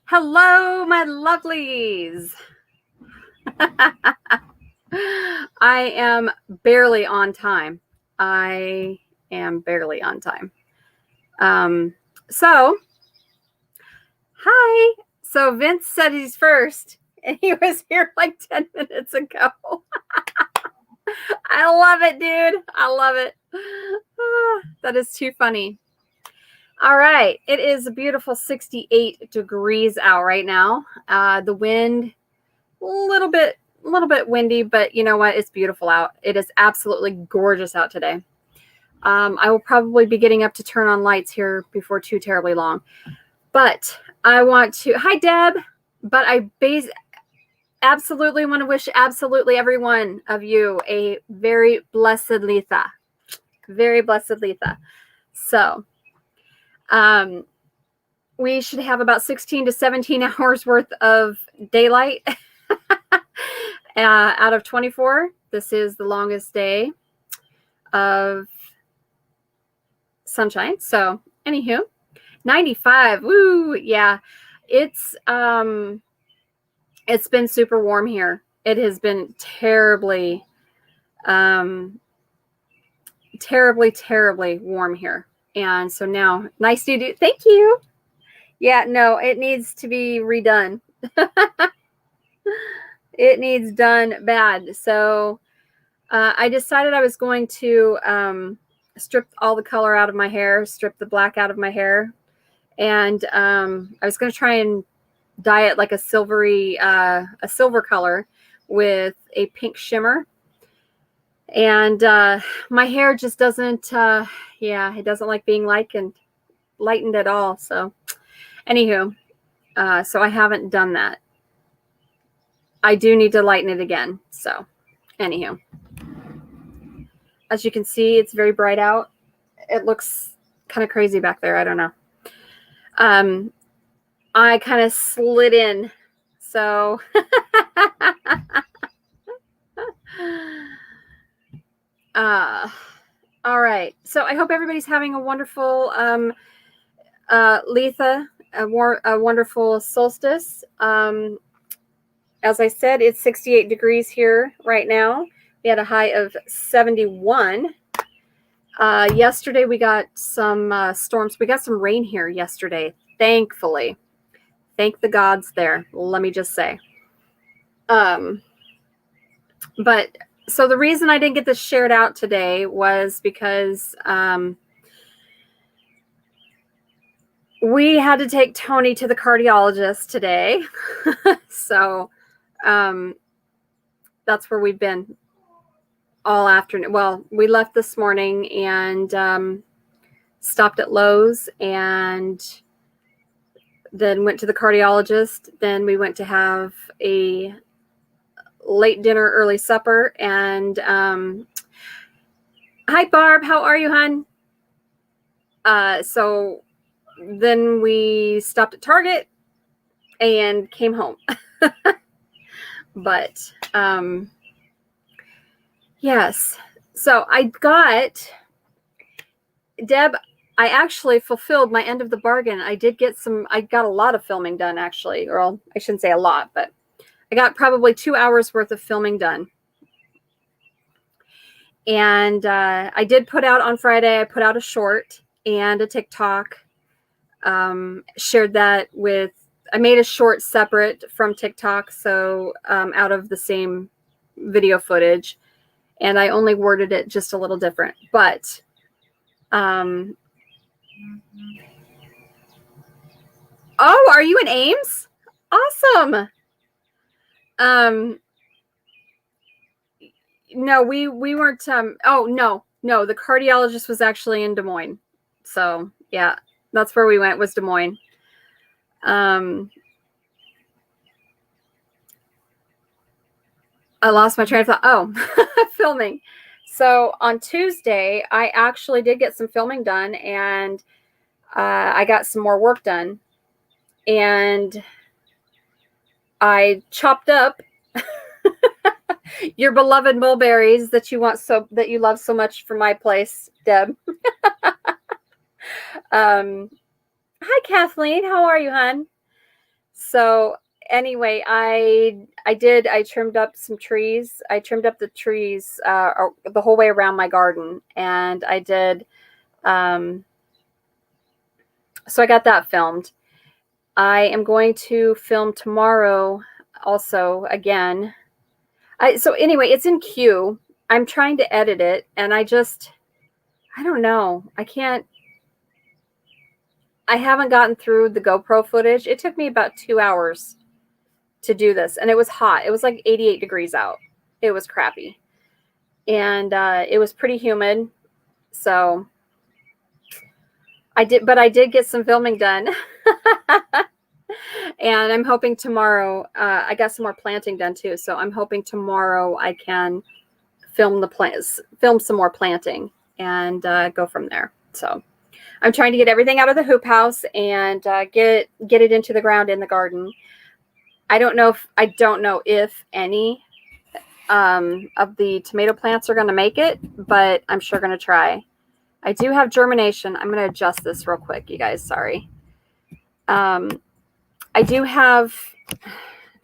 Hello, my lovelies. I am barely on time. I am barely on time. So, hi. So Vince said he's first, and he was here like 10 minutes ago. I love it, dude. I love it. That is too funny. All right. It is a beautiful 68 degrees out right now. The wind, a little bit windy, but you know what? It's beautiful out. It is absolutely gorgeous out today. I will probably be getting up to turn on lights here before too terribly long. But I want to, hi Deb, but I absolutely want to wish absolutely every one of you a very blessed Litha. Very blessed Litha. So, we should have about 16 to 17 hours worth of daylight out of 24. This is the longest day of sunshine. So, anywho, 95. Woo, yeah. It's been super warm here. It has been terribly warm here. And so now, nice to do. Thank you. Yeah, no, it needs to be redone. It needs done bad. So I decided I was going to strip all the color out of my hair, strip the black out of my hair. And I was going to try and dye it like a silver color with a pink shimmer. And my hair just doesn't, it doesn't like being lightened at all. So anywho, so I haven't done that. I do need to lighten it again. So anywho, as you can see, it's very bright out. It looks kind of crazy back there. I don't know. I kind of slid in. So all right. So I hope everybody's having a wonderful Litha, a wonderful solstice. As I said, it's 68 degrees here right now. We had a high of 71. Yesterday we got some storms. We got some rain here yesterday, thankfully. Thank the gods there, let me just say. But so the reason I didn't get this shared out today was because we had to take Tony to the cardiologist today. So that's where we've been all afternoon. Well, we left this morning and stopped at Lowe's and then went to the cardiologist. Then we went to have a late dinner, early supper. And hi, Barb. How are you, hon? So then we stopped at Target and came home. But yes. So I got, Deb, I actually fulfilled my end of the bargain. I got a lot of filming done, actually. Or I shouldn't say a lot, but I got probably 2 hours worth of filming done. And I did put out on Friday, I put out a short and a TikTok. Shared that with, I made a short separate from TikTok, so out of the same video footage. And I only worded it just a little different. But oh, are you in Ames? Awesome. No, we weren't. Oh, no, the cardiologist was actually in Des Moines. So yeah, that's where we went, was Des Moines. I lost my train of thought. Oh, filming. So on Tuesday, I actually did get some filming done and I got some more work done. And I chopped up your beloved mulberries that you love so much from my place, Deb. Hi, Kathleen. How are you, hon? So anyway, I trimmed up some trees. I trimmed up the trees the whole way around my garden, and I did. So I got that filmed. I am going to film tomorrow also again. So anyway, it's in queue. I'm trying to edit it, and I don't know. I haven't gotten through the GoPro footage. It took me about 2 hours to do this, and it was hot. It was like 88 degrees out. It was crappy, and it was pretty humid. So I did get some filming done. And I'm hoping tomorrow, I got some more planting done too. So I'm hoping tomorrow I can film some more planting, and go from there. So I'm trying to get everything out of the hoop house and get it into the ground in the garden. I don't know if any of the tomato plants are going to make it, but I'm sure going to try. I do have germination. I'm going to adjust this real quick, you guys. Sorry. I do have,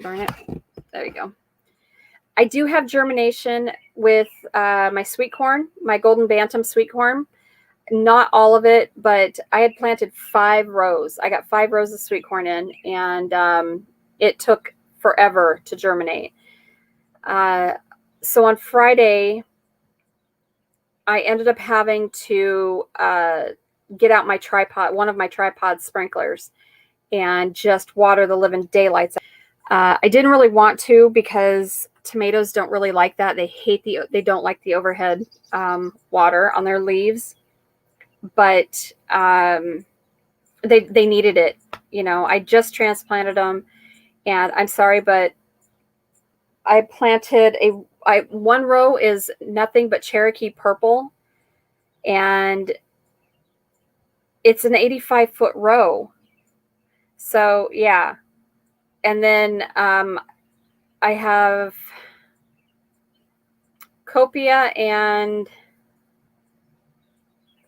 darn it. There you go. I do have germination with my sweet corn, my golden bantam sweet corn. Not all of it, but I had planted 5 rows. I got 5 rows of sweet corn in, and it took forever to germinate. So on Friday, I ended up having to get out my tripod, one of my tripod sprinklers, and just water the living daylights. I didn't really want to, because tomatoes don't really like that. They don't like the overhead water on their leaves, but they needed it. You know, I just transplanted them, and I'm sorry, but I planted one row is nothing but Cherokee purple, and it's an 85-foot row. So yeah. And then I have copia and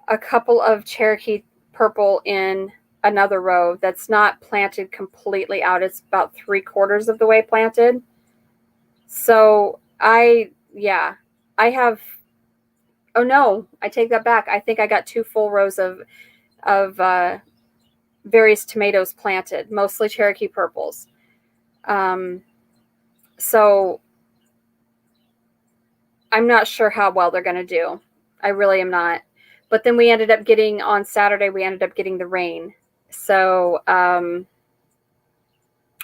a couple of Cherokee purple in another row that's not planted completely out. It's about 3/4 of the way planted. So I have, oh no, I take that back. I think I got 2 full rows of various tomatoes planted, mostly Cherokee purples. So I'm not sure how well they're going to do. I really am not. But then on Saturday, we ended up getting the rain. So, or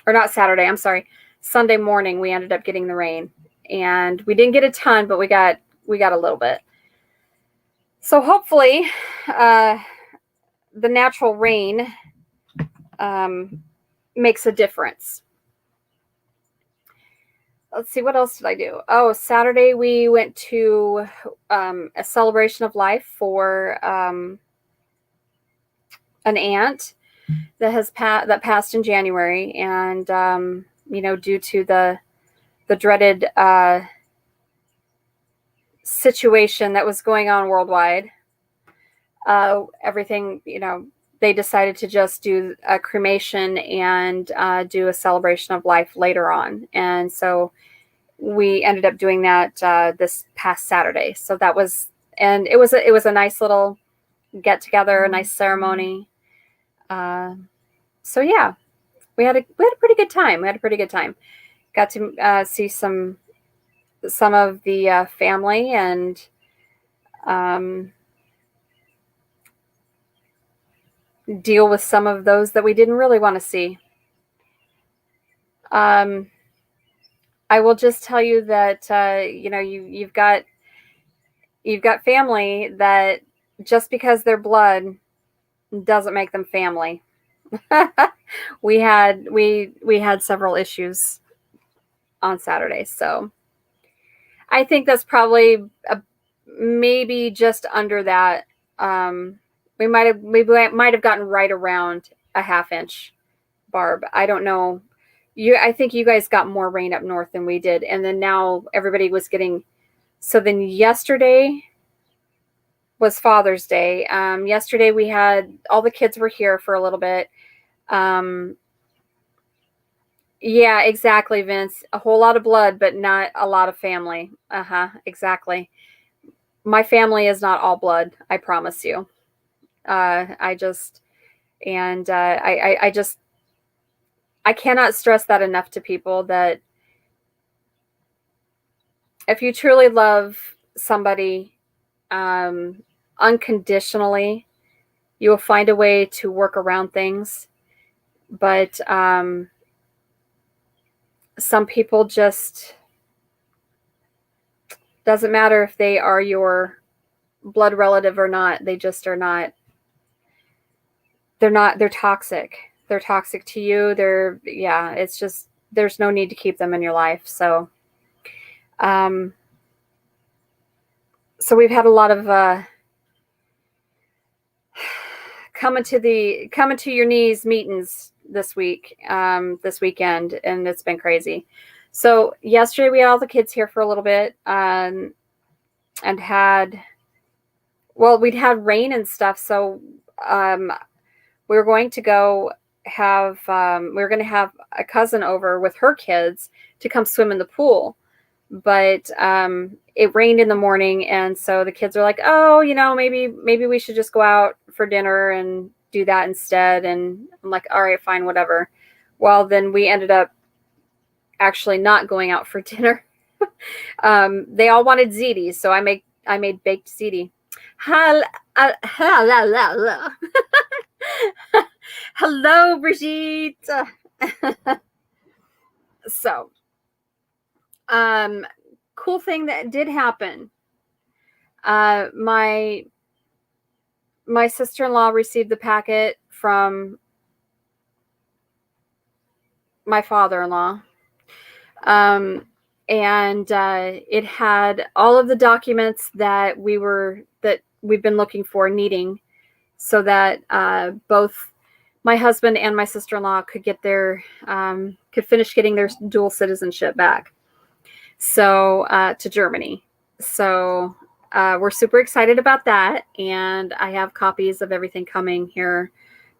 not Saturday, I'm sorry. Sunday morning, we ended up getting the rain, and we didn't get a ton, but we got a little bit. So hopefully, the natural rain makes a difference. Let's see, what else did I do? Oh, Saturday we went to a celebration of life for an aunt that passed in January, and due to the dreaded situation that was going on worldwide, everything, they decided to just do a cremation and do a celebration of life later on. And so we ended up doing that this past Saturday. So it was a nice little get together, a nice ceremony. So yeah, we had a pretty good time. Got to see some of the family, and deal with some of those that we didn't really want to see. I will just tell you that you've got family that just because they're blood doesn't make them family. we had several issues on Saturday, so I think that's probably maybe just under that. We might have gotten right around a 1/2 inch, Barb. I don't know. I think you guys got more rain up north than we did, and then now everybody was getting. So then yesterday was Father's Day. Yesterday we had all the kids were here for a little bit. Yeah, exactly, Vince. A whole lot of blood, but not a lot of family. Exactly. My family is not all blood, I promise you. I just, and I just, I cannot stress that enough to people that if you truly love somebody unconditionally, you will find a way to work around things. But some people just, doesn't matter if they are your blood relative or not, they just are not, they're toxic. They're toxic to you. Yeah, it's just, there's no need to keep them in your life. Um, so we've had a lot of coming to your knees meetings this weekend, and it's been crazy. So yesterday we had all the kids here for a little bit, and we'd had rain and stuff. So we were going to go we were going to have a cousin over with her kids to come swim in the pool. But it rained in the morning, and so the kids are like, oh, maybe we should just go out for dinner and do that instead. And I'm like, all right, fine, whatever. Well, then we ended up actually not going out for dinner. They all wanted ziti, so I made baked ziti. Hello, Brigitte. So, cool thing that did happen. My sister-in-law received the packet from my father-in-law, and it had all of the documents that we've been looking for, needing, so that both my husband and my sister-in-law could finish getting their dual citizenship back, so to Germany. So we're super excited about that, and I have copies of everything coming here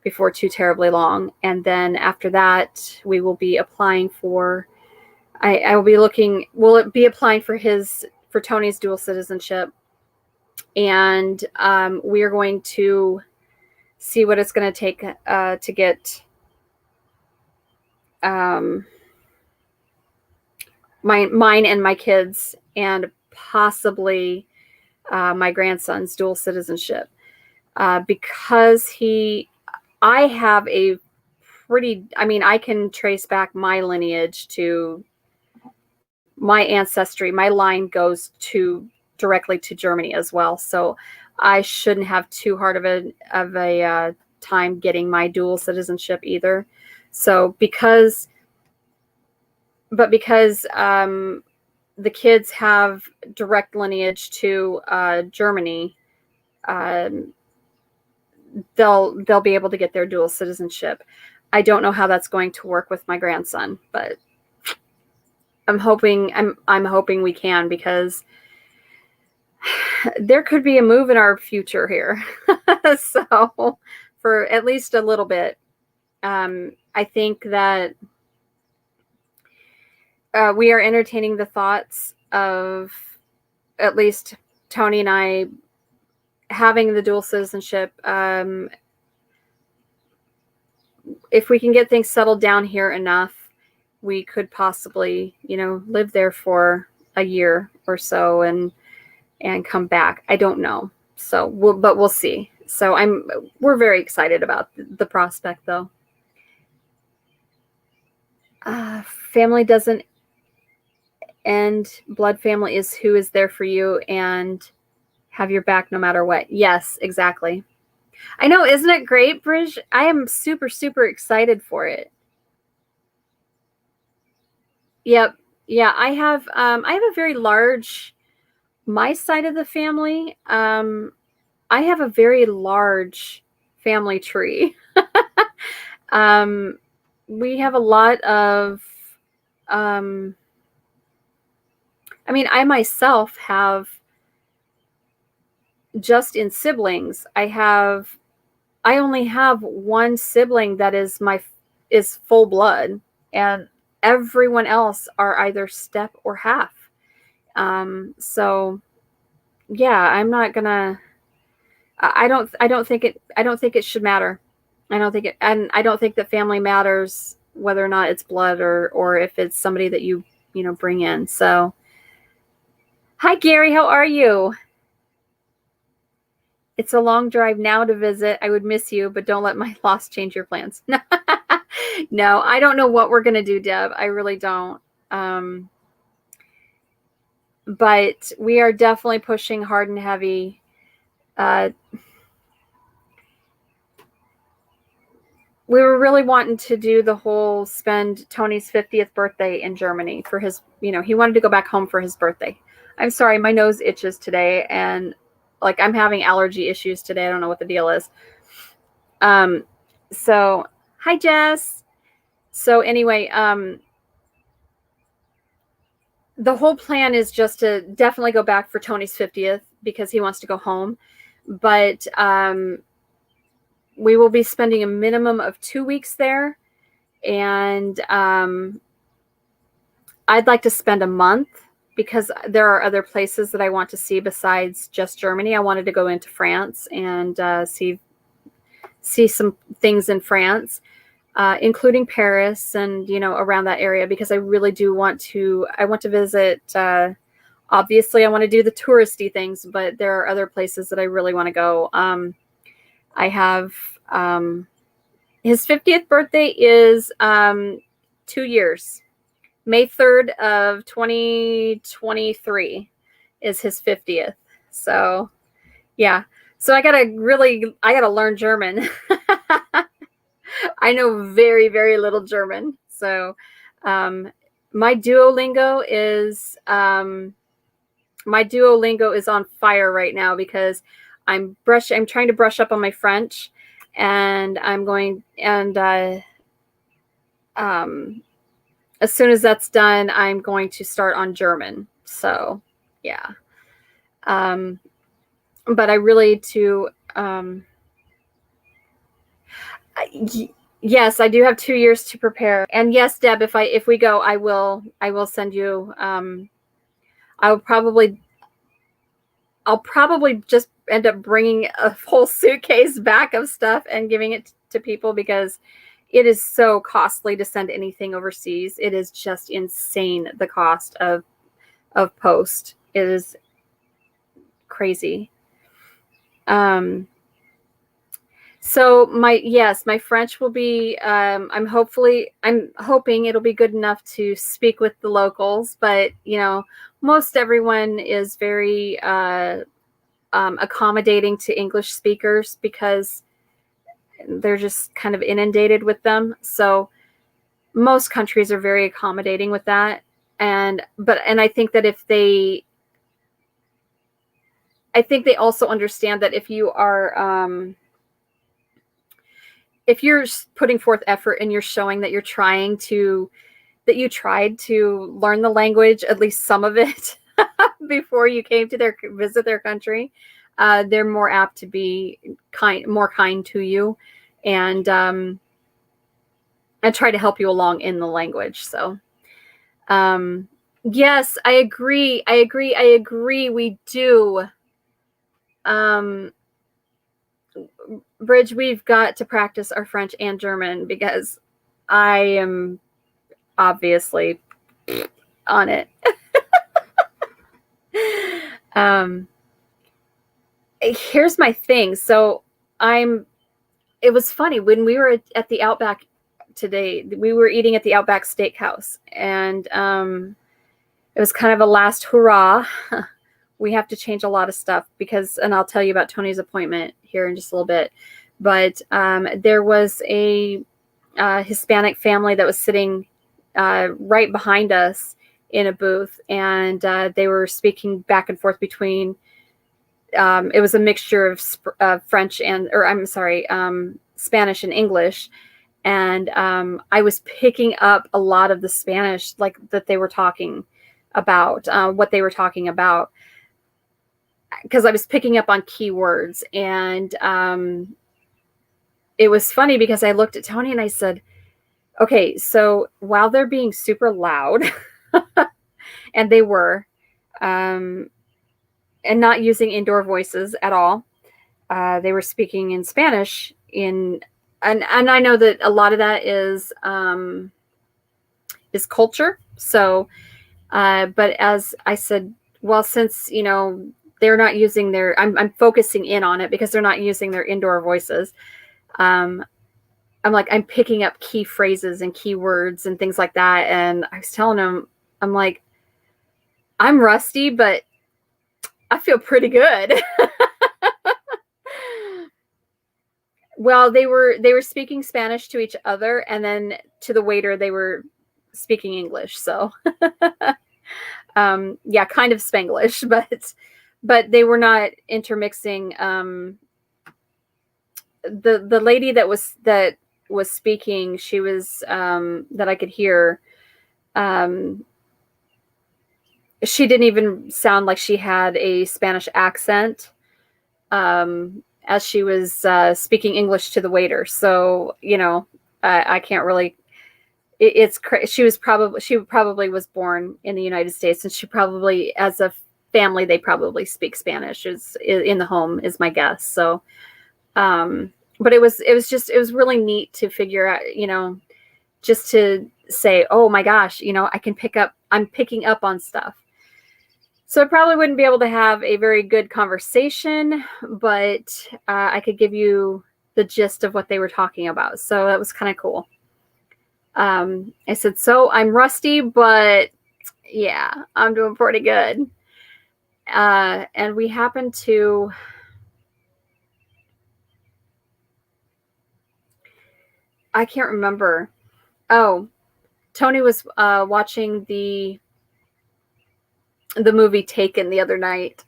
before too terribly long. And then after that, we will be applying for. I will be looking. Will be applying for Tony's dual citizenship, and we are going to see what it's going to take to get mine and my kids, and possibly my grandson's dual citizenship, because I have I can trace back my lineage to my ancestry. My line goes directly to Germany as well. So I shouldn't have too hard of a time getting my dual citizenship either. So because the kids have direct lineage to Germany, they'll be able to get their dual citizenship. I don't know how that's going to work with my grandson, but I'm hoping we can, because there could be a move in our future here. So for at least a little bit, I think that we are entertaining the thoughts of at least Tony and I having the dual citizenship. If we can get things settled down here enough, we could possibly, live there for a year or so and come back. I don't know. So we'll see. So we're very excited about the prospect, though. Family doesn't end. Blood family is who is there for you and have your back no matter what. Yes, exactly. I know, isn't it great, Bridge? I am super, super excited for it. Yep. Yeah, I have a very large, my side of the family. I have a very large family tree. We have a lot of, I mean, I myself have, just in siblings, I only have one sibling that is full blood, and everyone else are either step or half. So yeah, I'm not gonna, I don't think it should matter. And I don't think that family matters whether or not it's blood or if it's somebody that you bring in. So, hi Gary, how are you? It's a long drive now to visit. I would miss you, but don't let my loss change your plans. No, I don't know what we're gonna do, Deb. I really don't. But we are definitely pushing hard and heavy. We were really wanting to do the whole spend Tony's 50th birthday in Germany for his, he wanted to go back home for his birthday. I'm sorry, my nose itches today, and like I'm having allergy issues today. I don't know what the deal is. So hi Jess. So anyway, the whole plan is just to definitely go back for Tony's 50th because he wants to go home. But we will be spending a minimum of 2 weeks there. And I'd like to spend a month because there are other places that I want to see besides just Germany. I wanted to go into France and see some things in France, including Paris and, around that area, because I really do want to visit. Obviously, I want to do the touristy things, but there are other places that I really want to go. I have his 50th birthday is 2 years. May 3rd of 2023 is his 50th. So, yeah. So I gotta learn German. I know very, very little German. So my Duolingo is on fire right now because I'm trying to brush up on my French, and I'm going, and as soon as that's done, I'm going to start on German. So yeah. But I really yes, I do have 2 years to prepare. And yes, Deb, if we go, I will send you, I'll probably just end up bringing a whole suitcase back of stuff and giving it to people because it is so costly to send anything overseas. It is just insane, the cost of post. It is crazy. So my French will be, I'm hoping it'll be good enough to speak with the locals, but most everyone is very accommodating to English speakers because they're just kind of inundated with them. So most countries are very accommodating with that. And I think that I think they also understand that if you are, if you're putting forth effort and you're showing that you tried to learn the language, at least some of it, before you came to visit their country, they're more apt to be more kind to you, and try to help you along in the language. So, yes, I agree. We do. Bridge, we've got to practice our French and German because I am obviously on it. Here's my thing. So it was funny when we were at the Outback today. We were eating at the Outback Steakhouse, and it was kind of a last hurrah. We have to change a lot of stuff and I'll tell you about Tony's appointment here in just a little bit. But there was a Hispanic family that was sitting right behind us in a booth, and they were speaking back and forth between. It was a mixture of French Spanish and English, and I was picking up a lot of the Spanish, like that they were talking about, what they were talking about, because I was picking up on keywords. And it was funny because I looked at Tony and I said, Okay, so while they're being super loud, and they were, and not using indoor voices at all, they were speaking in Spanish and I know that a lot of that is culture. So, but as I said, well, since, they're not using I'm focusing in on it because they're not using their indoor voices. I'm like, I'm picking up key phrases and key words and things like that. And I was telling them, I'm like, I'm rusty, but I feel pretty good. Well, they were speaking Spanish to each other, and then to the waiter they were speaking English. So, yeah, kind of Spanglish, but they were not intermixing. The lady that was speaking, she was that I could hear. She didn't even sound like she had a Spanish accent. As she was speaking English to the waiter. So, I can't really, she probably was born in the United States, and she probably, as a family, they probably speak Spanish is in the home is my guess. So, but it was really neat to figure out, just to say, oh my gosh, I'm picking up on stuff. So I probably wouldn't be able to have a very good conversation, but I could give you the gist of what they were talking about. So that was kind of cool. I said, so I'm rusty, but yeah, I'm doing pretty good. And we happened to, I can't remember. Oh, Tony was watching the movie Taken the other night.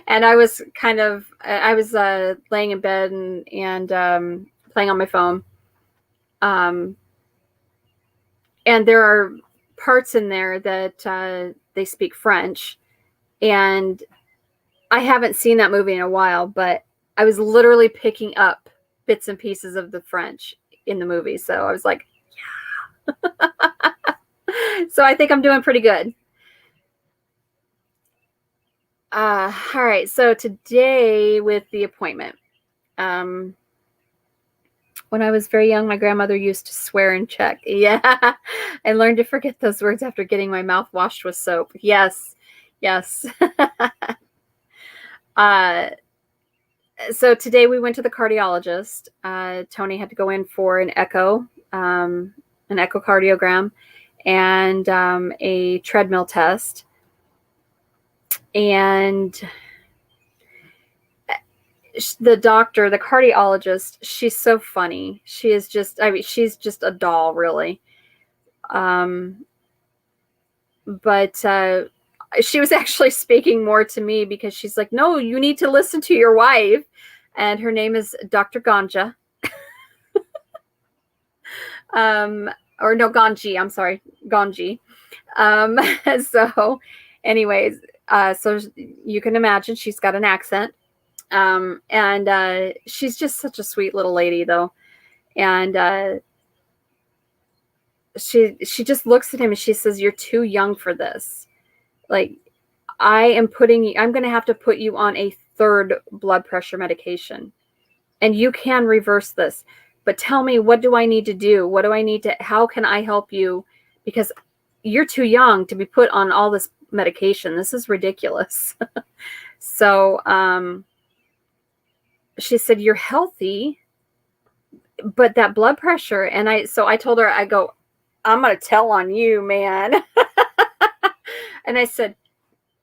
And I was laying in bed and playing on my phone. And there are parts in there that they speak French. And I haven't seen that movie in a while, but I was literally picking up bits and pieces of the French in the movie. So I was like, yeah. So I think I'm doing pretty good. All right. So today with the appointment, when I was very young, my grandmother used to swear in Czech. Yeah. I learned to forget those words after getting my mouth washed with soap. Yes. Yes. So today we went to the cardiologist. Tony had to go in for an echocardiogram, and a treadmill test. And the doctor, the cardiologist, she's so funny. She is just, she's just a doll, really. But she was actually speaking more to me because she's like, no, you need to listen to your wife. And her name is Dr. Ganja. Or no, Ganji. I'm sorry, Ganji. So anyways, so you can imagine she's got an accent. And she's just such a sweet little lady, though. And she just looks at him and she says, you're too young for this. Like, I'm going to have to put you on a third blood pressure medication, and you can reverse this. But tell me, what do I need to do? How can I help you? Because you're too young to be put on all this medication. This is ridiculous. So, she said, you're healthy, but that blood pressure. And I told her, I go, I'm going to tell on you, man. And I said,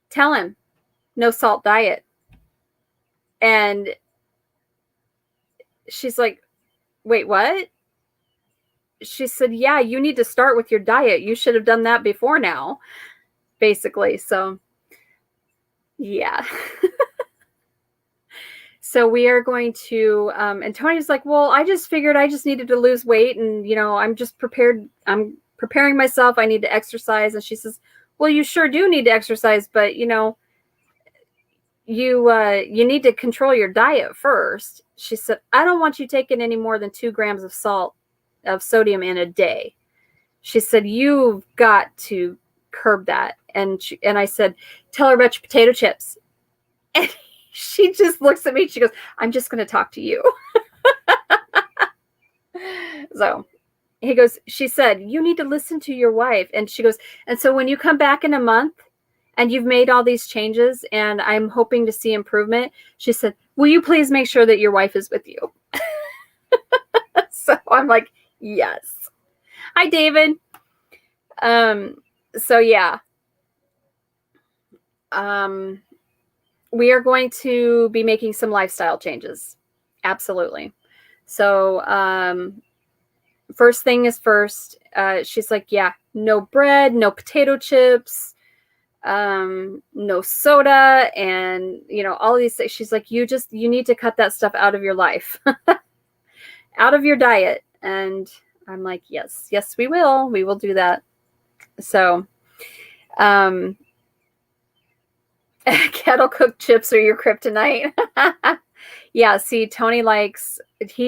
tell him, no salt diet. And she's like, wait, what? She said, yeah, you need to start with your diet. You should have done that before now, basically. So, yeah. So we are going to, and Tony's like, well, I just figured I just needed to lose weight, and, I'm just prepared. I'm preparing myself. I need to exercise. And she says, well, you sure do need to exercise, but, you need to control your diet first. She said, I don't want you taking any more than 2 grams of salt of sodium in a day. She said, you've got to curb that. And I said, tell her about your potato chips. And she just looks at me. She goes, I'm just going to talk to you. So he goes, she said, you need to listen to your wife. And she goes, and so when you come back in a month and you've made all these changes and I'm hoping to see improvement, she said, will you please make sure that your wife is with you? So I'm like, yes. Hi, David. So yeah. We are going to be making some lifestyle changes. Absolutely. So, first thing is first, she's like, yeah, no bread, no potato chips, no soda, and all these things. She's like, you need to cut that stuff out of your life, out of your diet. And I'm like, yes, we will do that. So, kettle cooked chips are your kryptonite. Yeah, see, Tony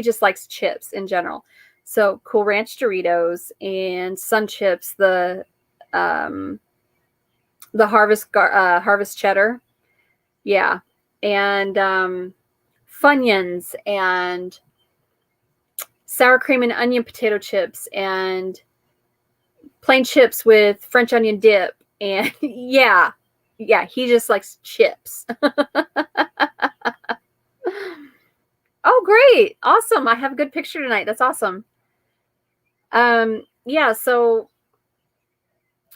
just likes chips in general. So Cool Ranch Doritos and Sun Chips, the Harvest Cheddar. Yeah. And Funyuns and sour cream and onion potato chips and plain chips with French onion dip. And yeah, he just likes chips. Oh, great. Awesome. I have a good picture tonight. That's awesome. Yeah, so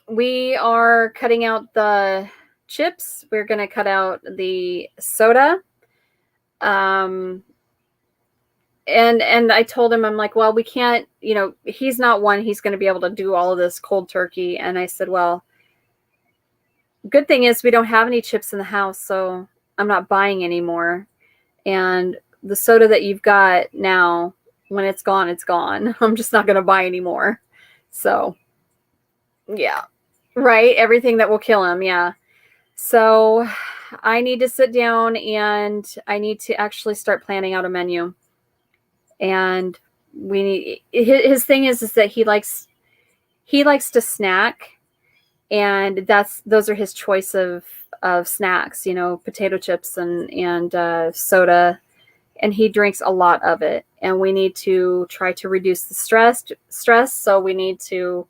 we are cutting out the chips. We're going to cut out the soda. And I told him, I'm like, well, we can't, he's not one, he's going to be able to do all of this cold turkey. And I said, well, good thing is we don't have any chips in the house, so I'm not buying anymore. And the soda that you've got now, when it's gone, it's gone. I'm just not going to buy anymore. So, yeah. Right? Everything that will kill him, yeah. So, I need to sit down and I need to actually start planning out a menu. And his thing is that he likes to snack, and those are his choice of snacks, potato chips and soda, and he drinks a lot of it, and we need to try to reduce the stress. So we need to,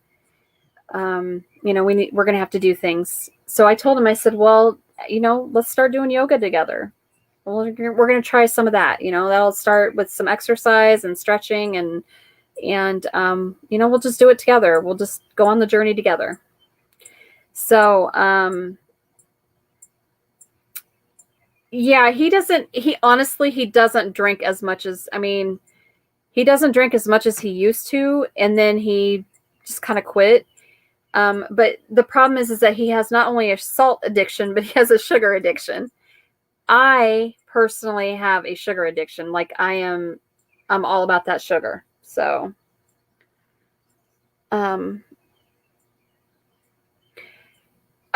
we're going to have to do things. So I told him, I said, well, let's start doing yoga together. Well, we're going to try some of that, that'll start with some exercise and stretching and we'll just do it together. We'll just go on the journey together. So, yeah, he doesn't drink as much as, he doesn't drink as much as he used to. And then he just kind of quit. But the problem is that he has not only a salt addiction, but he has a sugar addiction. I personally have a sugar addiction. Like I'm all about that sugar. So,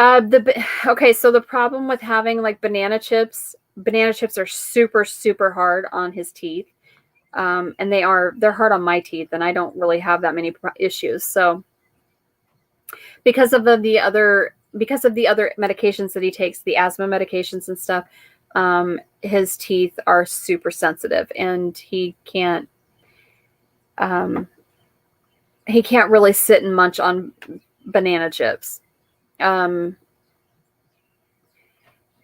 okay, so the problem with having like banana chips are super, super hard on his teeth. And they're hard on my teeth, and I don't really have that many issues. So because of the other medications that he takes, the asthma medications and stuff, his teeth are super sensitive, and he can't really sit and munch on banana chips.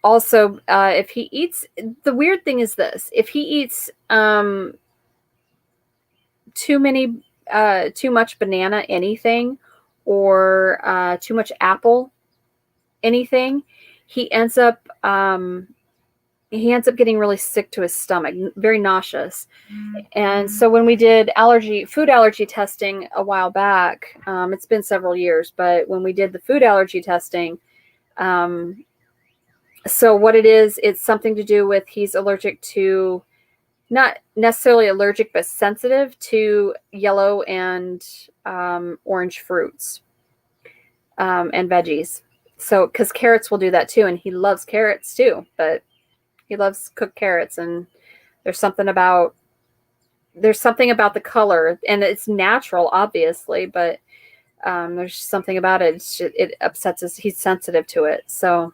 Also, if he eats, the weird thing is this, if he eats too much banana anything, or too much apple anything, he ends up getting really sick to his stomach, very nauseous. Mm-hmm. And so when we did food allergy testing a while back, it's been several years, but when we did the food allergy testing, so what it is, it's something to do with he's allergic to, not necessarily allergic, but sensitive to yellow and orange fruits and veggies. So, because carrots will do that too, and he loves carrots too, but he loves cooked carrots, and there's something about there's something about the color, and it's natural, obviously, but there's something about it. It upsets us. He's sensitive to it. So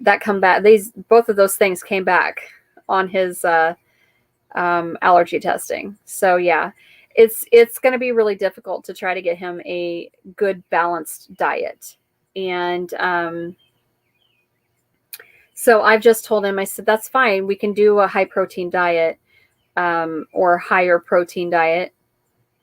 that come back. Both of those things came back on his allergy testing. So yeah, it's going to be really difficult to try to get him a good balanced diet. And so I've just told him, I said, that's fine. We can do a high protein diet or higher protein diet,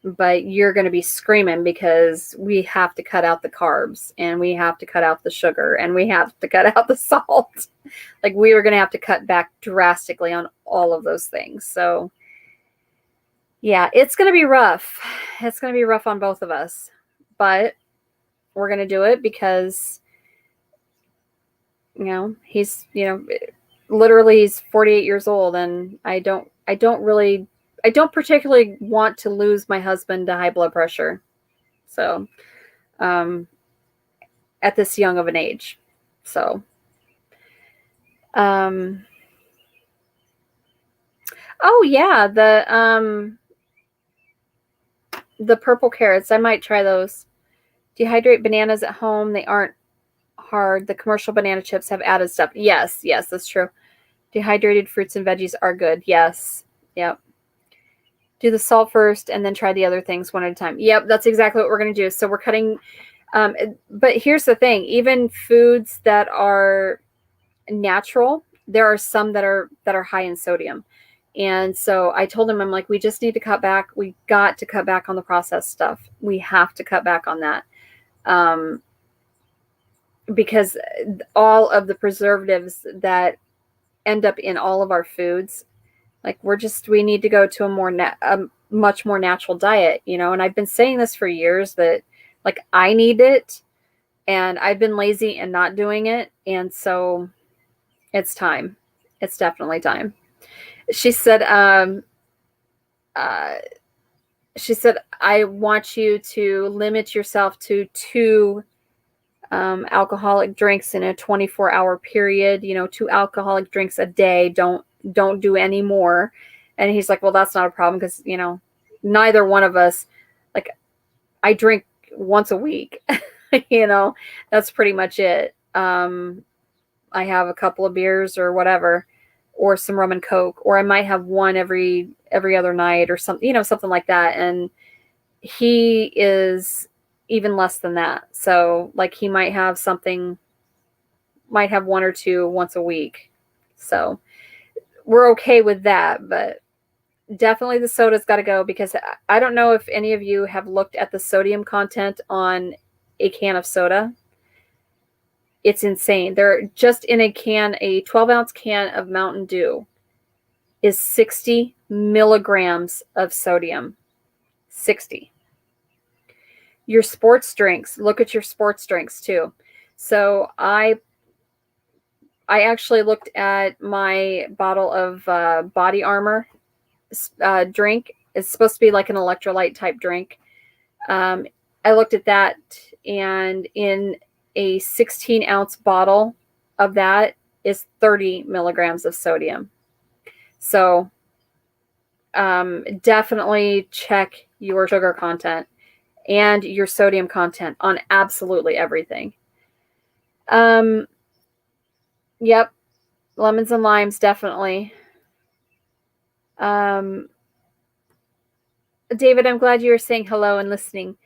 but you're going to be screaming because we have to cut out the carbs, and we have to cut out the sugar, and we have to cut out the salt. Like, we were going to have to cut back drastically on all of those things. So yeah, it's going to be rough. It's going to be rough on both of us, but we're going to do it because, he's, literally he's 48 years old, and I don't particularly want to lose my husband to high blood pressure. So, at this young of an age. So, oh yeah, the purple carrots, I might try those. Dehydrate bananas at home. They aren't hard. The commercial banana chips have added stuff. Yes, that's true. Dehydrated fruits and veggies are good. Yes. Yep. Do the salt first and then try the other things one at a time. Yep, that's exactly what we're going to do. So we're cutting, but here's the thing. Even foods that are natural, there are some that are high in sodium. And so I told him, I'm like, we just need to cut back. We got to cut back on the processed stuff. We have to cut back on that. Because all of the preservatives that end up in all of our foods, like we need to go to a much more natural diet, and I've been saying this for years that like I need it, and I've been lazy and not doing it. And so it's time. It's definitely time. She said, I want you to limit yourself to 2 alcoholic drinks in a 24-hour period, 2 alcoholic drinks a day. Don't do any more. And he's like, well, that's not a problem because, neither one of us, like, I drink once a week, that's pretty much it. I have a couple of beers or whatever, or some rum and Coke, or I might have one every other night or something, something like that. And he is even less than that. So like he might have 1 or 2 once a week. So we're okay with that, but definitely the soda's got to go, because I don't know if any of you have looked at the sodium content on a can of soda. It's insane. They're just in a 12-ounce can of Mountain Dew is 60 milligrams of sodium. 60. Your sports drinks, look at your sports drinks too. So I actually looked at my bottle of Body Armor drink. It's supposed to be like an electrolyte type drink. I looked at that, and in a 16-ounce bottle of that is 30 milligrams of sodium. So definitely check your sugar content and your sodium content on absolutely everything. Yep. Lemons and limes, definitely. David, I'm glad you were saying hello and listening.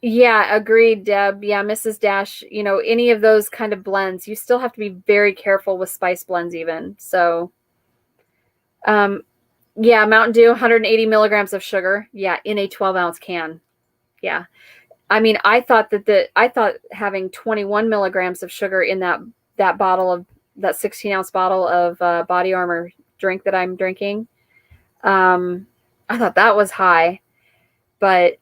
Yeah, agreed, Deb. Yeah, Mrs. Dash, any of those kind of blends, you still have to be very careful with spice blends even. So, yeah, Mountain Dew, 180 milligrams of sugar. Yeah, in a 12-ounce can. Yeah. I mean, I thought having 21 milligrams of sugar in that bottle of that 16-ounce bottle of Body Armor drink that I'm drinking, I thought that was high, but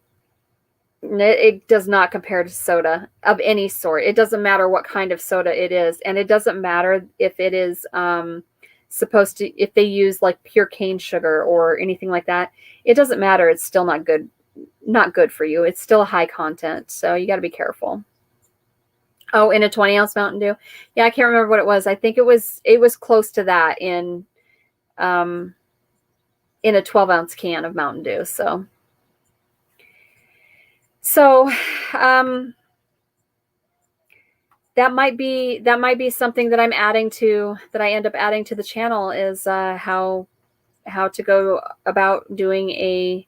it does not compare to soda of any sort. It doesn't matter what kind of soda it is, and it doesn't matter if it is if they use like pure cane sugar or anything like that. It doesn't matter. It's still not good for you. It's still a high content, so you got to be careful. Oh, in a 20-ounce Mountain Dew. Yeah, I can't remember what it was. I think it was close to that in a 12-ounce can of Mountain Dew. So that might be something that I end up adding to the channel, is how to go about doing a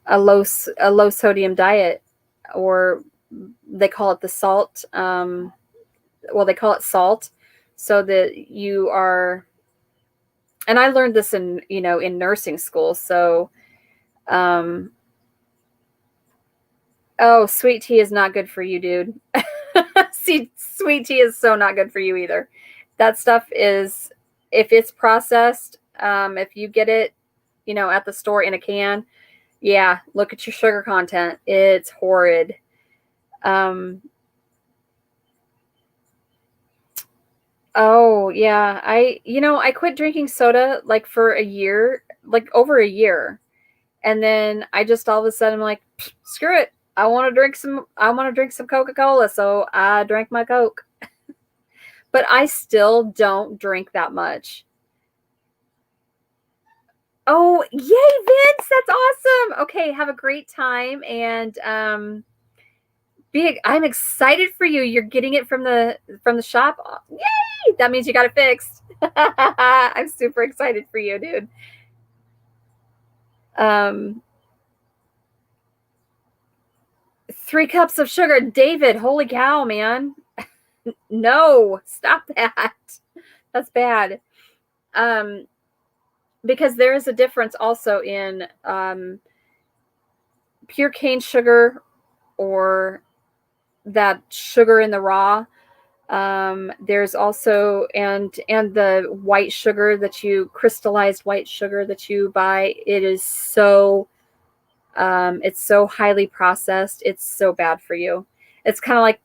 low sodium diet, or they call it the salt. Well, they call it salt, so that you are. And I learned this in nursing school. So, oh, sweet tea is not good for you, dude. See, sweet tea is so not good for you either. That stuff is, if it's processed, if you get it, at the store in a can, yeah, look at your sugar content. It's horrid. Oh yeah, I quit drinking soda like for a year, like over a year, and then I just all of a sudden I'm like, screw it. I want to drink some Coca-Cola, so I drank my Coke. But I still don't drink that much. Oh, yay, Vince, that's awesome. Okay, have a great time, and I'm excited for you. You're getting it from the shop. Yay! That means you got it fixed. I'm super excited for you, dude. 3 cups of sugar. David, holy cow, man. No, stop that. That's bad. Because there is a difference also in pure cane sugar, or that sugar in the raw. There's also, and the white sugar, crystallized white sugar that you buy. It is so it's so highly processed. It's so bad for you. It's kind of like,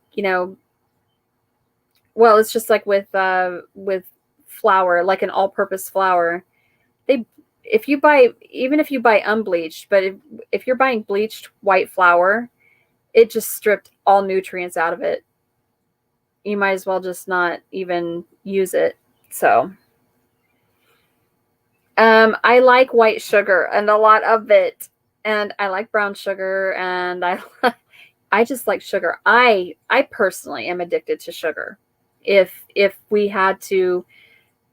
well, it's just like with flour, like an all-purpose flour. If you buy unbleached, but if you're buying bleached white flour, it just stripped all nutrients out of it. You might as well just not even use it. So, I like white sugar and a lot of it, and I like brown sugar, and I just like sugar. I personally am addicted to sugar. If we had to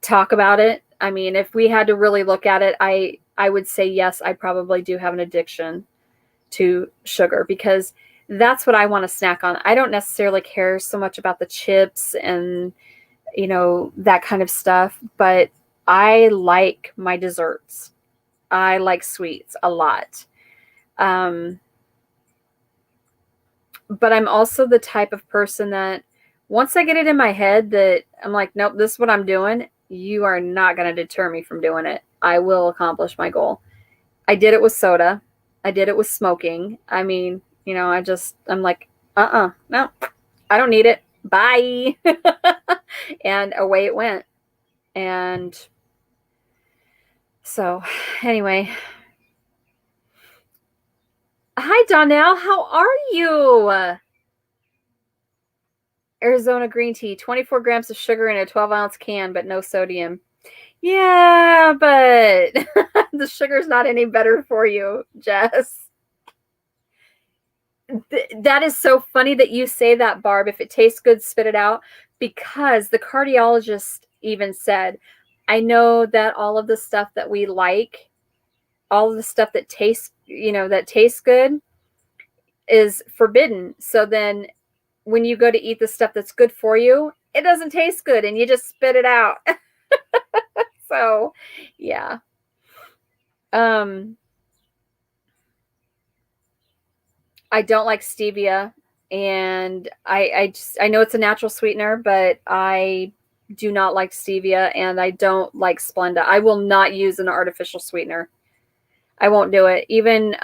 talk about it, I mean, if we had to really look at it, I would say yes, I probably do have an addiction to sugar, because that's what I want to snack on. I don't necessarily care so much about the chips and that kind of stuff, but I like my desserts. I like sweets a lot. But I'm also the type of person that once I get it in my head that I'm like, nope, this is what I'm doing, you are not going to deter me from doing it. I will accomplish my goal. I did it with soda. I did it with smoking. I mean, I'm like, no, I don't need it. Bye. And away it went. And so, anyway. Hi, Donnell. How are you? Arizona green tea, 24 grams of sugar in a 12-ounce can, but no sodium. Yeah, but the sugar's not any better for you, Jess. That is so funny that you say that, Barb. If it tastes good, spit it out. Because the cardiologist even said, I know that all of the stuff that we like, all of the stuff that tastes good is forbidden. So then when you go to eat the stuff that's good for you, it doesn't taste good and you just spit it out. So, yeah. I don't like stevia, and I know it's a natural sweetener, but I do not like stevia, and I don't like Splenda. I will not use an artificial sweetener. I won't do it. Even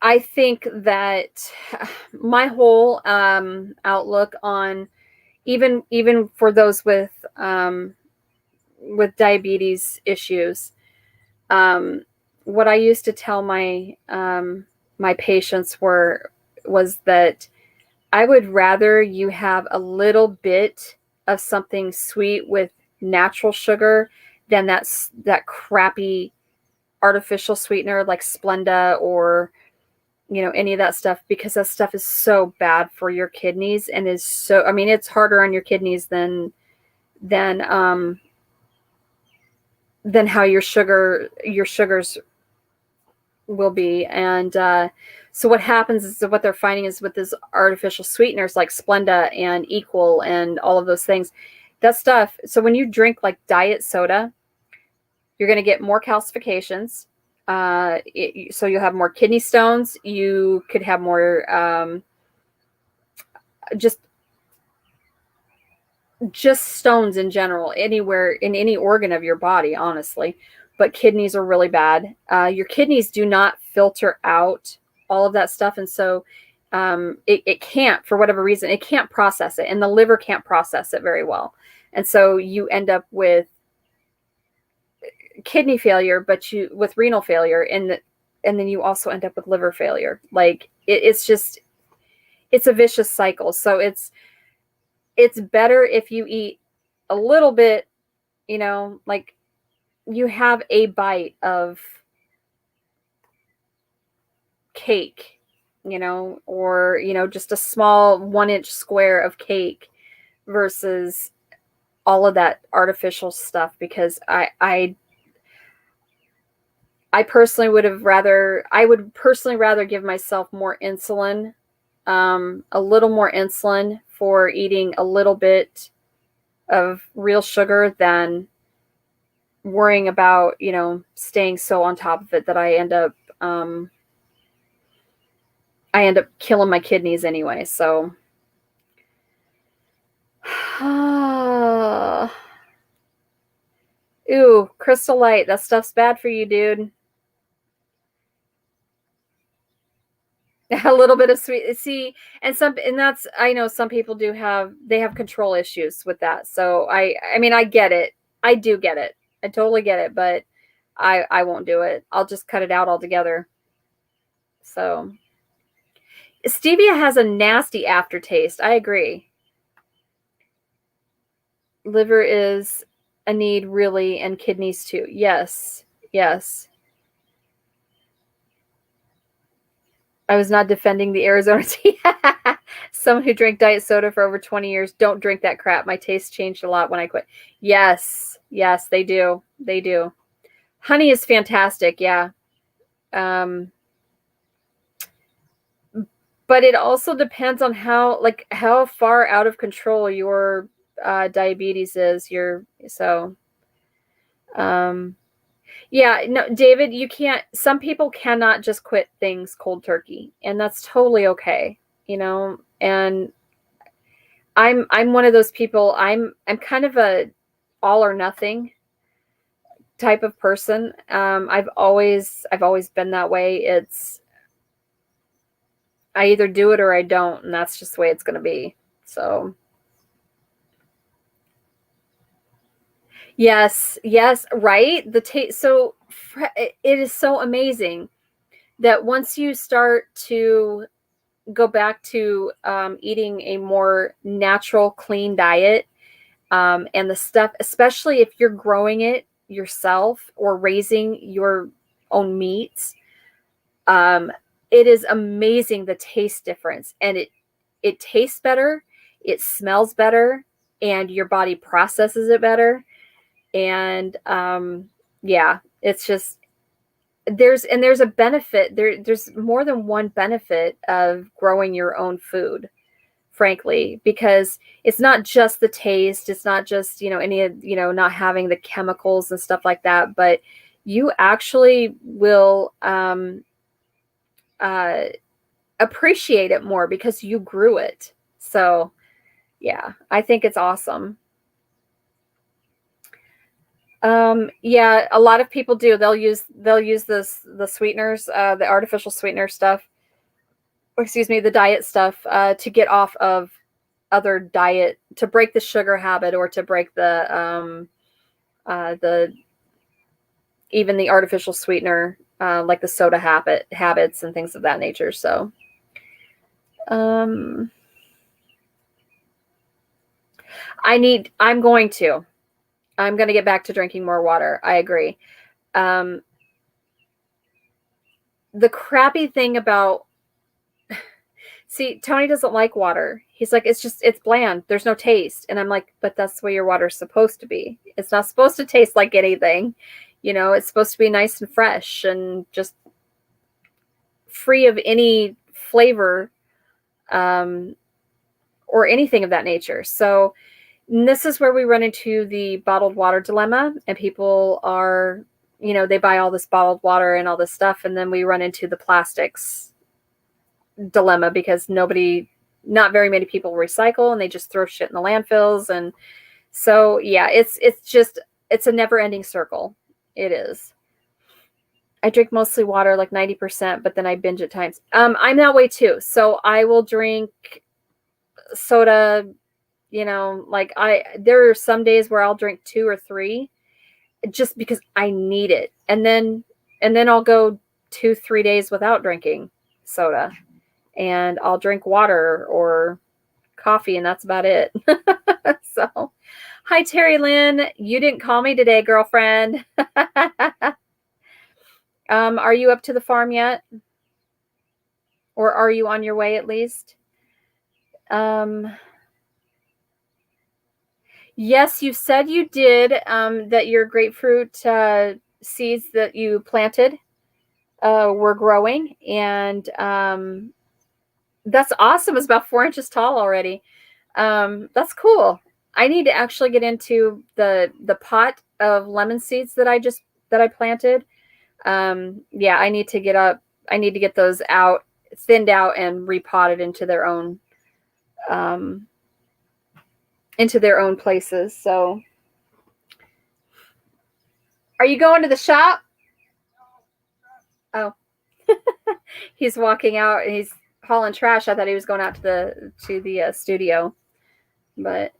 I think that my whole outlook on even for those with diabetes issues, what I used to tell my my patients was that I would rather you have a little bit of something sweet with natural sugar than that crappy artificial sweetener like Splenda or, you know, any of that stuff, because that stuff is so bad for your kidneys and is so, I mean, it's harder on your kidneys than how your sugars will be. And so what happens is that what they're finding is with these artificial sweeteners like Splenda and Equal and all of those things, that stuff. So when you drink like diet soda, you're going to get more calcifications. So you'll have more kidney stones. You could have more just stones in general, anywhere in any organ of your body, honestly. But kidneys are really bad. Your kidneys do not filter out all of that stuff. And so it can't, for whatever reason, it can't process it. And the liver can't process it very well. And so you end up with kidney failure, but with renal failure. And then you also end up with liver failure. Like it's a vicious cycle. So it's better if you eat a little bit, you know, like you have a bite of cake, you know, or, you know, just a small 1-inch square of cake versus all of that artificial stuff. Because I personally would rather give myself more insulin, a little more insulin for eating a little bit of real sugar than worrying about, you know, staying so on top of it that I end up killing my kidneys anyway. So ooh, Crystal Light, that stuff's bad for you, dude. A little bit of sweet, see, and that's, I know some people have control issues with that. So I mean, I get it. I do get it. I totally get it, but I won't do it. I'll just cut it out altogether. So stevia has a nasty aftertaste. I agree. Liver is a need, really, and kidneys too. Yes. Yes. I was not defending the Arizona tea. Someone who drank diet soda for over 20 years, don't drink that crap. My taste changed a lot when I quit. Yes. Yes, they do. They do. Honey is fantastic. Yeah. But it also depends on how far out of control your diabetes is. Yeah, no, David, you can't, some people cannot just quit things cold turkey, and that's totally okay, you know, and I'm one of those people. I'm kind of a all or nothing type of person. I've always been that way. I either do it or I don't, and that's just the way it's going to be. So yes, right. So it is so amazing that once you start to go back to eating a more natural, clean diet, and the stuff, especially if you're growing it yourself or raising your own meats, it is amazing the taste difference, and it tastes better, it smells better, and your body processes it better. And yeah, it's just, there's a benefit there's more than one benefit of growing your own food, frankly, because it's not just the taste, it's not just, you know, any of, you know, not having the chemicals and stuff like that, but you actually will appreciate it more because you grew it. So yeah, I think it's awesome. Yeah, a lot of people do. They'll use the sweeteners, the artificial sweetener stuff, or excuse me, the diet stuff, to get off of other diet, to break the sugar habit, or to break the even the artificial sweetener like the soda habits and things of that nature. So, I'm going to get back to drinking more water. I agree. The crappy thing about, see, Tony doesn't like water. He's like, it's bland. There's no taste. And I'm like, but that's the way your water's supposed to be. It's not supposed to taste like anything. It's supposed to be nice and fresh and just free of any flavor, or anything of that nature. So this is where we run into the bottled water dilemma, and people are, they buy all this bottled water and all this stuff. And then we run into the plastics dilemma because not very many people recycle, and they just throw shit in the landfills. And so, yeah, it's a never ending circle. It is. I drink mostly water, like 90%, but then I binge at times. I'm that way too. So I will drink soda, like there are some days where I'll drink 2 or 3 just because I need it. And then I'll go 2-3 days without drinking soda, and I'll drink water or coffee, and that's about it. So, hi, Terry Lynn. You didn't call me today, girlfriend. Are you up to the farm yet? Or are you on your way at least? Yes, you said you did, that your grapefruit seeds that you planted were growing. And that's awesome. It's about 4 inches tall already. That's cool. I need to actually get into the pot of lemon seeds that I planted. Yeah, I need to get those out, thinned out, and repotted into their own places. So, are you going to the shop? Oh, he's walking out and he's hauling trash. I thought he was going out to the studio, but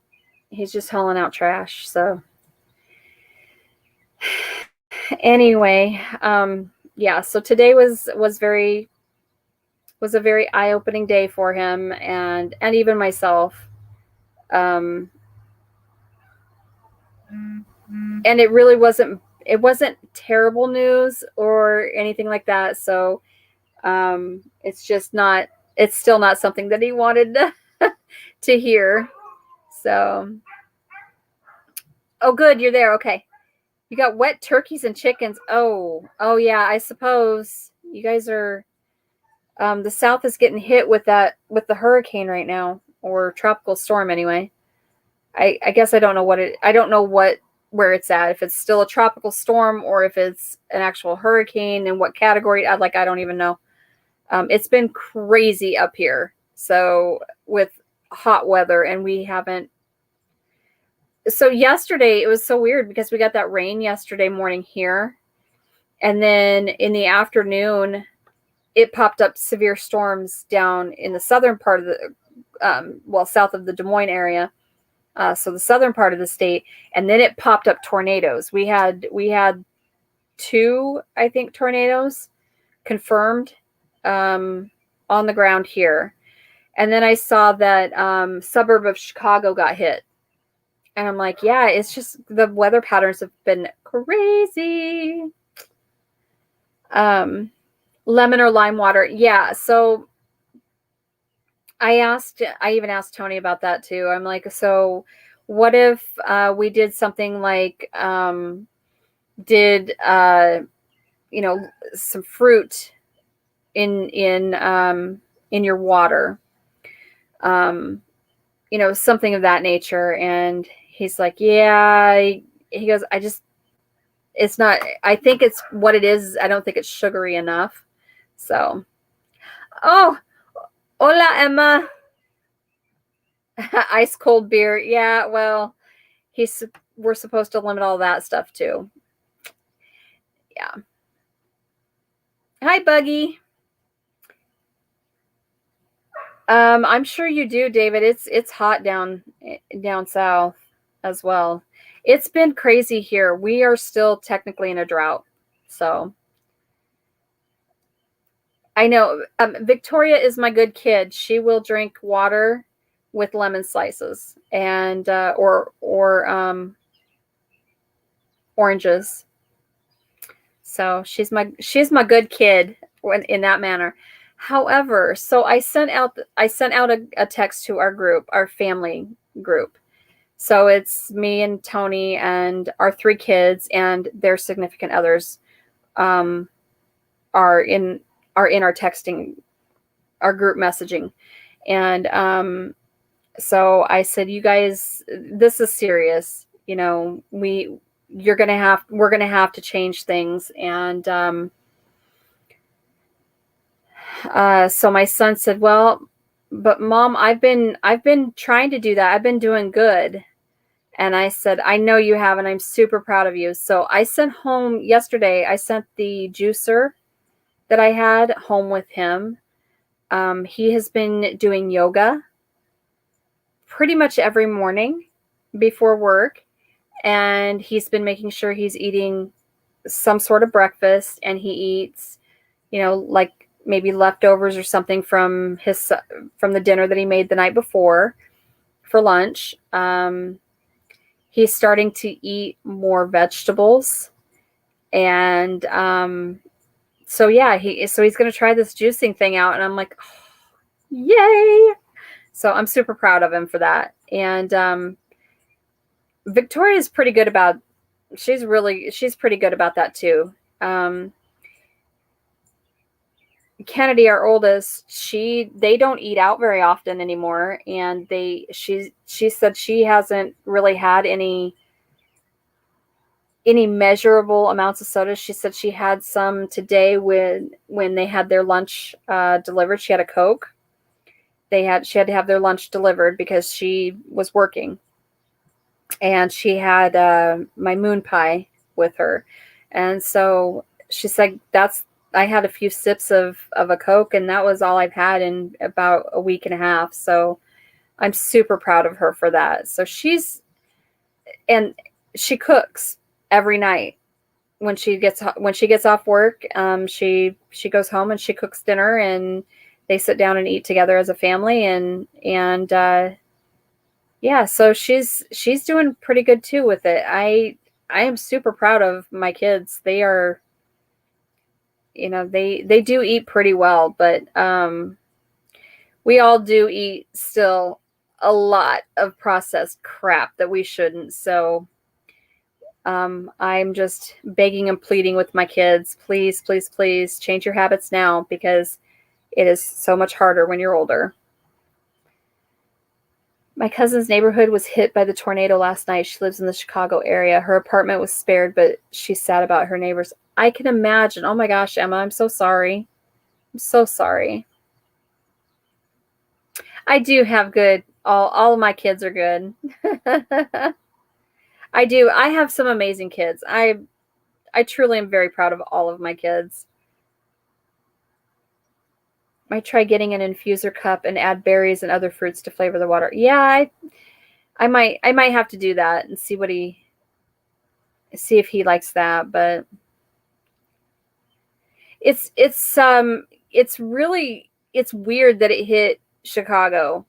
he's just hauling out trash. So, anyway, yeah. So today was a very eye-opening day for him and even myself. And it really wasn't terrible news or anything like that. So it's still not something that he wanted to hear. So, oh, good, you're there. Okay. You got wet turkeys and chickens. Oh yeah, I suppose you guys are, the South is getting hit with the hurricane right now, or tropical storm anyway. I guess I don't know where it's at, if it's still a tropical storm or if it's an actual hurricane and what category. I don't even know. It's been crazy up here. So with hot weather, and we haven't. So yesterday it was so weird because we got that rain yesterday morning here. And then in the afternoon, it popped up severe storms down in the southern part of the, south of the Des Moines area. So the southern part of the state. And then it popped up tornadoes. We had 2, I think, tornadoes confirmed on the ground here. And then I saw that suburb of Chicago got hit. And I'm like, yeah, it's just the weather patterns have been crazy. Lemon or lime water. Yeah. So I even asked Tony about that too. I'm like, so what if we did something like did some fruit in your water, something of that nature. And he's like, yeah. He goes, it's not, I think it's what it is. I don't think it's sugary enough. So, oh, hola, Emma. Ice cold beer. Yeah, well, we're supposed to limit all that stuff too. Yeah. Hi, Buggy. I'm sure you do, David. It's hot down south as well. It's been crazy here. We are still technically in a drought. So, I know. Victoria is my good kid. She will drink water with lemon slices and or oranges. So she's my good kid in that manner. However, so I sent out a text to our group, our family group. So it's me and Tony and our 3 kids and their significant others um, are in our texting, our group messaging. And so I said, you guys, this is serious. You know, we're gonna have to change things. And so my son said, well, but Mom, I've been trying to do that. I've been doing good. And I said, I know you have, and I'm super proud of you. So I sent home yesterday, I sent the juicer that I had home with him. He has been doing yoga pretty much every morning before work. And he's been making sure he's eating some sort of breakfast, and he eats, like maybe leftovers or something from the dinner that he made the night before for lunch. He's starting to eat more vegetables. And so yeah, he's going to try this juicing thing out, and I'm like, oh, yay. So I'm super proud of him for that. And Victoria's pretty good about she's pretty good about that too. Kennedy, our oldest, they don't eat out very often anymore, and she said she hasn't really had any measurable amounts of soda. She said she had some today when they had their lunch delivered. She had a Coke. She had to have their lunch delivered because she was working, and she had my moon pie with her, and so she said I had a few sips of a Coke, and that was all I've had in about a week and a half. So I'm super proud of her for that. So she cooks every night when she gets off work. She goes home and she cooks dinner, and they sit down and eat together as a family. And yeah, so she's doing pretty good too with it. I am super proud of my kids. They are, they do eat pretty well, but we all do eat still a lot of processed crap that we shouldn't. So I'm just begging and pleading with my kids, please, please, please change your habits now, because it is so much harder when you're older. My cousin's neighborhood was hit by the tornado last night. She lives in the Chicago area. Her apartment was spared, but she's sad about her neighbors. I can imagine. Oh my gosh, Emma, I'm so sorry. I'm so sorry. I do have good. All of my kids are good. I do. I have some amazing kids. I truly am very proud of all of my kids. Might try getting an infuser cup and add berries and other fruits to flavor the water. Yeah, I might have to do that and see if he likes that. But it's weird that it hit Chicago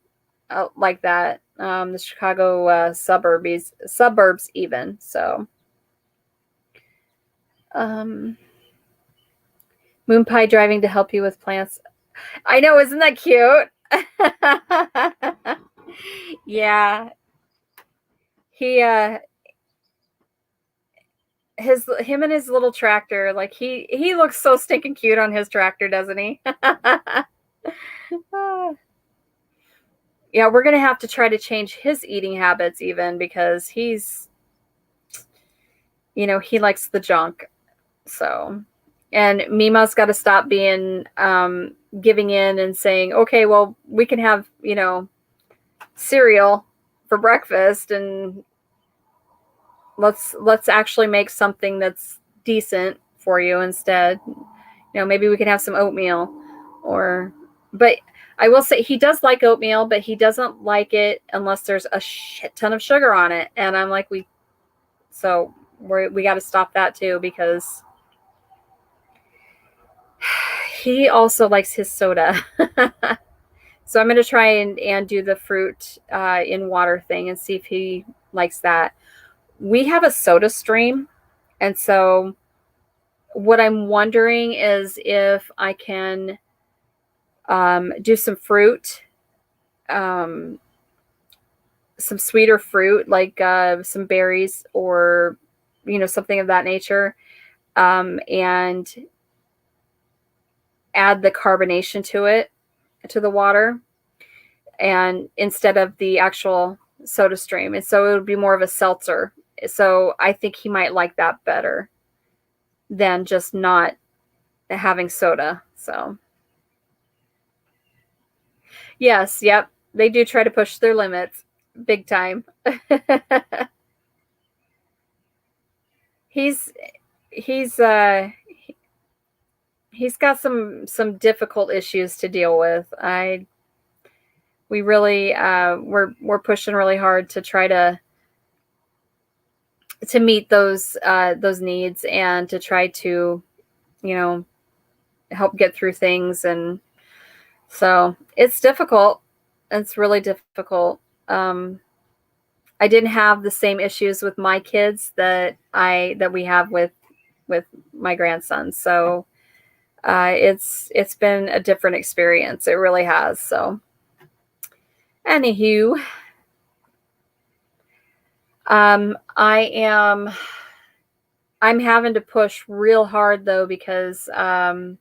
like that. The Chicago suburbs even. So moon pie driving to help you with plants. I know, isn't that cute? Yeah. He him and his little tractor, like he looks so stinking cute on his tractor, doesn't he? Yeah, we're gonna have to try to change his eating habits even, because he's, he likes the junk. So, and Mima's got to stop being giving in and saying, okay, well, we can have cereal for breakfast, and let's actually make something that's decent for you instead. Maybe we can have some oatmeal, but I will say he does like oatmeal, but he doesn't like it unless there's a shit ton of sugar on it. And I'm like, we got to stop that too, because he also likes his soda. So I'm going to try and do the fruit in water thing and see if he likes that. We have a soda stream. And so what I'm wondering is if I can do some fruit, some sweeter fruit, like some berries or, something of that nature, and add the carbonation to the water, and instead of the actual soda stream. And so it would be more of a seltzer. So I think he might like that better than just not having soda. So yes, yep. They do try to push their limits big time. he's he's he's got some difficult issues to deal with. We really we're pushing really hard to try to meet those needs and to try to, help get through things. And so it's difficult. It's really difficult. I didn't have the same issues with my kids that we have with my grandson. So it's been a different experience. It really has. So anywho, I'm having to push real hard though, because I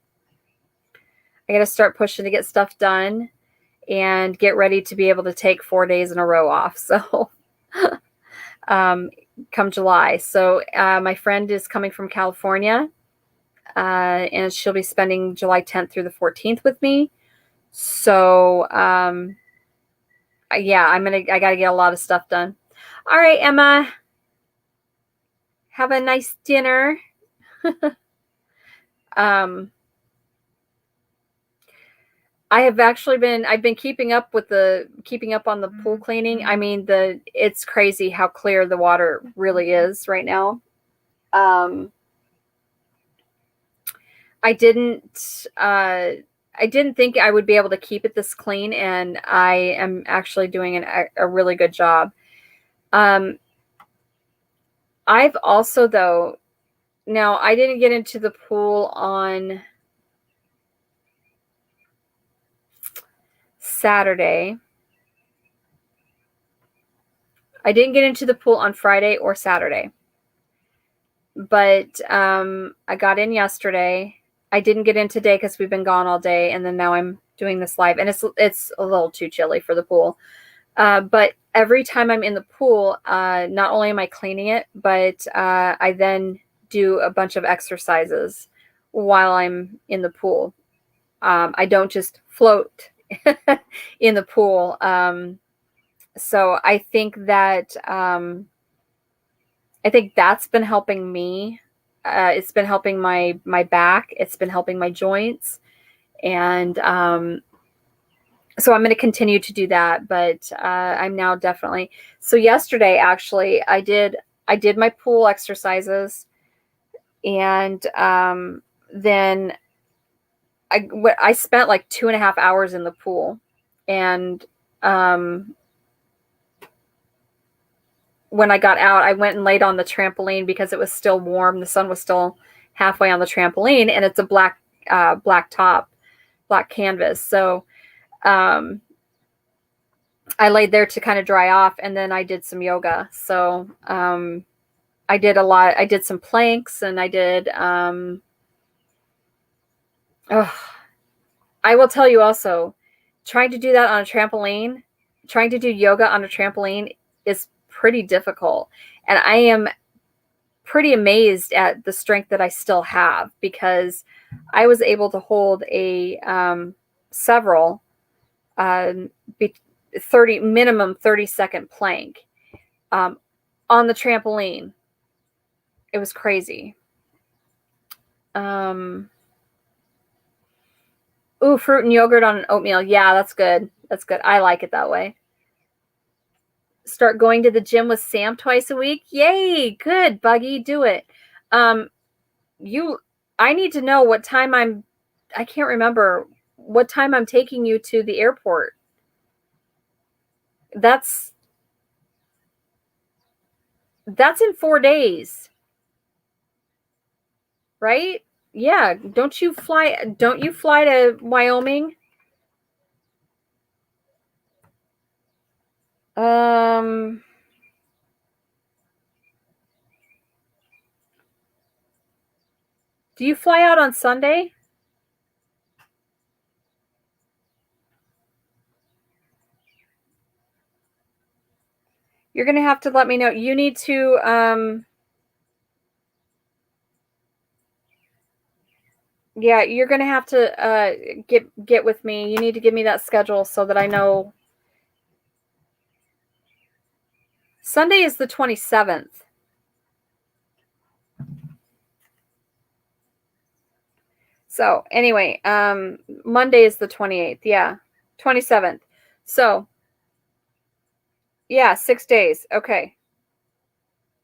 got to start pushing to get stuff done and get ready to be able to take 4 days in a row off. So come July. So my friend is coming from California, and she'll be spending July 10th through the 14th with me. So yeah, I got to get a lot of stuff done. All right, Emma, have a nice dinner. I've been keeping up on the pool cleaning. I mean, it's crazy how clear the water really is right now. I didn't think I would be able to keep it this clean, and I am actually doing a really good job. I've also, though, now I didn't get into the pool on Saturday. I didn't get into the pool on Friday or Saturday, but I got in yesterday. I didn't get in today because we've been gone all day, and then now I'm doing this live, and it's a little too chilly for the pool. But every time I'm in the pool, not only am I cleaning it, but I then do a bunch of exercises while I'm in the pool. I don't just float in the pool. So I think that's been helping me. It's been helping my back. It's been helping my joints. And so I'm going to continue to do that, but I'm now definitely. So yesterday, actually, I did my pool exercises, and then I spent like 2.5 hours in the pool, and when I got out, I went and laid on the trampoline because it was still warm. The sun was still halfway on the trampoline, and it's a black top, black canvas. So I laid there to kind of dry off, and then I did some yoga. So I did a lot. I did some planks, and I did. I will tell you also, trying to do that on a trampoline, trying to do yoga on a trampoline is pretty difficult. And I am pretty amazed at the strength that I still have, because I was able to hold several 30-second plank on the trampoline. It was crazy. Ooh, fruit and yogurt on an oatmeal. Yeah, that's good. That's good. I like it that way. Start going to the gym with Sam twice a week. Yay, good, Buggy, do it. I need to know what time I'm I can't remember what time I'm taking you to the airport. That's in 4 days, right? Yeah. Don't you fly to Wyoming? Um, do you fly out on Sunday? You're going to have to let me know. You need to, yeah, you're going to have to get with me. You need to give me that schedule so that I know. Sunday is the 27th. So anyway, Monday is the 28th. Yeah, 27th. So yeah, 6 days. Okay.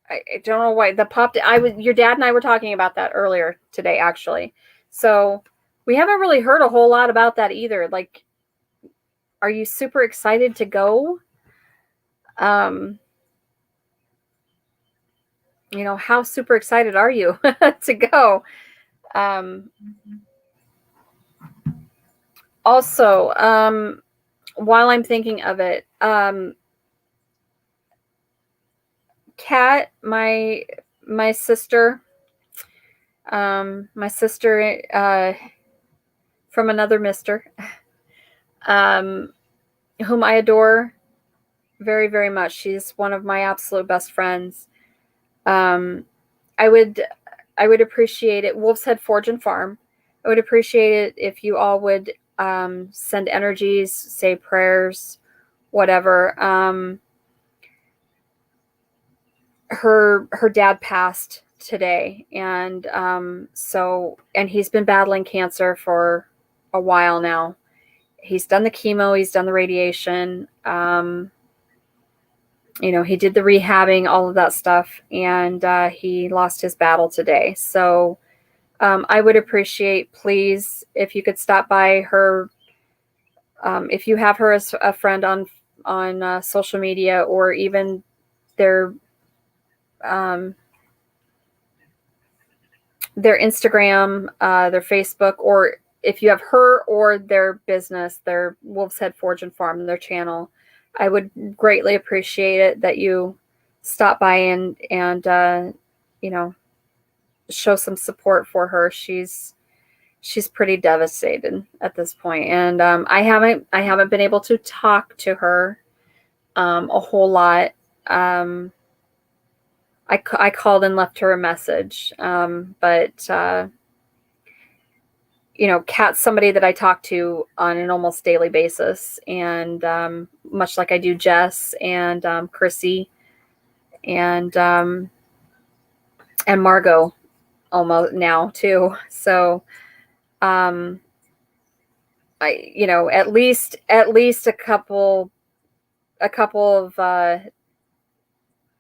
I don't know why the popped. Your dad and I were talking about that earlier today, actually. So we haven't really heard a whole lot about that either. Like, are you super excited to go? How super excited are you to go? Also, while I'm thinking of it, Kat, my sister, from another mister, whom I adore very, very much. She's one of my absolute best friends. I would appreciate it. Wolf's Head Forge and Farm. I would appreciate it if you all would send energies, say prayers, whatever. Her dad passed today, and and he's been battling cancer for a while now. He's done the chemo, he's done the radiation, he did the rehabbing, all of that stuff, and he lost his battle today. So I would appreciate, please, if you could stop by her, if you have her as a friend on social media, or even their Instagram, their Facebook, or if you have her or their business, their Wolf's Head Forge and Farm, their channel, I would greatly appreciate it that you stop by and show some support for her. She's pretty devastated at this point, and I haven't been able to talk to her a whole lot. I called and left her a message, but Kat's somebody that I talk to on an almost daily basis, and much like I do Jess and Chrissy and Margot almost now too. So I at least a couple of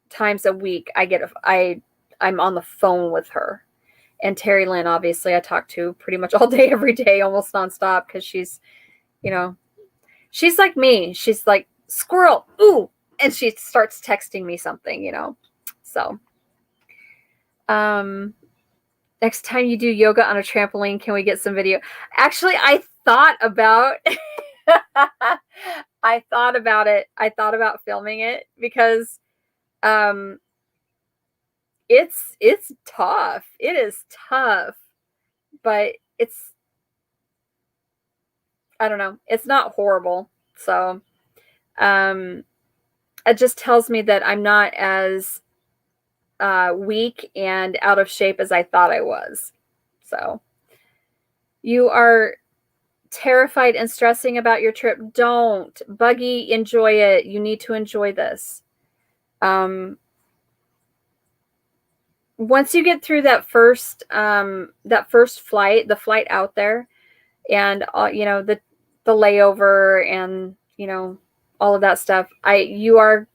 times a week I'm on the phone with her. And Terry Lynn, obviously, I talk to pretty much all day, every day, almost nonstop, because she's like me. She's like, squirrel, ooh, and she starts texting me something, So, next time you do yoga on a trampoline, can we get some video? Actually, I thought about I thought about it. I thought about filming it because it's tough. It is tough, but I don't know. It's not horrible. So, it just tells me that I'm not as weak and out of shape as I thought I was. So, you are terrified and stressing about your trip. Don't. Buggy, enjoy it. You need to enjoy this. Once you get through that first flight, the flight out there, and the layover, and all of that stuff, you're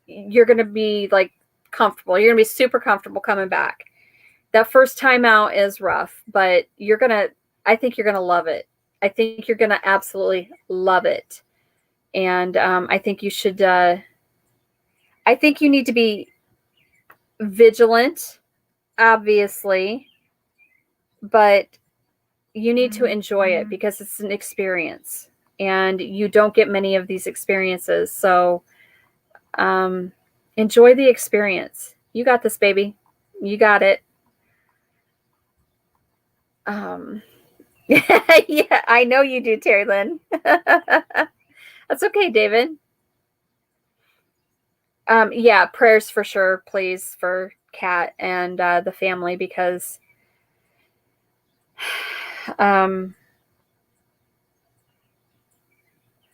going to be like comfortable. You're going to be super comfortable coming back. That first time out is rough, but you're going to I think you're going to love it. I think you're going to absolutely love it. And I think you should, I think you need to be vigilant, obviously, but you need to enjoy it because it's an experience and you don't get many of these experiences. So enjoy the experience. You got this, baby. You got it. Yeah, I know you do, Terry Lynn. That's okay, David. Yeah, prayers for sure, please, for Kat and the family, because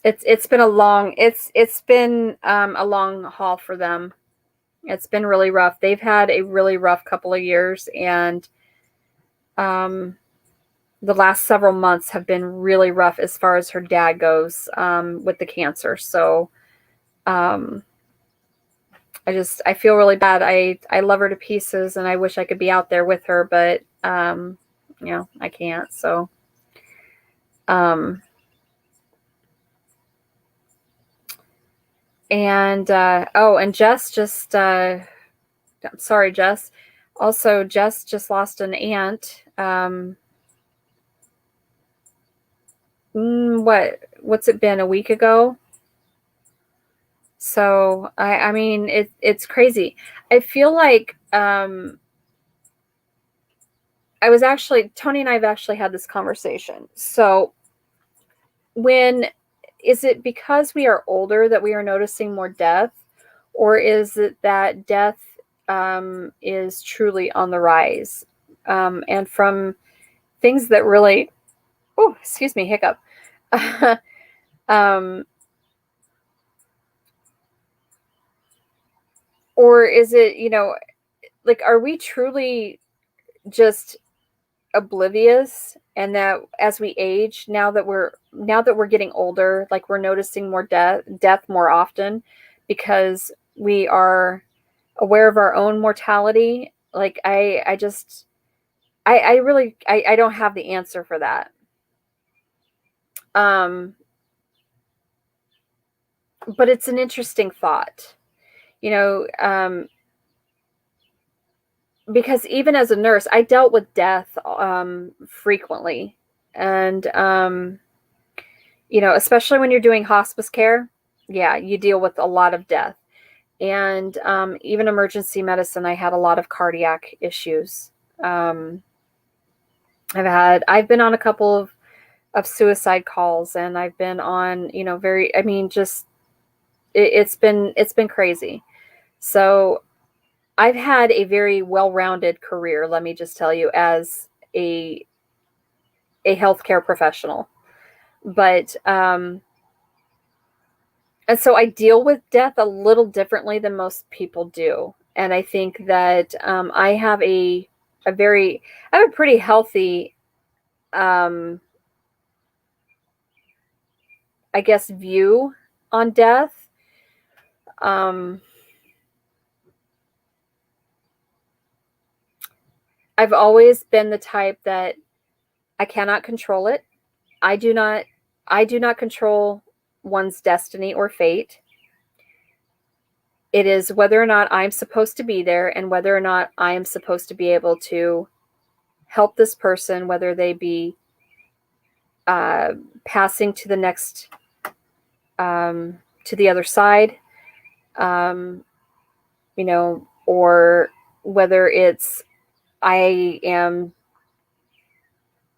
it's been a long a long haul for them. It's been really rough. They've had a really rough couple of years, and the last several months have been really rough as far as her dad goes with the cancer. So I feel really bad. I love her to pieces, and I wish I could be out there with her, but I can't. So and Jess just I'm sorry, Jess. Also, Jess just lost an aunt. What's it been, a week ago? So I mean it's crazy. I feel like Tony and I have actually had this conversation. So is it because we are older that we are noticing more death, or is it that death is truly on the rise? And from things that really, oh, excuse me, hiccup. Or is it, like, are we truly just oblivious, and that as we age, now that we're getting older, like, we're noticing more death more often because we are aware of our own mortality? Like, I really don't have the answer for that. But it's an interesting thought, because even as a nurse, I dealt with death frequently. And, especially when you're doing hospice care, yeah, you deal with a lot of death. And even emergency medicine, I had a lot of cardiac issues. I've been on a couple of suicide calls, and I've been on, it's been crazy. So I've had a very well-rounded career, let me just tell you, as a healthcare professional. But and so I deal with death a little differently than most people do. And I think that I have a pretty healthy I guess view on death. I've always been the type that I cannot control it. I do not control one's destiny or fate. It is whether or not I'm supposed to be there, and whether or not I am supposed to be able to help this person, whether they be passing to the next, to the other side, or whether it's I am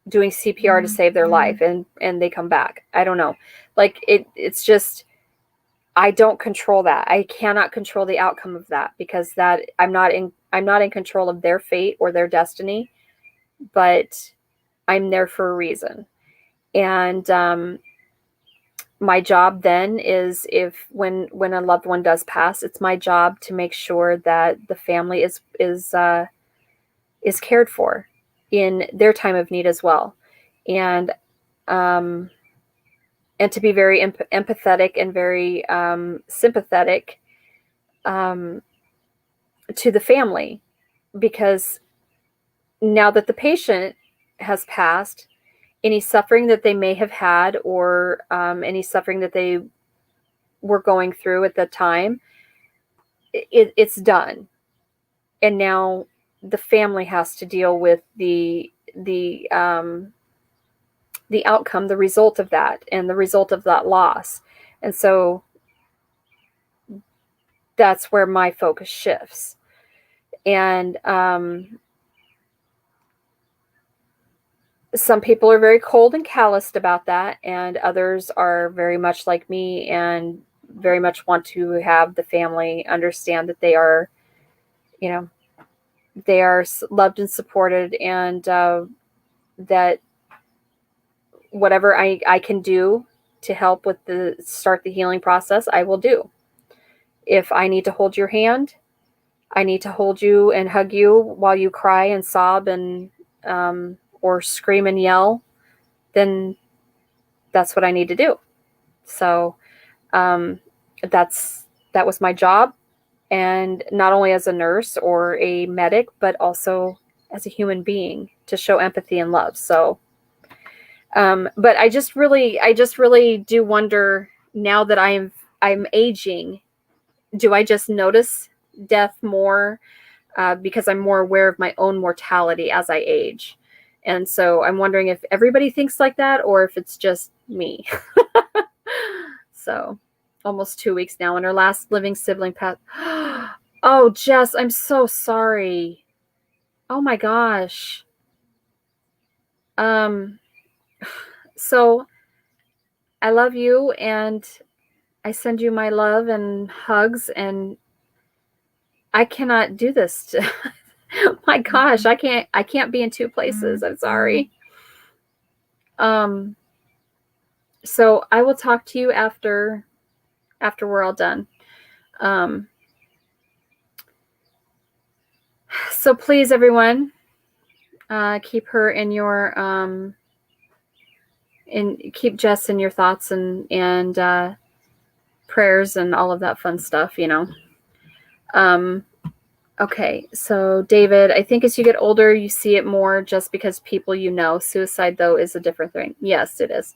doing CPR to save their life and they come back. I don't know. Like, it's just, I don't control that. I cannot control the outcome of that, because that I'm not in control of their fate or their destiny, but I'm there for a reason. And my job then is, when a loved one does pass, it's my job to make sure that the family is cared for in their time of need as well. And to be very empathetic and very sympathetic to the family, because now that the patient has passed, any suffering that they may have had, or any suffering that they were going through at the time, it's done. And now the family has to deal with the outcome, the result of that, and the result of that loss. And so that's where my focus shifts. And some people are very cold and calloused about that, and others are very much like me and very much want to have the family understand that they are, they are loved and supported, and that whatever I can do to help with start the healing process, I will do. If I need to hold your hand, I need to hold you and hug you while you cry and sob and or scream and yell, then that's what I need to do. So that was my job, and not only as a nurse or a medic, but also as a human being, to show empathy and love. So, but I just really do wonder, now that I'm aging, do I just notice death more because I'm more aware of my own mortality as I age? And so I'm wondering if everybody thinks like that, or if it's just me. So almost 2 weeks now, and her last living sibling passed. Oh, Jess, I'm so sorry. Oh my gosh. So I love you, and I send you my love and hugs, and I cannot do this. My gosh, I can't be in two places. I'm sorry. So I will talk to you after we're all done. So please, everyone, keep her in your and keep Jess in your thoughts and prayers and all of that fun stuff, Okay, so David, I think as you get older, you see it more just because people Suicide, though, is a different thing. Yes, it is.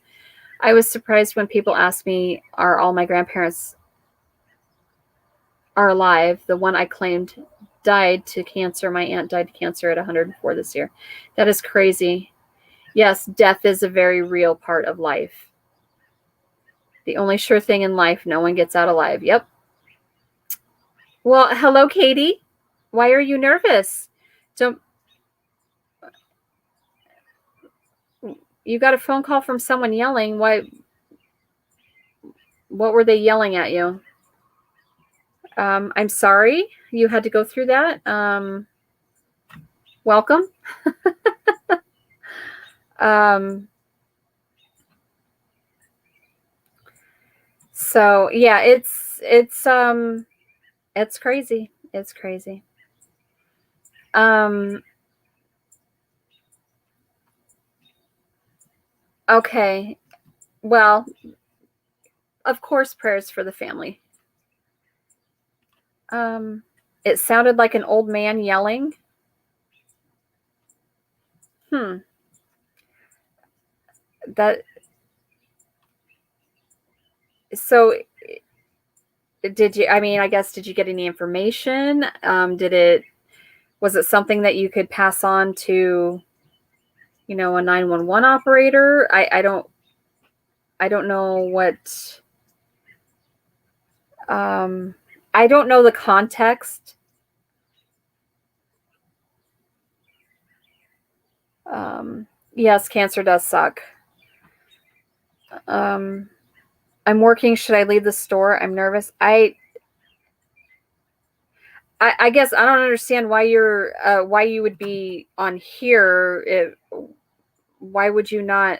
I was surprised when people asked me, are all my grandparents are alive? The one I claimed died to cancer. My aunt died to cancer at 104 this year. That is crazy. Yes, death is a very real part of life. The only sure thing in life, no one gets out alive. Yep. Well, hello, Katie. Why are you nervous? You got a phone call from someone yelling. Why? What were they yelling at you? I'm sorry you had to go through that. Welcome. So yeah, it's crazy. It's crazy. Okay. Well, of course, prayers for the family. It sounded like an old man yelling. So did you, I guess, did you get any information? Was it something that you could pass on to, a 911 operator? I don't know what, I don't know the context. Yes, cancer does suck. I'm working. Should I leave the store? I'm nervous. I guess I don't understand why why you would be on here. Why would you not?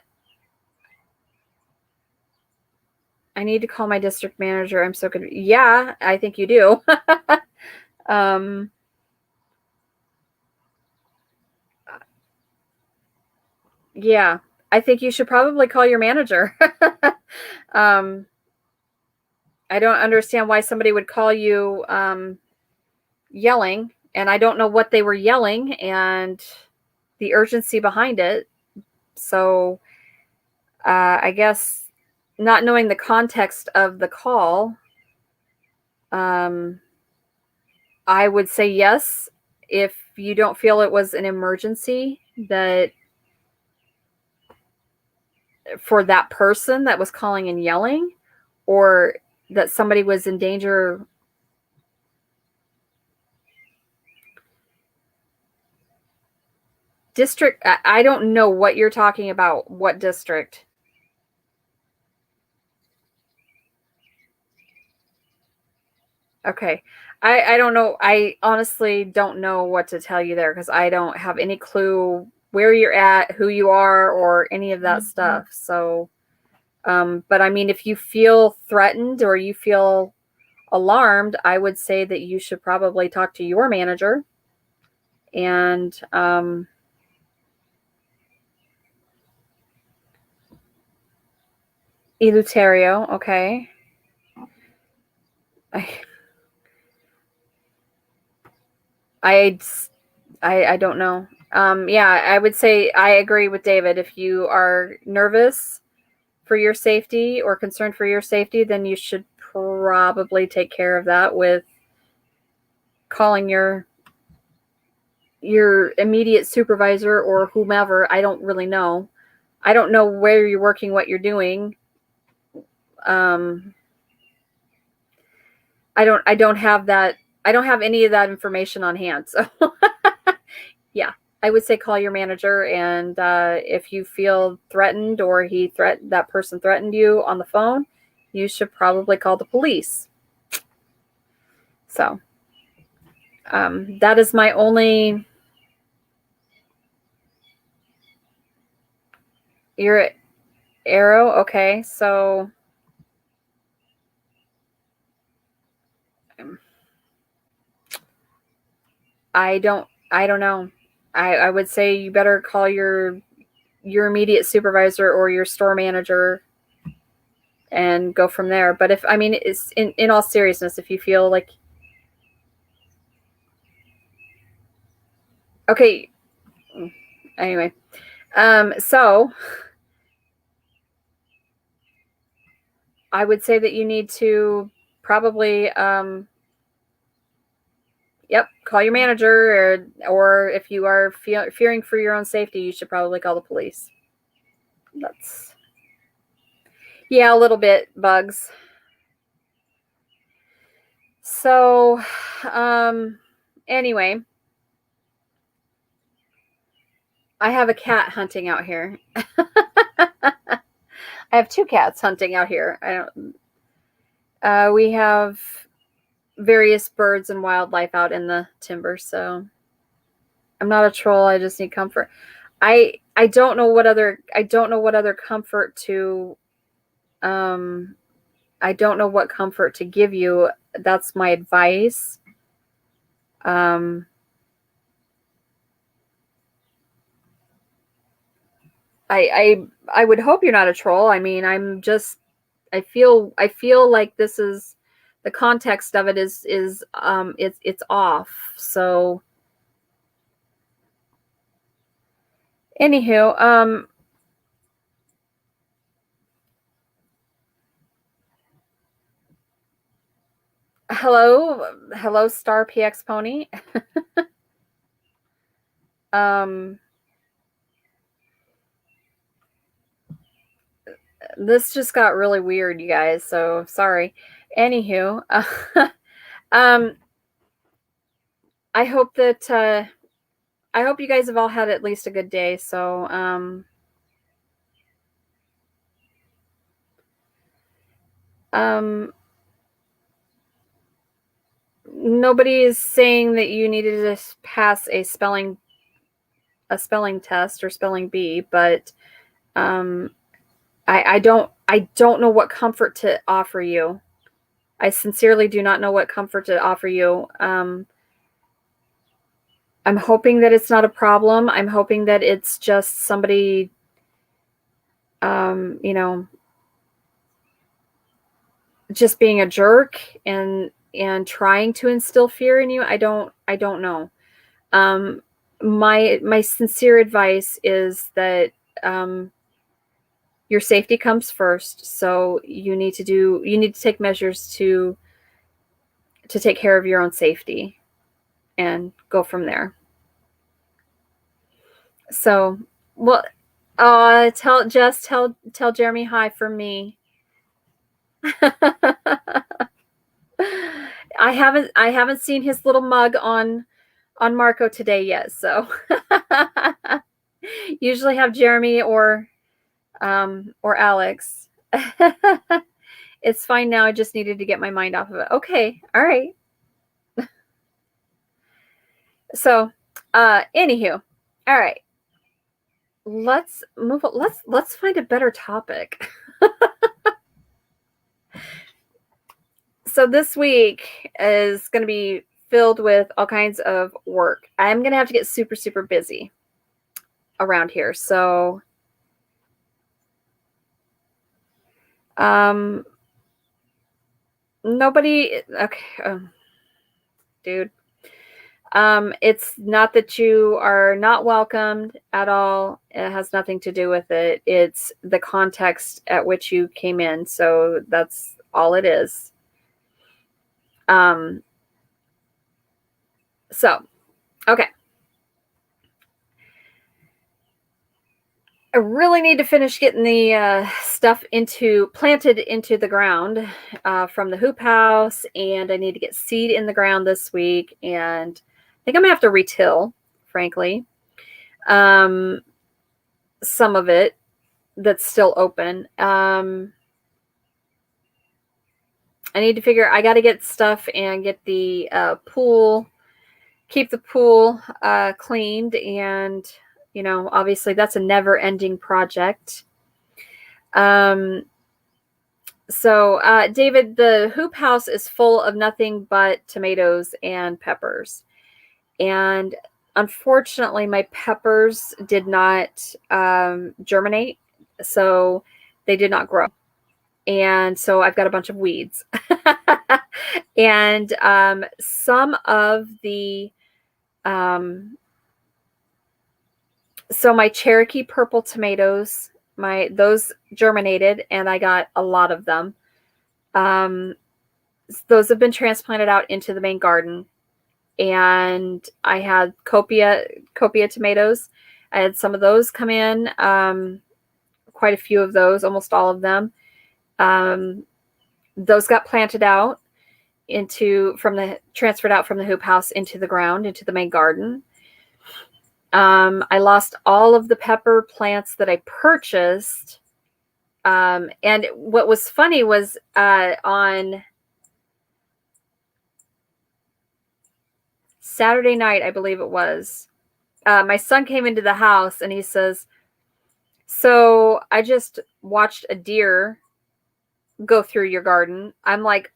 I need to call my district manager. I'm so good. Yeah, I think you do. Yeah, I think you should probably call your manager. I don't understand why somebody would call you yelling, and I don't know what they were yelling and the urgency behind it. So I guess not knowing the context of the call, I would say yes if you don't feel it was an emergency that for that person that was calling and yelling, or that somebody was in danger. District, I don't know what you're talking about. What district? Okay. I don't know. I honestly don't know what to tell you there because I don't have any clue where you're at, who you are, or any of that stuff. So, but I mean, if you feel threatened or you feel alarmed, I would say that you should probably talk to your manager and, Eleuterio, okay. I don't know. Yeah, I would say I agree with David. If you are nervous for your safety or concerned for your safety, then you should probably take care of that with calling your immediate supervisor or whomever. I don't really know. I don't know where you're working, what you're doing. I don't have that. I don't have any of that information on hand. So yeah, I would say call your manager, and if you feel threatened or that person threatened you on the phone, you should probably call the police. So that is my only. You're at Arrow, okay? So I don't know. I would say you better call your immediate supervisor or your store manager and go from there. But if, I mean, it's in all seriousness, if you feel like, okay, anyway, so I would say that you need to probably, yep, call your manager, or if you are fearing for your own safety, you should probably call the police. Yeah, a little bit, Bugs. So, anyway, I have a cat hunting out here. I have two cats hunting out here. We have various birds and wildlife out in the timber, so I'm not a troll. I just need comfort. I don't know what other comfort to I don't know what comfort to give you. That's my advice. I would hope you're not a troll. I mean, I feel like this is the context of it is it's off. So anywho, hello Star PX Pony. This just got really weird, you guys, so sorry. Anywho, I hope that I hope you guys have all had at least a good day. So nobody is saying that you needed to pass a spelling test or spelling bee, but I don't know what comfort to offer you. I sincerely do not know what comfort to offer you. I'm hoping that it's not a problem. I'm hoping that it's just somebody, you know, just being a jerk and trying to instill fear in you. I don't know. My sincere advice is that your safety comes first. So you need to take measures to take care of your own safety and go from there. So, well, tell Jeremy hi for me. I haven't seen his little mug on Marco today yet, so usually have Jeremy or Alex. It's fine now. I just needed to get my mind off of it. Okay, all right. So, anywho, all right. Let's move on. Let's find a better topic. So this week is going to be filled with all kinds of work. I'm going to have to get super, super busy around here. So, nobody, okay, dude. It's not that you are not welcomed at all. It has nothing to do with it. It's the context at which you came in. So that's all it is. So, okay. I really need to finish getting the stuff planted into the ground from the hoop house, and I need to get seed in the ground this week, and I think I'm gonna have to retill, frankly. Some of it that's still open. I need to figure. I got to get stuff and get the pool, keep the pool cleaned, and obviously that's a never-ending project. So, David, the hoop house is full of nothing but tomatoes and peppers. And unfortunately, my peppers did not germinate, so they did not grow. And so I've got a bunch of weeds. And some of the so my Cherokee purple tomatoes, those germinated, and I got a lot of them. Those have been transplanted out into the main garden, and I had copia tomatoes. I had some of those come in, quite a few of those, almost all of them. Those got planted out transferred out from the hoop house into the ground, into the main garden. I lost all of the pepper plants that I purchased. And what was funny was on Saturday night, I believe it was, my son came into the house and he says, "So I just watched a deer go through your garden." I'm like,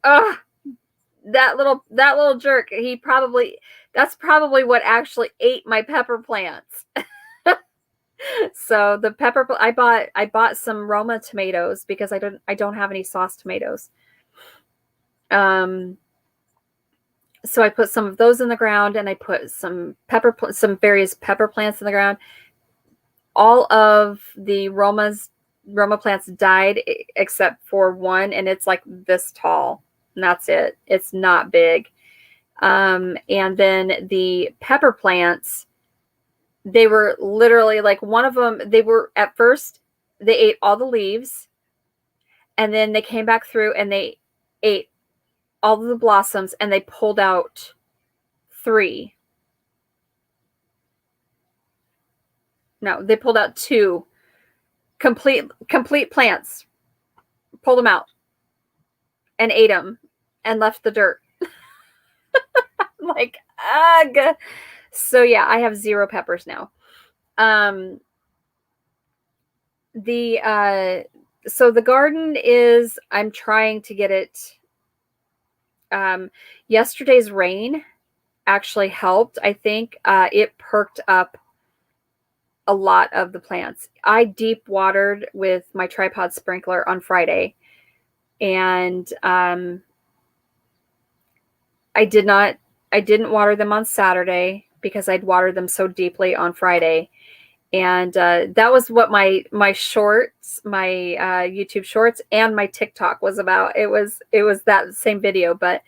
"Ugh, that little jerk. That's probably what actually ate my pepper plants." So the I bought some Roma tomatoes because I don't have any sauce tomatoes. So I put some of those in the ground, and I put some various pepper plants in the ground. All of the Roma plants died except for one, and it's like this tall, and that's it. It's not big. And then the pepper plants, they were literally like, one of them, at first they ate all the leaves, and then they came back through and they ate all of the blossoms, and they pulled out 3. No, they pulled out 2 complete plants, pulled them out and ate them and left the dirt. I'm like, ugh. So yeah, I have 0 peppers now. So the garden is, I'm trying to get it. Yesterday's rain actually helped. I think it perked up a lot of the plants. I deep watered with my tripod sprinkler on Friday, and I didn't water them on Saturday because I'd watered them so deeply on Friday. And that was what my shorts, my YouTube shorts, and my TikTok was about. It was that same video, but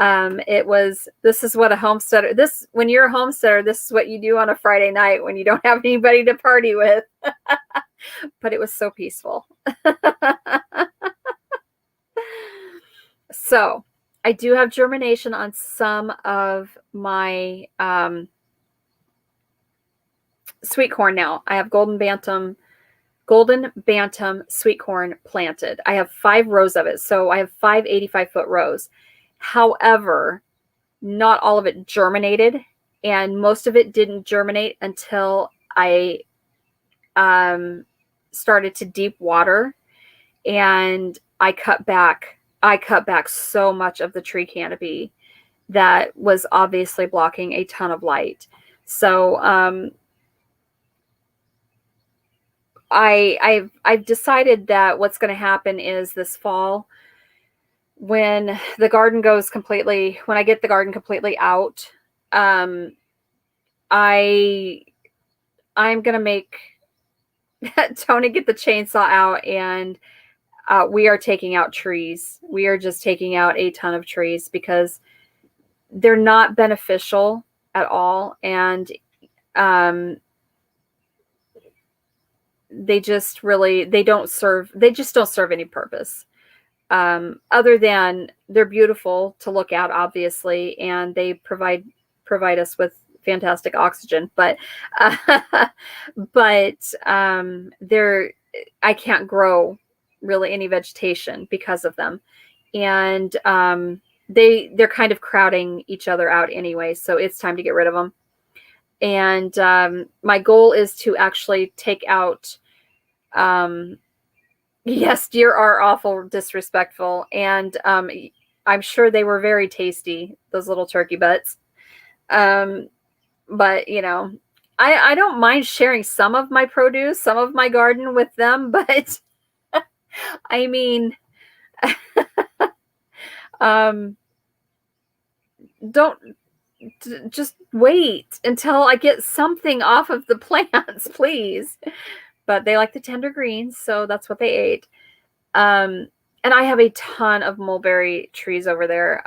it was, this is what a homesteader, when you're a homesteader, this is what you do on a Friday night when you don't have anybody to party with. But it was so peaceful. So I do have germination on some of my sweet corn now. I have golden bantam sweet corn planted. I have 5 rows of it. So I have 5 85-foot rows. However, not all of it germinated, and most of it didn't germinate until I started to deep water, and I cut back so much of the tree canopy that was obviously blocking a ton of light. So I've decided that what's going to happen is this fall, when the garden goes completely, when I get the garden completely out, I'm going to make Tony get the chainsaw out, and we are taking out trees. We are just taking out a ton of trees because they're not beneficial at all. And they just don't serve any purpose. Other than they're beautiful to look at, obviously, and they provide us with fantastic oxygen, but I can't grow really any vegetation because of them. And they're kind of crowding each other out anyway, so it's time to get rid of them. And my goal is to actually take out, yes, deer are awful disrespectful, and I'm sure they were very tasty, those little turkey butts. But you know, I don't mind sharing some of my produce, some of my garden with them, but I mean, don't just wait until I get something off of the plants, please. But they like the tender greens, so that's what they ate. And I have a ton of mulberry trees over there.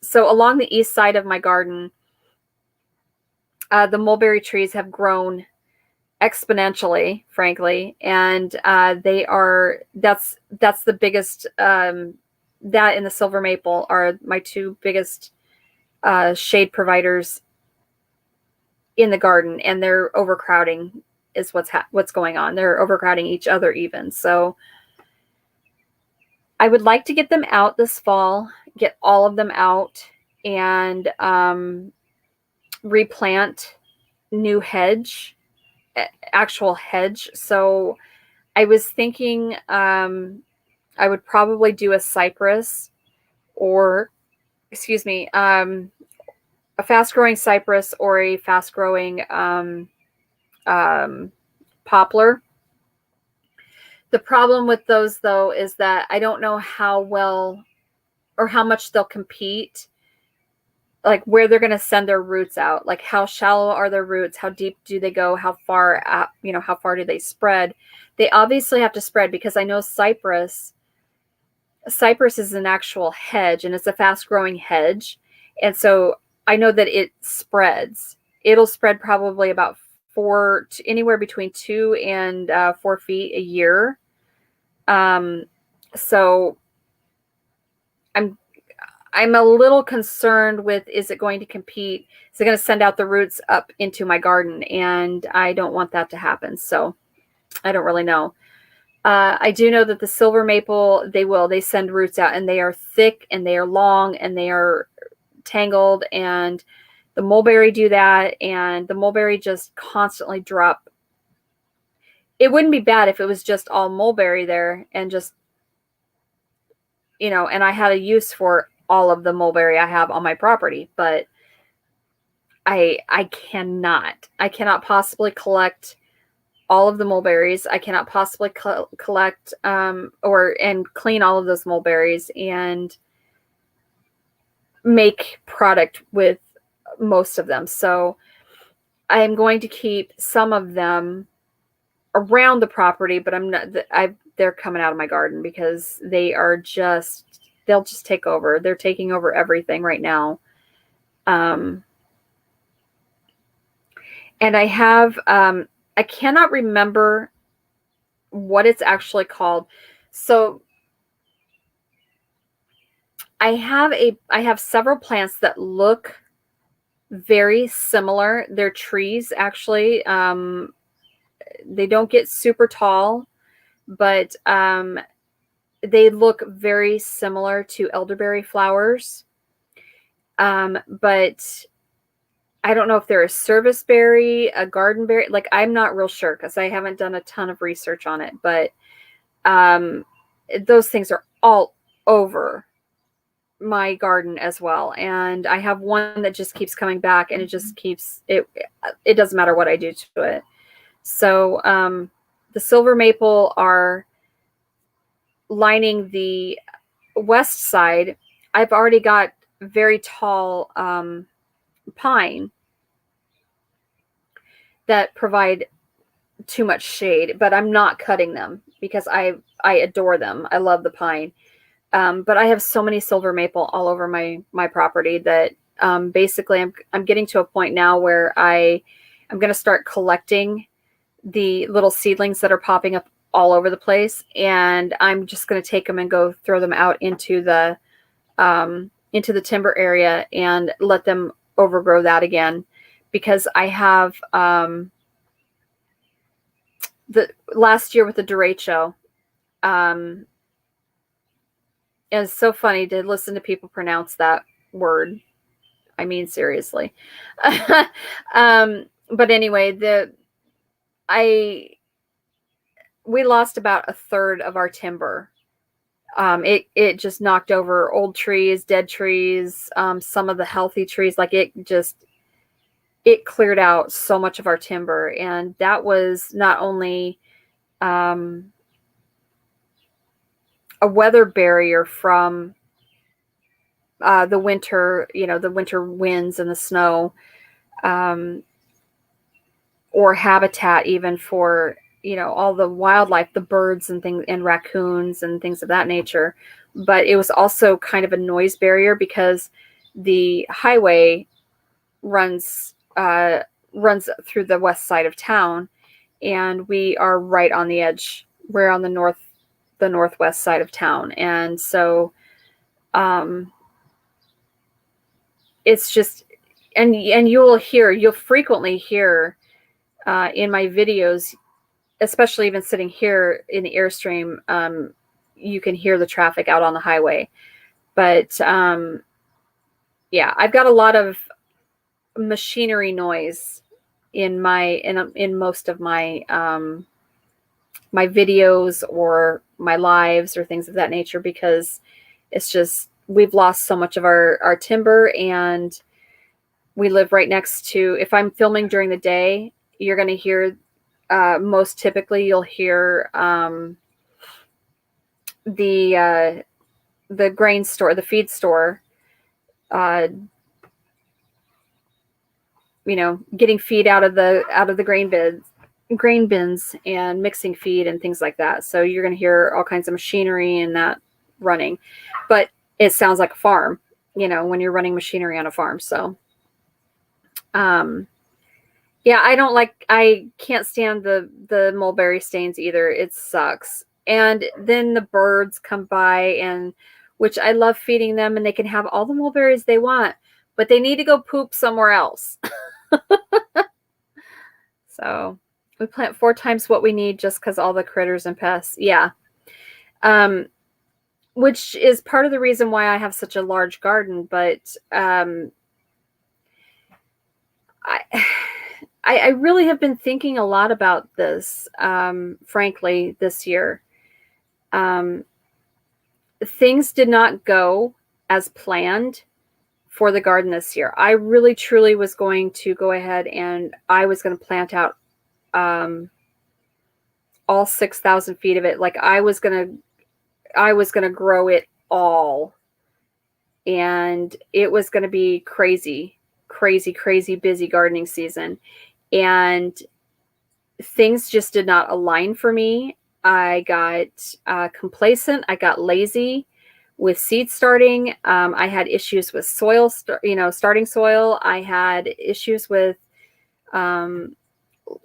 So along the east side of my garden, the mulberry trees have grown exponentially, frankly, and that's the biggest. That and the silver maple are my 2 biggest shade providers in the garden, and they're overcrowding is what's going on. They're overcrowding each other even. So I would like to get them out this fall, get all of them out, and replant new actual hedge. So I was thinking I would probably do a cypress, or a fast-growing cypress or a fast-growing poplar. The problem with those, though, is that I don't know how well or how much they'll compete, like where they're going to send their roots out, like how shallow are their roots, how deep do they go, how far do they spread. They obviously have to spread, because I know cypress is an actual hedge, and it's a fast-growing hedge, and so I know that it spreads. It'll spread probably about anywhere between 2 and 4 feet a year. So I'm a little concerned with, is it going to compete? Is it going to send out the roots up into my garden? And I don't want that to happen. So I don't really know. I do know that the silver maple, they send roots out, and they are thick, and they are long, and they are tangled, and the mulberry do that, and the mulberry just constantly drop. It wouldn't be bad if it was just all mulberry there, and just, and I had a use for all of the mulberry I have on my property, but I cannot possibly collect all of the mulberries. I cannot possibly collect and clean all of those mulberries and make product with most of them. So I am going to keep some of them around the property, but I'm not. They're coming out of my garden because they'll just take over. They're taking over everything right now. And I have I cannot remember what it's actually called. So I have several plants that look very similar. They're trees, actually. They don't get super tall, but they look very similar to elderberry flowers. But I don't know if they're a service berry, a garden berry. Like, I'm not real sure because I haven't done a ton of research on it. But those things are all over my garden as well. And I have one that just keeps coming back, and it just keeps it doesn't matter what I do to it. So the silver maple are lining the west side. I've already got very tall pine that provide too much shade, but I'm not cutting them because I adore them. I love the pine. But I have so many silver maple all over my property that basically I'm getting to a point now where I'm going to start collecting the little seedlings that are popping up all over the place, and I'm just going to take them and go throw them out into the timber area and let them overgrow that again, because I have the last year with the derecho. It's so funny to listen to people pronounce that word. I mean, seriously. But anyway, we lost about a third of our timber. It just knocked over old trees, dead trees, some of the healthy trees. Like, it cleared out so much of our timber, and that was not only a weather barrier from the winter, the winter winds and the snow, or habitat even for, all the wildlife, the birds and things, and raccoons and things of that nature. But it was also kind of a noise barrier because the highway runs through the west side of town, and we are right on the edge. We're on the northwest side of town. And so it's just, and you'll frequently hear in my videos, especially even sitting here in the Airstream, you can hear the traffic out on the highway. But yeah, I've got a lot of machinery noise in most of my my videos or my lives or things of that nature, because it's just, we've lost so much of our timber, and we live right next to, if I'm filming during the day, you're going to hear, most typically you'll hear the grain store, the feed store, getting feed out of the grain bins and mixing feed and things like that. So you're going to hear all kinds of machinery and that running, but it sounds like a farm, when you're running machinery on a farm. So, yeah, I can't stand the mulberry stains either. It sucks. And then the birds come by, and which I love feeding them, and they can have all the mulberries they want, but they need to go poop somewhere else. So we plant 4 times what we need just because all the critters and pests. Yeah. Which is part of the reason why I have such a large garden. But I really have been thinking a lot about this, frankly, this year. Things did not go as planned for the garden this year. I really, truly was going to go ahead and I was going to plant out all 6,000 feet of it. Like, I was going to grow it all. And it was going to be crazy busy gardening season. and things just did not align for me. I got complacent. I got lazy with seed starting. I had issues with soil, starting soil. I had issues with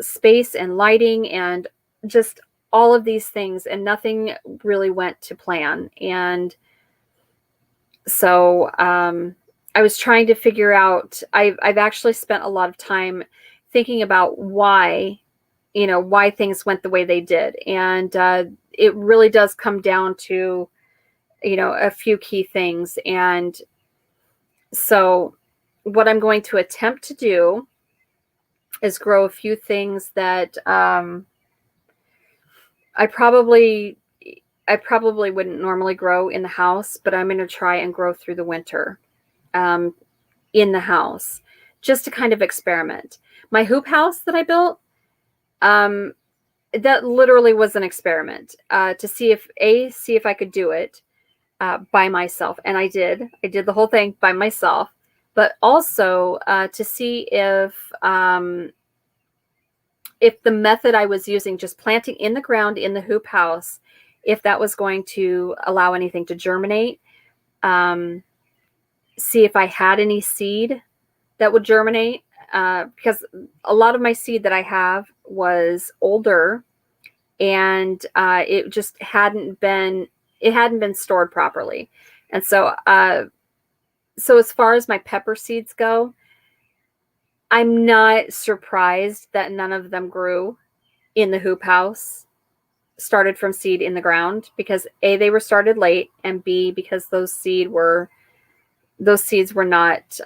space and lighting and just all of these things, and nothing really went to plan. And so I was trying to figure out, I've actually spent a lot of time thinking about why things went the way they did. And it really does come down to, a few key things. And so what I'm going to attempt to do is grow a few things that I probably wouldn't normally grow in the house, but I'm going to try and grow through the winter in the house, just to kind of experiment. My hoop house that I built, that literally was an experiment to see if I could do it by myself. And I did the whole thing by myself, but also to see if the method I was using, just planting in the ground in the hoop house, if that was going to allow anything to germinate. See if I had any seed that would germinate, because a lot of my seed that I have was older, and it just hadn't been stored properly. And so as far as my pepper seeds go, I'm not surprised that none of them grew in the hoop house, started from seed in the ground, because A, they were started late, and B, because those seeds were not,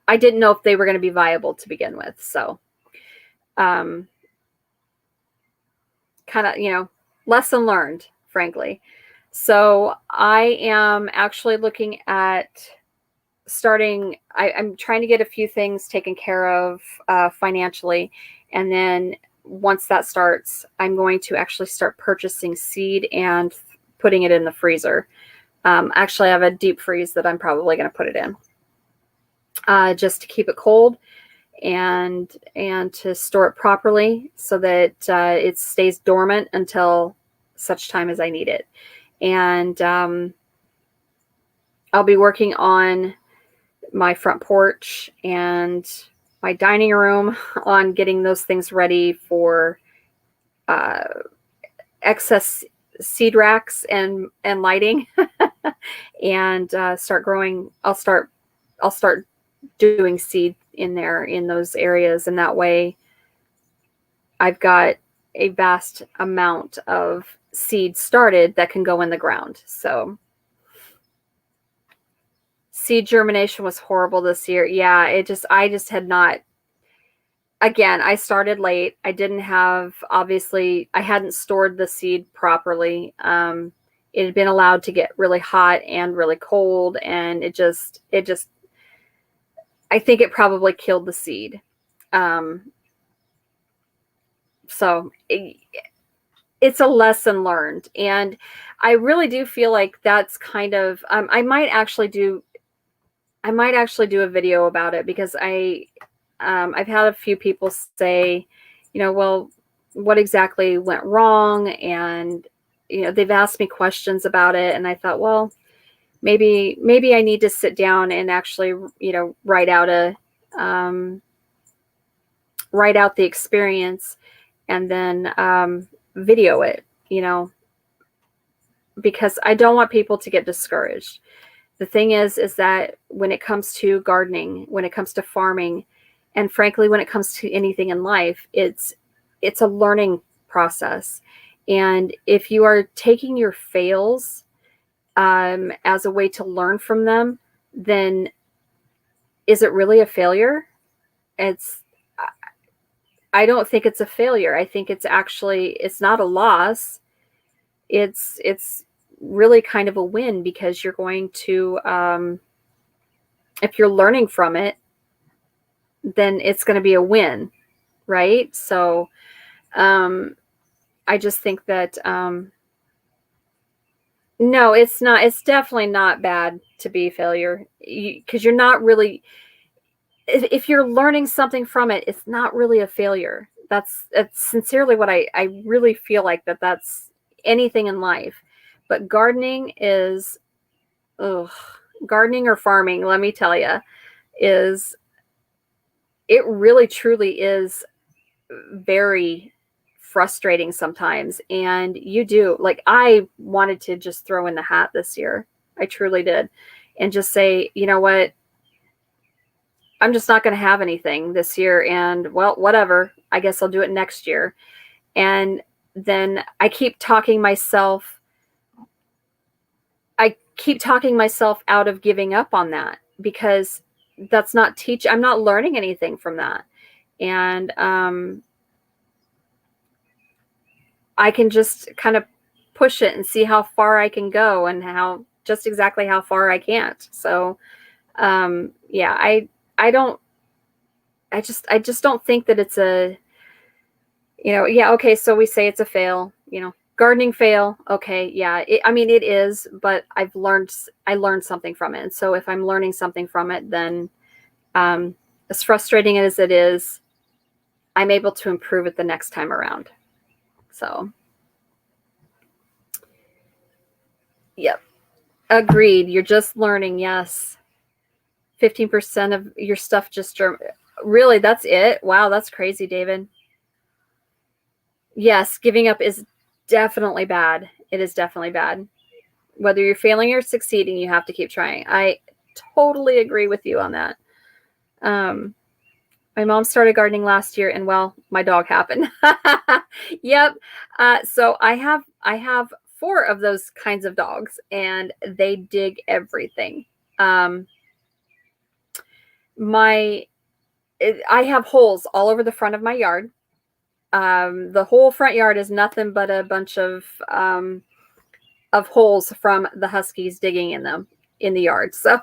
I didn't know if they were going to be viable to begin with. So kind of, lesson learned, frankly. So I am actually looking at starting, I'm trying to get a few things taken care of financially. And then once that starts, I'm going to actually start purchasing seed and putting it in the freezer. Actually, I have a deep freeze that I'm probably going to put it in just to keep it cold and to store it properly so that it stays dormant until such time as I need it. And I'll be working on my front porch and my dining room on getting those things ready for excess seed racks and lighting and start growing. I'll start doing seed in there in those areas, and that way I've got a vast amount of seed started that can go in the ground. So seed germination was horrible this year. Yeah, I just had not, again, I started late. I didn't have, obviously, I hadn't stored the seed properly. It had been allowed to get really hot and really cold, and it just, I think it probably killed the seed. So it's a lesson learned. And I really do feel like that's kind of, I might actually do a video about it, because I've had a few people say, well, what exactly went wrong? And, they've asked me questions about it. And I thought, well, maybe I need to sit down and actually, write out the experience and then video it, because I don't want people to get discouraged. The thing is that when it comes to gardening, when it comes to farming, and frankly, when it comes to anything in life, it's a learning process. And if you are taking your fails as a way to learn from them, then is it really a failure? I don't think it's a failure. I think it's not a loss. It's really kind of a win, because you're going to, if you're learning from it, then it's going to be a win, right? So I just think that no, it's not. It's definitely not bad to be a failure, because you're not really, if you're learning something from it, it's not really a failure. That's sincerely what I really feel like that's anything in life. But gardening is, ugh, gardening or farming, let me tell you, is, it really truly is very frustrating sometimes. And you do, like, I wanted to just throw in the hat this year. I truly did. And just say, you know what? I'm just not going to have anything this year. And well, whatever, I guess I'll do it next year. And then I keep talking myself out of giving up on that, because that's not I'm not learning anything from that. And I can just kind of push it and see how far I can go, and just exactly how far I can't. So yeah, I just don't think that it's a, yeah, okay, so we say it's a fail, gardening fail. Okay, yeah, I mean, it is, but I learned something from it. And so if I'm learning something from it, then as frustrating as it is, I'm able to improve it the next time around. So, yep, agreed. You're just learning. Yes. 15% of your stuff just really, that's it. Wow, that's crazy, David. Yes, giving up is definitely bad. It is definitely bad. Whether you're failing or succeeding, you have to keep trying. I totally agree with you on that. My mom started gardening last year, and well, my dog happened. Yep. So I have 4 of those kinds of dogs, and they dig everything. I have holes all over the front of my yard. The whole front yard is nothing but a bunch of holes from the huskies digging in them in the yard. So,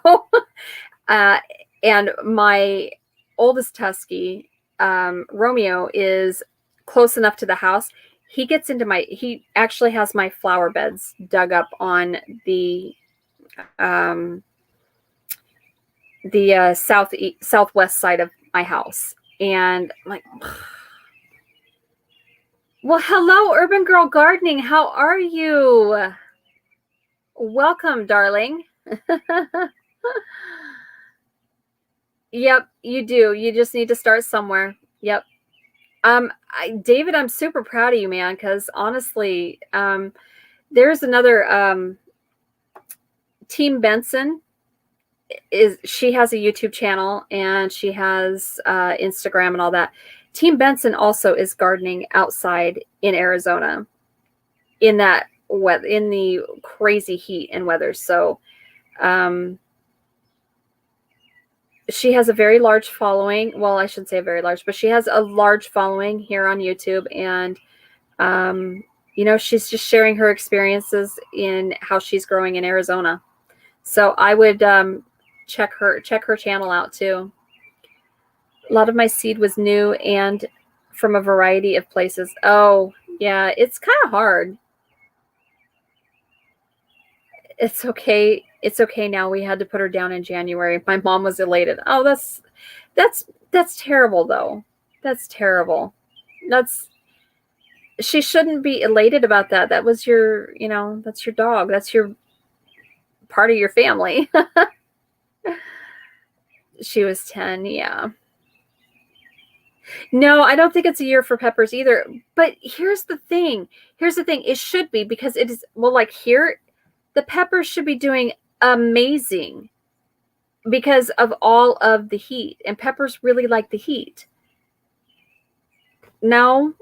and my oldest husky, Romeo, is close enough to the house. He gets into he actually has my flower beds dug up on the southwest side of my house. And I'm like, well, hello, Urban Girl Gardening. How are you? Welcome, darling. Yep, you do. You just need to start somewhere. Yep. David, I'm super proud of you, man, because honestly, there's another Team Benson. She has a YouTube channel, and she has Instagram and all that. Team Benson also is gardening outside in Arizona in the crazy heat and weather. So she has a very large following. Well, I shouldn't say very large, but she has a large following here on YouTube. And, she's just sharing her experiences in how she's growing in Arizona. So I would check her channel out too. A lot of my seed was new and from a variety of places. Oh, yeah, it's kind of hard. It's okay. It's okay now. We had to put her down in January. My mom was elated. Oh, that's terrible though. That's terrible. She shouldn't be elated about that. That was that's your dog. That's your part of your family. She was 10. Yeah. No, I don't think it's a year for peppers either. But here's the thing. It should be, because it is, well, like here, the peppers should be doing amazing because of all of the heat, and peppers really like the heat. No,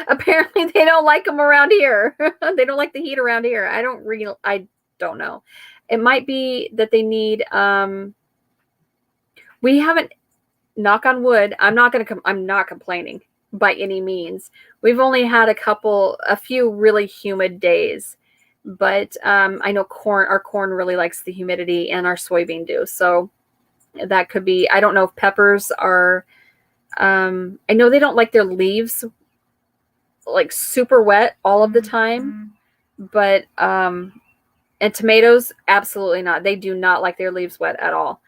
apparently they don't like them around here. They don't like the heat around here. I don't know. It might be that they need, we haven't, knock on wood, I'm not complaining by any means. We've only had a few really humid days, but I know our corn really likes the humidity, and our soybean do. So that could be, I don't know if peppers are, I know they don't like their leaves like super wet all of the time, but, and tomatoes, absolutely not. They do not like their leaves wet at all.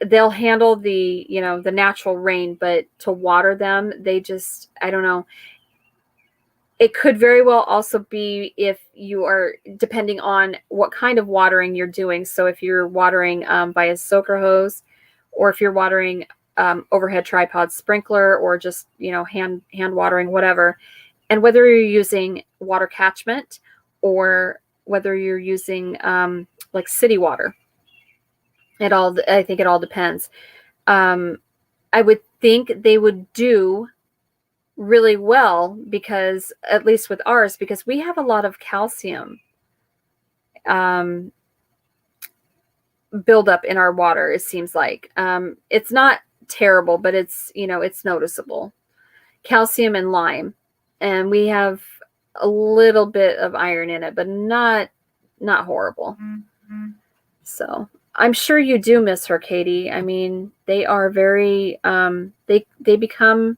they'll handle the, the natural rain, but to water them, they just, I don't know. It could very well also be if you are, depending on what kind of watering you're doing. So if you're watering by a soaker hose, or if you're watering overhead tripod sprinkler, or just, hand watering, whatever, and whether you're using water catchment or whether you're using like city water. I think it all depends. I would think they would do really well, because at least with ours, because we have a lot of calcium buildup in our water. It seems like it's not terrible, but it's, it's noticeable. Calcium and lime, and we have a little bit of iron in it, but not horrible. Mm-hmm. So I'm sure you do miss her, Katie. I mean, they are very they become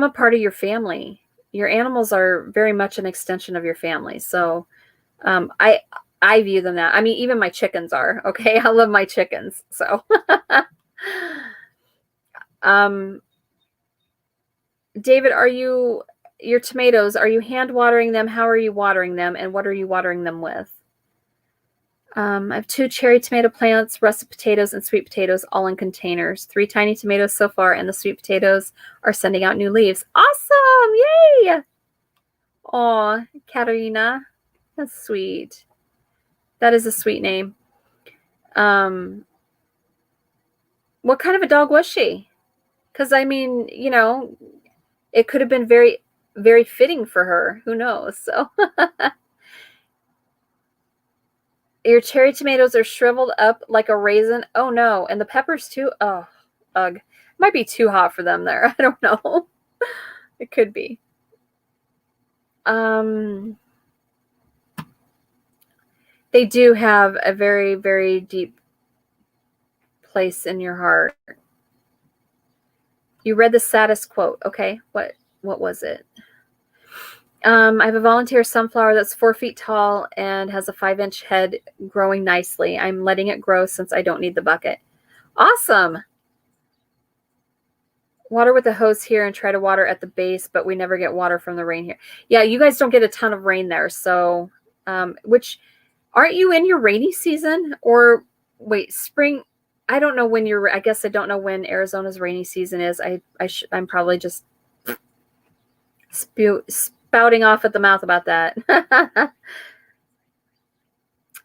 a part of your family. Your animals are very much an extension of your family. So I view them that. I mean, even my chickens are. Okay, I love my chickens. So David, your tomatoes, are you hand watering them? How are you watering them? And what are you watering them with? I have 2 cherry tomato plants, russet potatoes, and sweet potatoes, all in containers. 3 tiny tomatoes so far, and the sweet potatoes are sending out new leaves. Awesome! Yay! Aw, Katerina. That's sweet. That is a sweet name. What kind of a dog was she? Because, I mean, it could have been very, very fitting for her. Who knows? So... Your cherry tomatoes are shriveled up like a raisin. Oh, no. And the peppers, too? Oh, ugh. Might be too hot for them there. I don't know. It could be. They do have a very, very deep place in your heart. You read the saddest quote. Okay. What was it? I have a volunteer sunflower that's 4 feet tall and has a 5-inch head growing nicely. I'm letting it grow since I don't need the bucket. Awesome. Water with a hose here and try to water at the base, but we never get water from the rain here. Yeah, you guys don't get a ton of rain there. So, which, aren't you in your rainy season? Or wait, spring? I don't know when I guess I don't know when Arizona's rainy season is. I'm probably just spouting off at the mouth about that.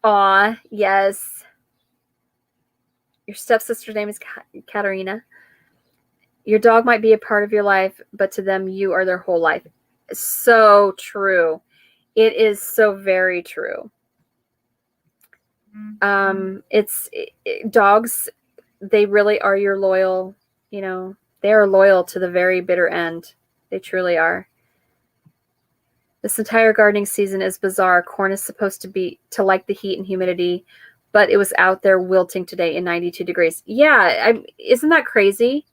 Aw, yes. Your stepsister's name is Katerina. Your dog might be a part of your life, but to them, you are their whole life. So true. It is so very true. Dogs, they really are your loyal, they are loyal to the very bitter end. They truly are. This entire gardening season is bizarre. Corn is supposed to like the heat and humidity, but it was out there wilting today in 92 degrees. Yeah, isn't that crazy?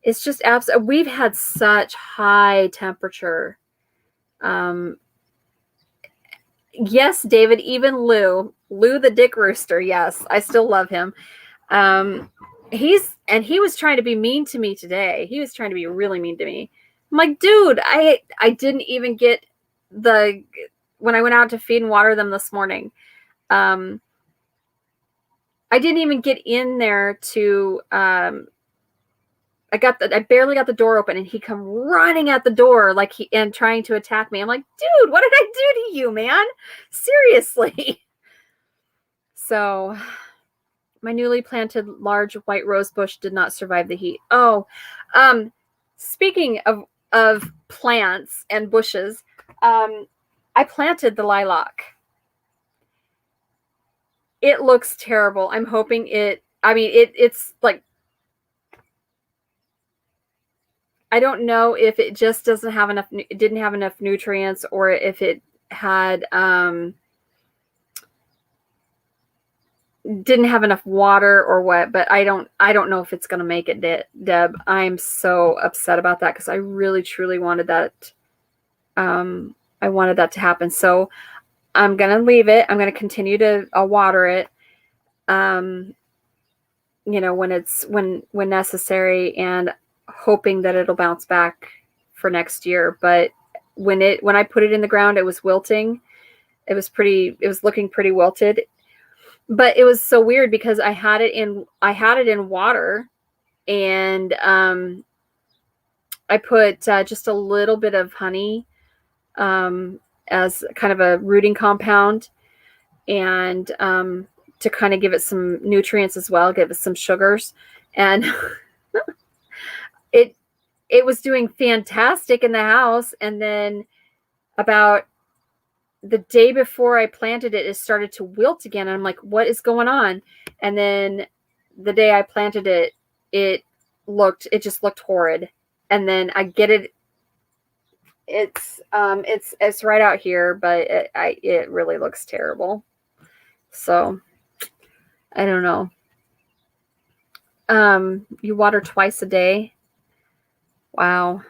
It's just absolutely. We've had such high temperature. Yes, David, even Lou the dick rooster. Yes, I still love him. He was trying to be mean to me today. He was trying to be really mean to me. I'm like, dude, I didn't even get when I went out to feed and water them this morning. I didn't even get in there to, I barely got the door open and he come running at the door and trying to attack me. I'm like, dude, what did I do to you, man? Seriously. So my newly planted large white rose bush did not survive the heat. Oh, speaking of plants and bushes, I planted the lilac. It looks terrible. I'm hoping it's like, I don't know if it just didn't have enough nutrients, or if it had, didn't have enough water or what, but I don't know if it's going to make it, Deb. I'm so upset about that because I really truly wanted that. I wanted that to happen. So I'm going to leave it. I'm going to continue to water it. You know, when necessary, and hoping that it'll bounce back for next year. But when I put it in the ground, it was wilting. It was looking pretty wilted. But it was so weird because I had it in water, and I put just a little bit of honey as kind of a rooting compound, and to kind of give it some nutrients as well, give it some sugars. And it was doing fantastic in the house. And then about the day before I planted it, it started to wilt again. And I'm like, what is going on? And then the day I planted it, it just looked horrid. And then I get it. It's right out here, but it really looks terrible. So I don't know. You water twice a day. Wow.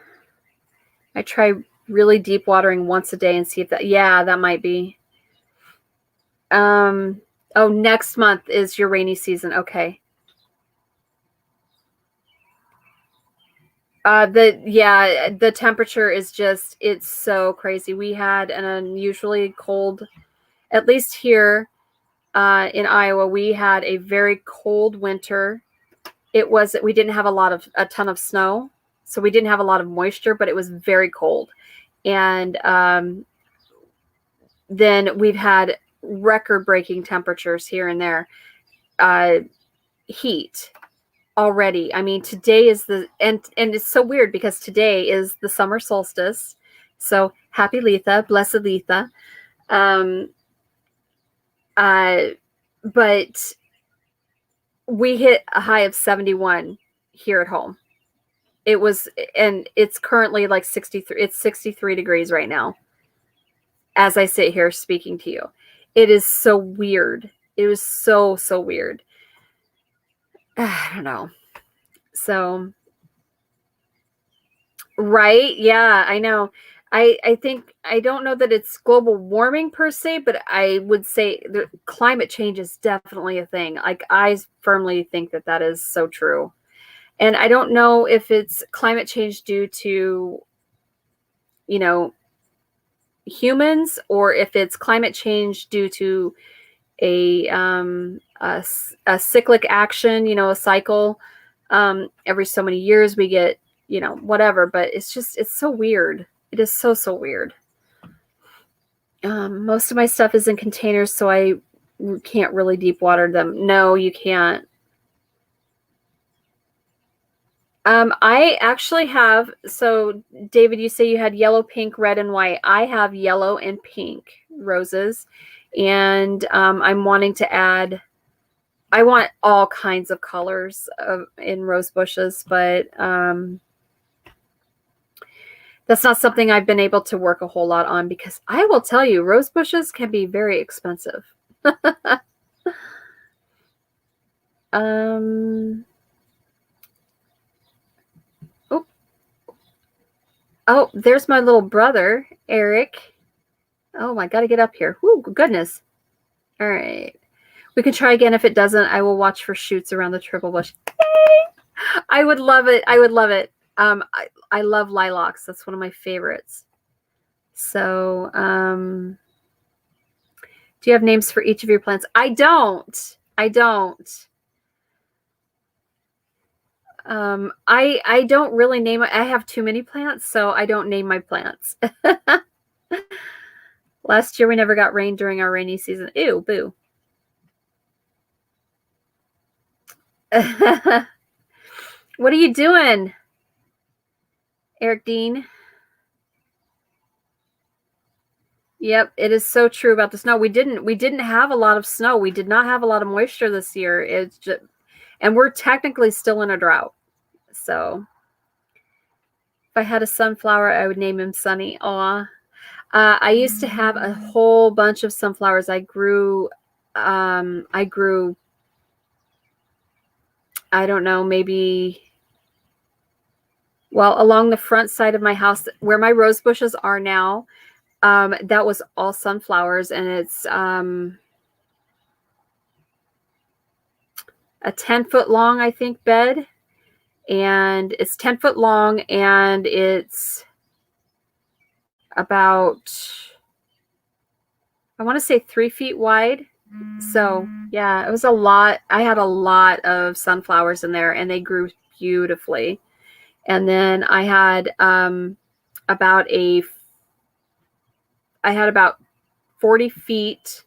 I try really deep watering once a day and see if that might be. Oh, next month is your rainy season. Okay. The temperature is it's so crazy. We had an unusually cold, at least here in Iowa, we had a very cold winter. We didn't have a ton of snow, so we didn't have a lot of moisture, but it was very cold. And then we've had record-breaking temperatures here and there. Heat already. I mean, today is and it's so weird because today is the summer solstice. So happy Letha, blessed Letha. But we hit a high of 71 here at home. And it's currently like 63. It's 63 degrees right now as I sit here speaking to you. It is so weird. It was so weird. I don't know. So, right. Yeah, I know. I think, I don't know that it's global warming per se, but I would say the climate change is definitely a thing. Like, I firmly think that is so true. And I don't know if it's climate change due to, humans, or if it's climate change due to a cyclic action, a cycle. Every so many years we get, whatever, but it's so weird. It is so weird. Most of my stuff is in containers, so I can't really deep water them. No, you can't. I actually have, so David, you say you had yellow, pink, red, and white. I have yellow and pink roses, and I'm wanting to add, I want all kinds of colors in rose bushes, but that's not something I've been able to work a whole lot on, because I will tell you, rose bushes can be very expensive. Oh, there's my little brother, Eric. Oh, I got to get up here. Ooh, goodness. All right. We can try again. If it doesn't, I will watch for shoots around the triple bush. Yay! I would love it. I would love it. I love lilacs. That's one of my favorites. So, do you have names for each of your plants? I don't. I don't really name it. I have too many plants, so I don't name my plants. Last year we never got rain during our rainy season. Ew, boo. What are you doing, Eric Dean? Yep, it is so true about the snow. We didn't have a lot of snow. We did not have a lot of moisture this year. It's just, and we're technically still in a drought. So if I had a sunflower, I would name him Sunny. Aw. I used to have a whole bunch of sunflowers. I grew, I don't know, maybe, well, along the front side of my house where my rose bushes are now, That was all sunflowers, and it's a 10-foot long, I think, bed. And it's 10 foot long, and it's about, I want to say 3 feet wide. So yeah, it was a lot. I had a lot of sunflowers in there, and they grew beautifully. And then I had about 40 feet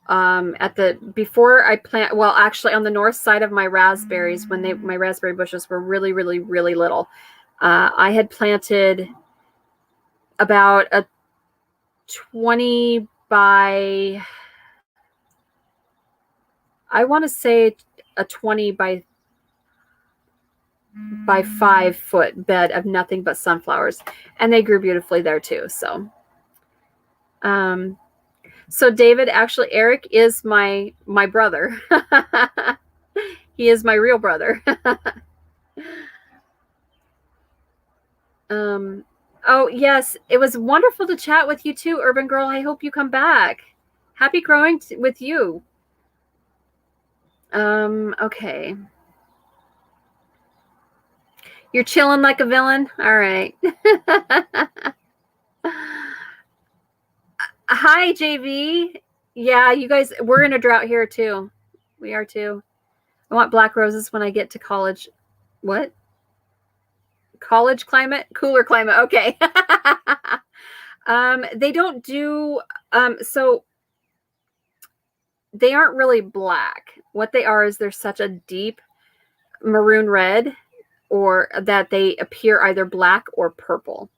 at the, before I plant, well, actually on the north side of my raspberries, when my raspberry bushes were really, really, really little, I had planted about a 20 by, I want to say a 20 by 5 foot bed of nothing but sunflowers, and they grew beautifully there too. So so David, actually Eric is my brother. He is my real brother. Oh yes, it was wonderful to chat with you too, Urban Girl. I hope you come back. Happy growing with you. Okay. You're chilling like a villain? All right. Hi, JV. Yeah, you guys, we're in a drought here too. We are too. I want black roses when I get to college. What? College climate? Cooler climate. Okay. They don't do, so they aren't really black. What they are is they're such a deep maroon red, or that they appear either black or purple.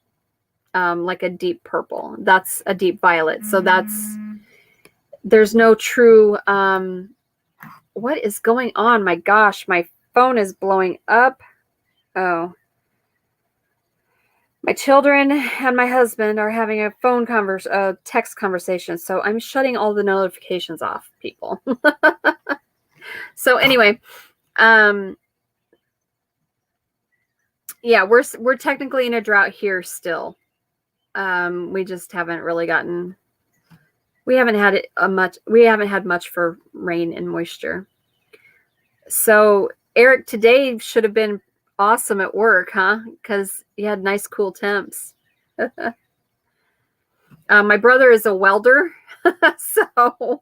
Like a deep purple. That's a deep violet. So there's no true, what is going on? My gosh, my phone is blowing up. Oh. My children and my husband are having a text conversation. So I'm shutting all the notifications off, people. So anyway, yeah, we're technically in a drought here still. We just haven't really we haven't had much for rain and moisture. So Eric, today should have been awesome at work, huh? Because you had nice cool temps. My brother is a welder. So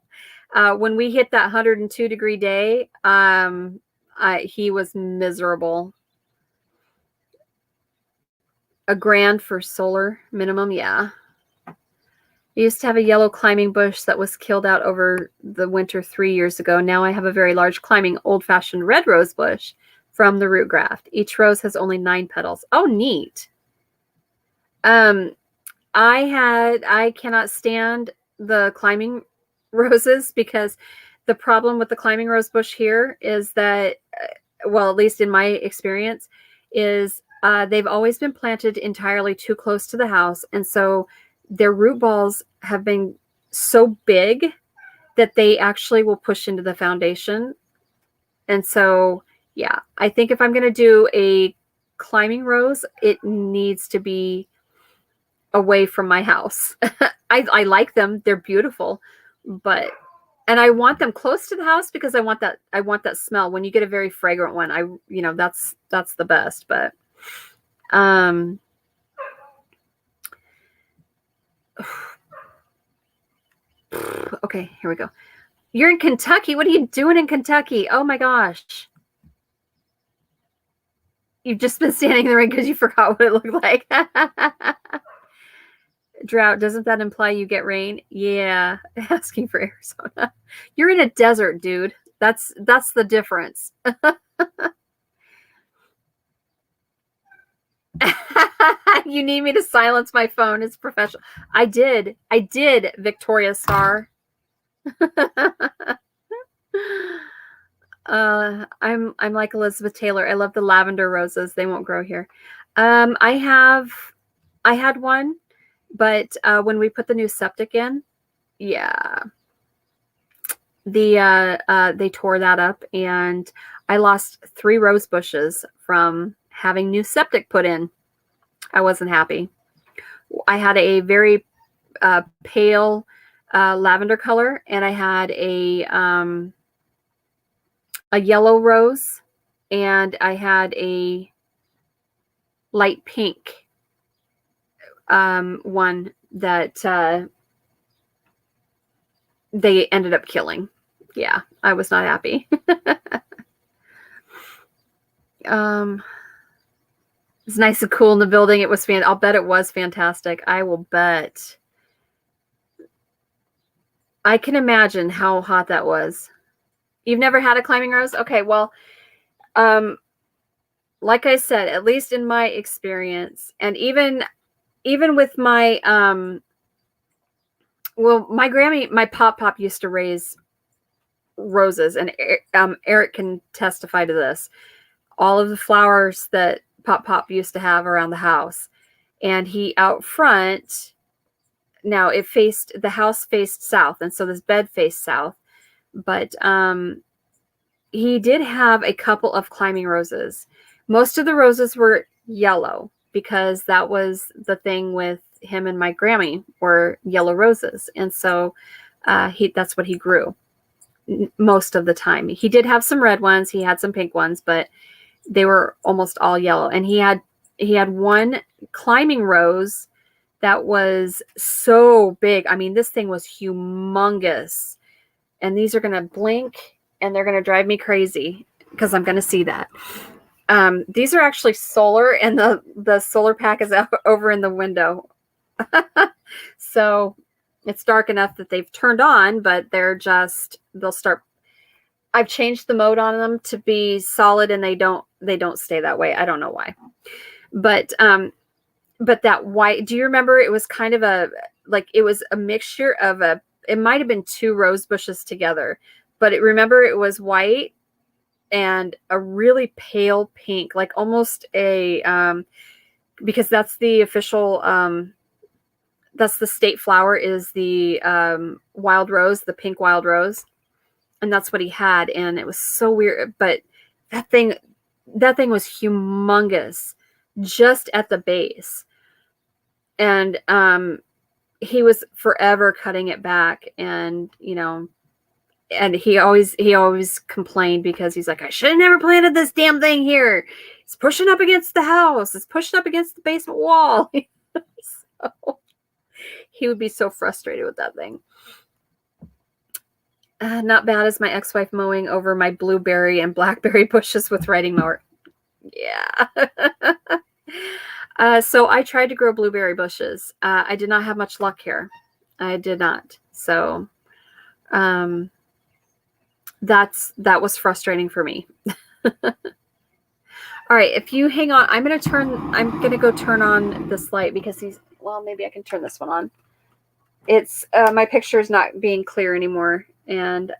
when we hit that 102-degree day, he was miserable. $1,000 for solar minimum. Yeah. I used to have a yellow climbing bush that was killed out over the winter 3 years ago. Now I have a very large climbing old-fashioned red rose bush from the root graft. Each rose has only 9 petals. Oh, neat. I cannot stand the climbing roses, because the problem with the climbing rose bush here is that, well, at least in my experience, is they've always been planted entirely too close to the house. And so their root balls have been so big that they actually will push into the foundation. And so, yeah, I think if I'm going to do a climbing rose, it needs to be away from my house. I like them. They're beautiful, and I want them close to the house because I want that smell. When you get a very fragrant one, that's the best. But okay, here we go. You're in Kentucky. What are you doing in Kentucky? Oh my gosh. You've just been standing in the rain because you forgot what it looked like. Drought, doesn't that imply you get rain? Yeah, asking for Arizona. You're in a desert, dude. That's the difference. You need me to silence my phone. It's professional. I did, Victoria Star. I'm like Elizabeth Taylor. I love the lavender roses. They won't grow here. I had one, but when we put the new septic in, yeah, they tore that up, and I lost 3 rose bushes from having new septic put in. I wasn't happy. I had a very pale lavender color, and I had a yellow rose, and I had a light pink one that they ended up killing. Yeah, I was not happy. It's nice and cool in the building. It was I'll bet it was fantastic. I will bet. I can imagine how hot that was. You've never had a climbing rose? Okay, well, like I said, at least in my experience, and even with my well, my pop used to raise roses, and Eric can testify to this. All of the flowers that Pop used to have around the house, and he out front. Now the house faced south, and so this bed faced south, but he did have a couple of climbing roses. Most of the roses were yellow because that was the thing with him and my Grammy, were yellow roses. And so that's what he grew most of the time. He did have some red ones. He had some pink ones, but they were almost all yellow. And he had one climbing rose that was so big. I mean, this thing was humongous. And these are going to blink, and they're going to drive me crazy because I'm going to see that. These are actually solar, and the solar pack is over in the window. So it's dark enough that they've turned on, but they'll start. I've changed the mode on them to be solid, and they don't stay that way. I don't know why. But that white, do you remember? It was kind of it was a mixture of it might have been two rose bushes together, but remember it was white and a really pale pink, like almost a, because that's the official, that's the state flower, is the wild rose, the pink wild rose. And that's what he had. And it was so weird, but that thing was humongous just at the base. And he was forever cutting it back, and and he always complained because he's like, I should have never planted this damn thing here. It's pushing up against the house. It's pushing up against the basement wall. So he would be so frustrated with that thing. Not bad as my ex-wife mowing over my blueberry and blackberry bushes with riding mower. Yeah. So I tried to grow blueberry bushes. I did not have much luck here. I did not. So that was frustrating for me. All right, if you hang on, I'm going to go turn on this light because maybe I can turn this one on. It's my picture is not being clear anymore. And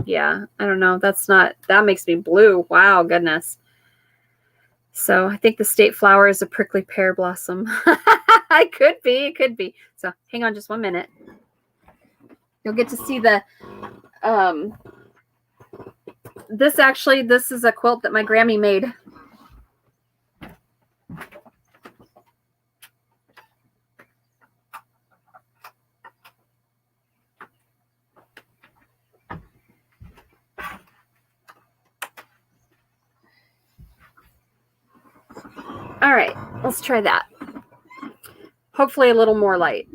yeah, I don't know. That makes me blue. Wow, goodness. So I think the state flower is a prickly pear blossom. It could be. So hang on just 1 minute. You'll get to see the, this is a quilt that my Grammy made. All right, let's try that. Hopefully a little more light.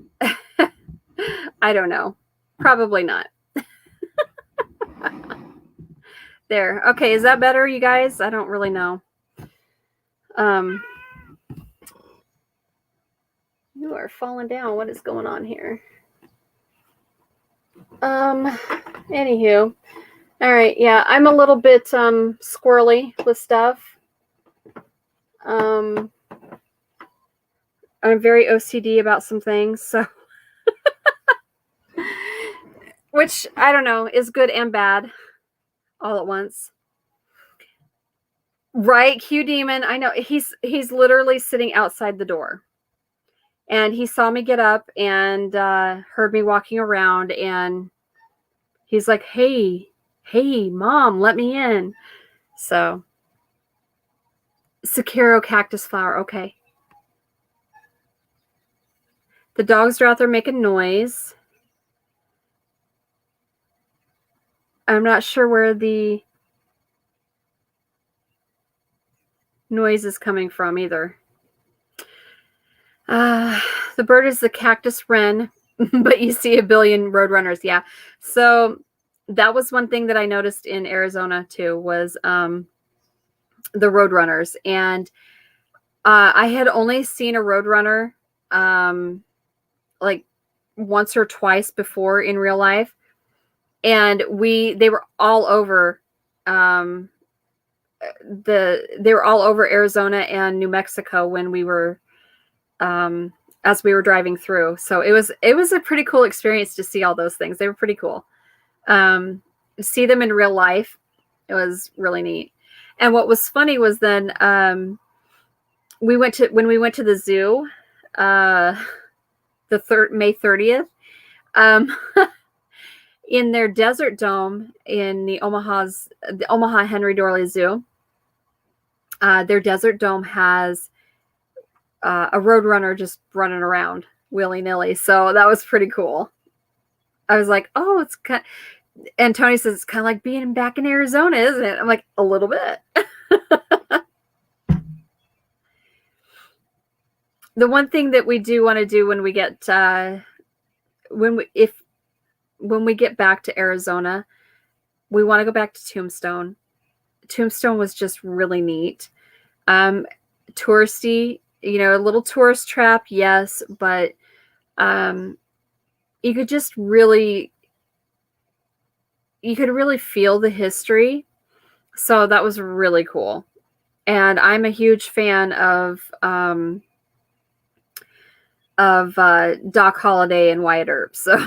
I don't know. Probably not. There. Okay, is that better, you guys? I don't really know. You are falling down. What is going on here? Anywho. All right, yeah, I'm a little bit squirrely with stuff. I'm very OCD about some things, so which I don't know is good and bad all at once. Right, Q Demon. I know he's literally sitting outside the door, and he saw me get up and heard me walking around, and he's like, "Hey, Mom, let me in." So, Sakura cactus flower. Okay. The dogs are out there making noise. I'm not sure where the noise is coming from either. The bird is the cactus wren, but you see a billion roadrunners. Yeah. So that was one thing that I noticed in Arizona too, was the roadrunners. And I had only seen a roadrunner like once or twice before in real life. And they were all over they were all over Arizona and New Mexico when we were as we were driving through. So it was a pretty cool experience to see all those things. They were pretty cool. See them in real life. It was really neat. And what was funny was then when we went to the zoo, May 30th, in their desert dome in the Omaha Henry Dorley Zoo, their desert dome has a roadrunner just running around willy-nilly. So that was pretty cool. I was like, oh, it's kind of, and Tony says it's kind of like being back in Arizona, isn't it? I'm like, a little bit. The one thing that we do want to do when we get when we get back to Arizona, we want to go back to Tombstone. Tombstone was just really neat. Touristy, you know, a little tourist trap, yes, but you could really feel the history. So that was really cool. And I'm a huge fan of Doc Holliday and Wyatt Earp. So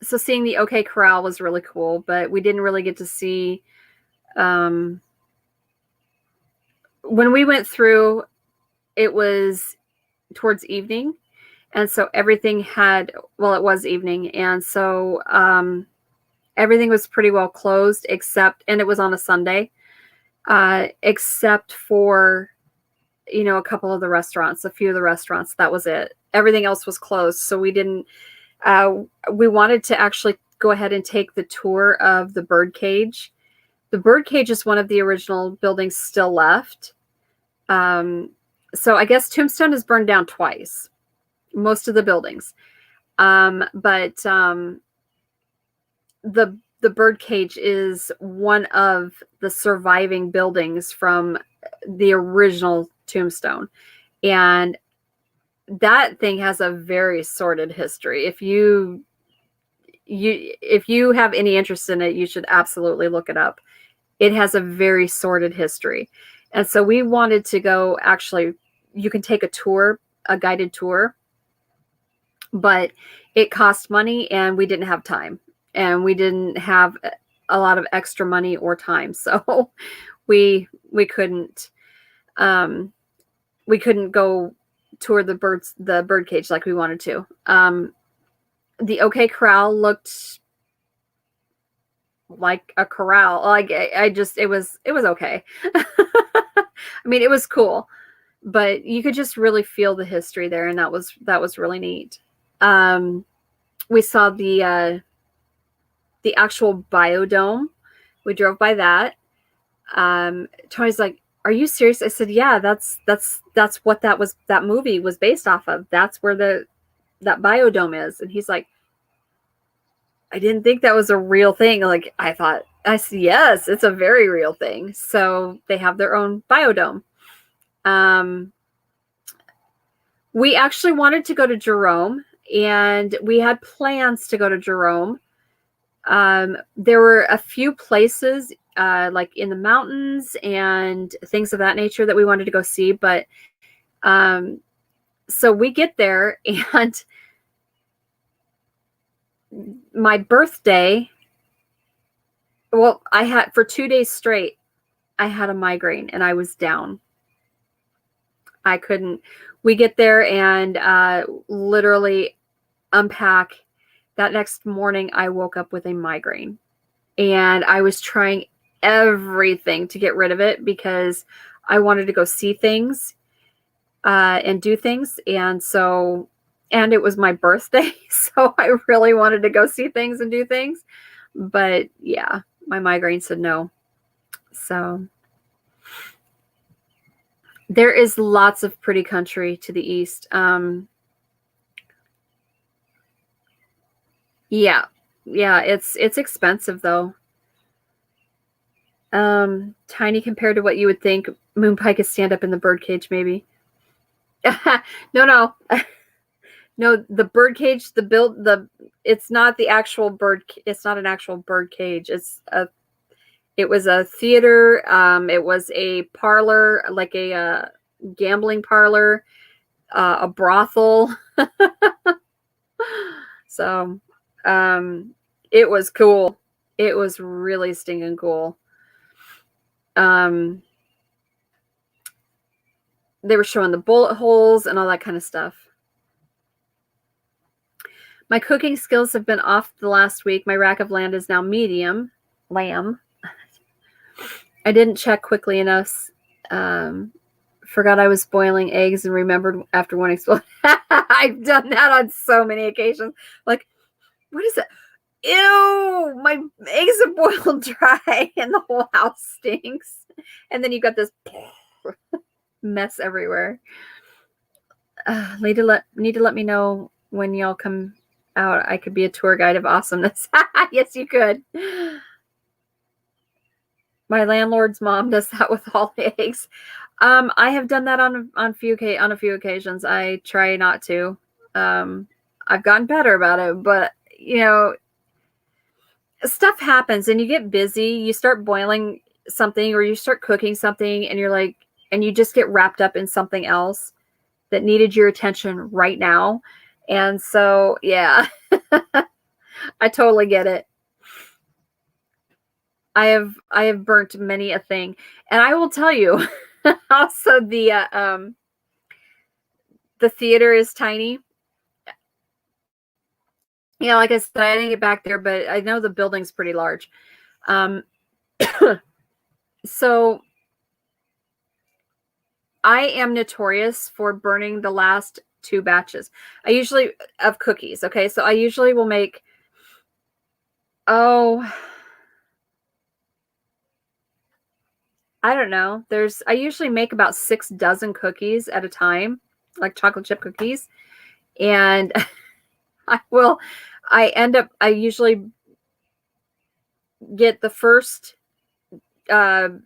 so seeing the OK Corral was really cool, but we didn't really get to see when we went through, it was towards evening, and so everything it was evening, and so everything was pretty well closed and it was on a Sunday, except for, you know, a few of the restaurants. That was it. Everything else was closed. So we didn't, we wanted to actually go ahead and take the tour of the birdcage. The birdcage is one of the original buildings still left. So I guess Tombstone is burned down twice, most of the buildings. But the birdcage is one of the surviving buildings from the original Tombstone. And that thing has a very sordid history. If you have any interest in it, you should absolutely look it up. It has a very sordid history. And so we wanted to go, actually, you can take a guided tour, but it cost money and we didn't have time, and we didn't have a lot of extra money or time. So we couldn't go tour the birdcage like we wanted to. The OK Corral looked like a corral. Like it was okay. I mean, it was cool, but you could just really feel the history there, and that was really neat. We saw the actual biodome. We drove by that. Tony's like, "Are you serious?" I said, "Yeah, that's what that movie was based off of. That's where that biodome is." And he's like, "I didn't think that was a real thing." Like I said, "Yes, it's a very real thing." So they have their own biodome. We actually wanted to go to Jerome, and we had plans to go to Jerome. There were a few places like in the mountains and things of that nature that we wanted to go see, but so we get there, and my birthday, I had, for 2 days straight, I had a migraine and I was down. I couldn't. We get there and literally unpack. That next morning, I woke up with a migraine, and I was trying everything to get rid of it because I wanted to go see things. and do things. And it was my birthday, so I really wanted to go see things and do things. But yeah, my migraine said no. So there is lots of pretty country to the east. Yeah, it's expensive though. Tiny compared to what you would think. Moon pie could stand up in the birdcage, maybe. No. No, the birdcage, it's not the actual bird. It's not an actual bird cage. It was a theater. It was a parlor, like a gambling parlor, a brothel. So, it was cool. It was really stinking cool. They were showing the bullet holes and all that kind of stuff. My cooking skills have been off the last week. My rack of lamb is now medium. Lamb. I didn't check quickly enough. Forgot I was boiling eggs and remembered after one explosion. I've done that on so many occasions. Like, what is it? Ew, my eggs have boiled dry and the whole house stinks. And then you got this mess everywhere. Need to let me know when y'all come out. I could be a tour guide of awesomeness. Yes, you could. My landlord's mom does that with all the eggs. I have done that on a few occasions. I try not to. I've gotten better about it, but stuff happens and you get busy. You start boiling something or you start cooking something and you're like, and you just get wrapped up in something else that needed your attention right now. And so, yeah, I totally get it. I have burnt many a thing, and I will tell you also the theater is tiny. Yeah, like I said, I didn't get back there, but I know the building's pretty large. So I am notorious for burning the last 2 batches. I usually of cookies. Okay, so I usually will make I don't know. I usually make about 6 dozen cookies at a time, like chocolate chip cookies. And I usually get the first 2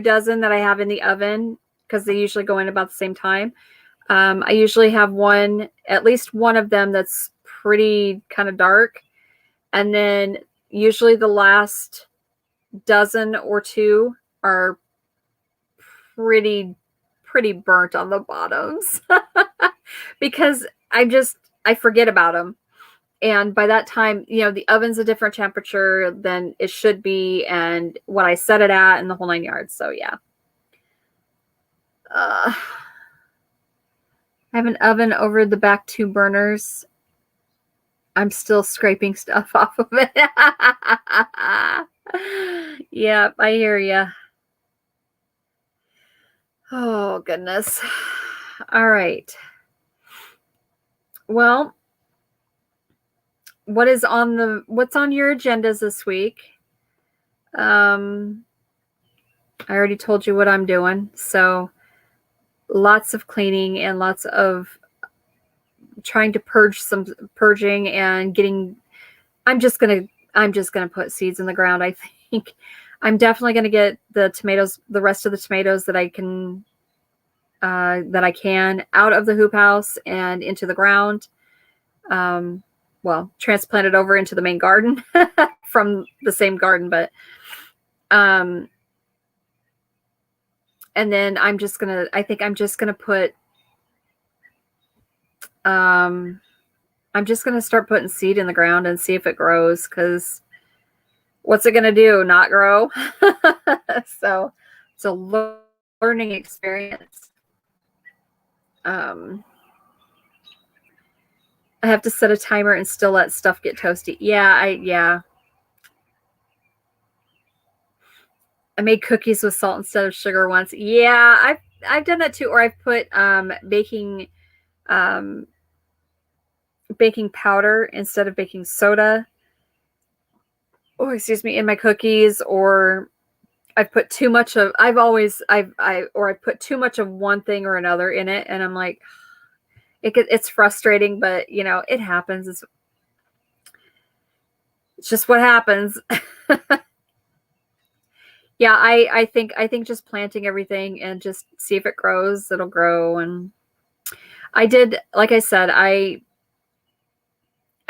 dozen that I have in the oven because they usually go in about the same time. I usually have at least one of them that's pretty kind of dark. And then usually the last dozen or 2 are pretty burnt on the bottoms because I forget about them. And by that time, the oven's a different temperature than it should be and what I set it at and the whole 9 yards. So yeah. I have an oven over the back 2 burners. I'm still scraping stuff off of it. Yep, I hear ya. Oh, goodness. All right. Well, what's on your agendas this week? I already told you what I'm doing. So lots of cleaning and lots of trying to purging and getting, I'm just going to put seeds in the ground. I think I'm definitely going to get the rest of the tomatoes that I can out of the hoop house and into the ground. Well, transplanted over into the main garden from the same garden, but and then I think I'm just gonna put I'm just gonna start putting seed in the ground and see if it grows, because what's it gonna do? Not grow? So it's a learning experience. I have to set a timer and still let stuff get toasty. Yeah. I made cookies with salt instead of sugar once. Yeah, I've done that too. Or I've put um, baking powder instead of baking soda. Oh, excuse me, in my cookies. Or I've put too much of. I've put too much of one thing or another in it, and I'm like, it's frustrating, but it happens. It's just what happens. Yeah, I think just planting everything and just see if it grows, it'll grow. And I did, like I said, I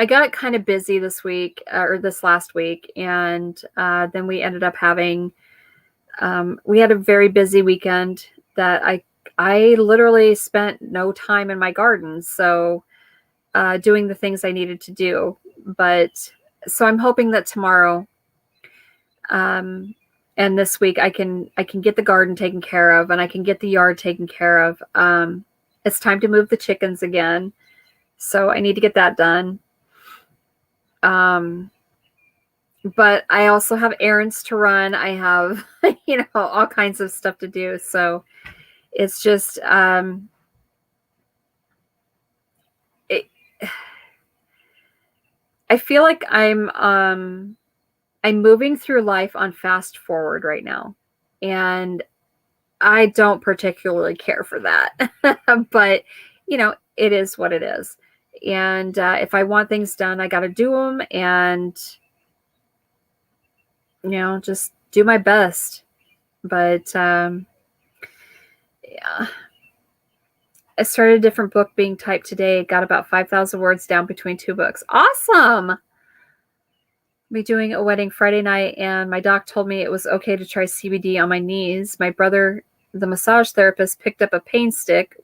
got kind of busy this week or this last week, and then we ended up having we had a very busy weekend that I literally spent no time in my garden, so doing the things I needed to do. But so I'm hoping that tomorrow and this week I can get the garden taken care of, and I can get the yard taken care of. It's time to move the chickens again, so I need to get that done. But I also have errands to run. I have all kinds of stuff to do. So it's just I feel like I'm moving through life on fast forward right now, and I don't particularly care for that. But it is what it is. And if I want things done, I got to do them, and just do my best. But yeah, I started a different book being typed today. Got about 5,000 words down between 2 books. Awesome. Be doing a wedding Friday night, and my doc told me it was okay to try CBD on my knees. My brother, the massage therapist, picked up a pain stick.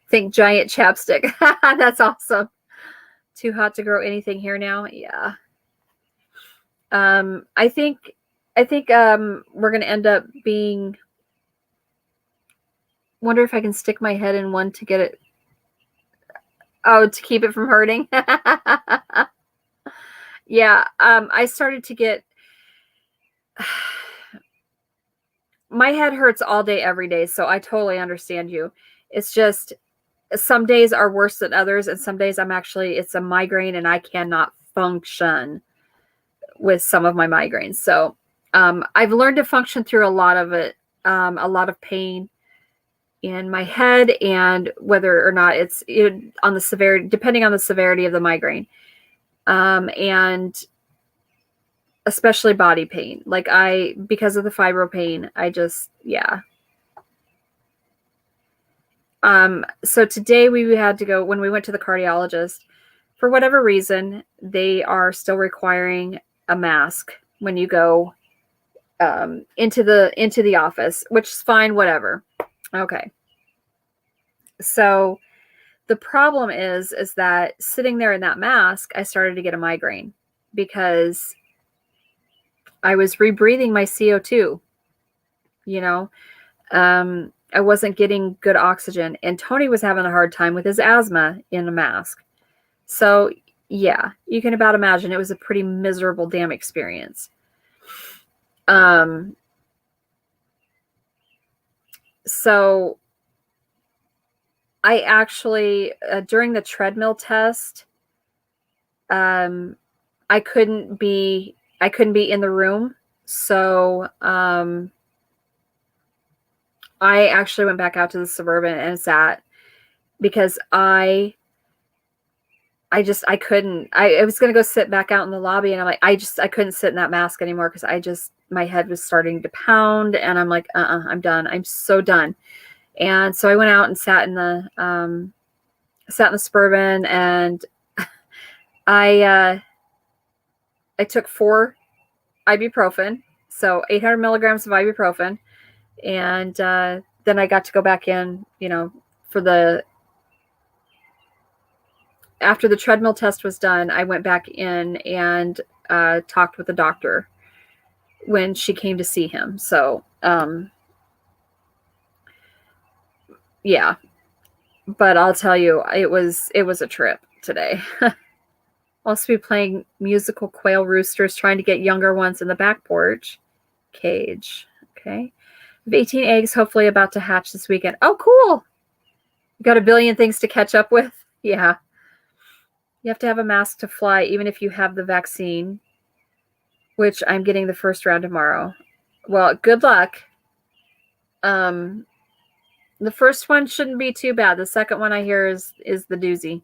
Think giant chapstick. That's awesome. Too hot to grow anything here now? Yeah. I think we're going to end up being, wonder if I can stick my head in one to get it. Oh, to keep it from hurting. Yeah. I started to get, my head hurts all day, every day. So I totally understand you. It's just, some days are worse than others. And some days it's a migraine and I cannot function with some of my migraines. So, I've learned to function through a lot of it, a lot of pain in my head, and whether or not it's on the severity, depending on the severity of the migraine, and especially body pain. Like because of the fibro pain, yeah. So today we had to go, when we went to the cardiologist, for whatever reason, they are still requiring a mask when you go into the office, which is fine, whatever. Okay. So the problem is that sitting there in that mask, I started to get a migraine because I was rebreathing my CO2. I wasn't getting good oxygen, and Tony was having a hard time with his asthma in a mask. So yeah, you can about imagine it was a pretty miserable damn experience. So I actually, during the treadmill test, I couldn't be in the room. So, I actually went back out to the Suburban and sat, because I couldn't. I was going to go sit back out in the lobby, and I'm like, I couldn't sit in that mask anymore, because my head was starting to pound, and I'm like, I'm done. I'm so done. And so I went out and sat in the Suburban, and I took 4 ibuprofen, so 800 milligrams of ibuprofen, and then I got to go back in, after the treadmill test was done. I went back in and talked with the doctor when she came to see him. So, yeah, but I'll tell you, it was a trip today. Also be playing musical quail roosters, trying to get younger ones in the back porch cage. Okay. have 18 eggs, hopefully about to hatch this weekend. Oh, cool. You got a billion things to catch up with? Yeah. You have to have a mask to fly, even if you have the vaccine, which I'm getting the first round tomorrow. Well, good luck. The first one shouldn't be too bad. The second one I hear is the doozy.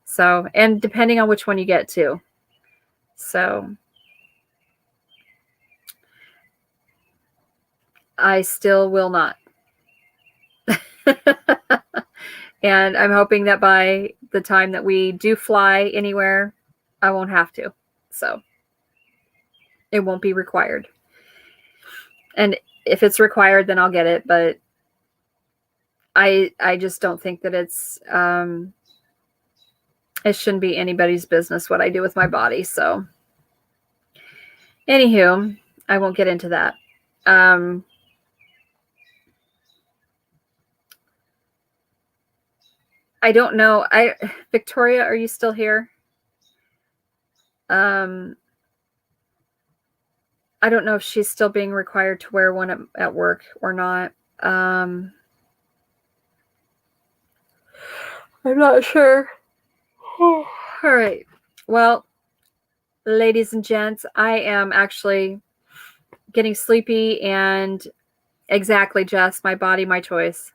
So, and depending on which one you get too. So, I still will not. And I'm hoping that by the time that we do fly anywhere, I won't have to. So, it won't be required. And if it's required, then I'll get it. But I just don't think that it's it shouldn't be anybody's business what I do with my body. So, anywho, I won't get into that. I don't know. Victoria, are you still here? I don't know if she's still being required to wear one at work or not. I'm not sure. All right. Well, ladies and gents, I am actually getting sleepy, and exactly, Jess, my body, my choice.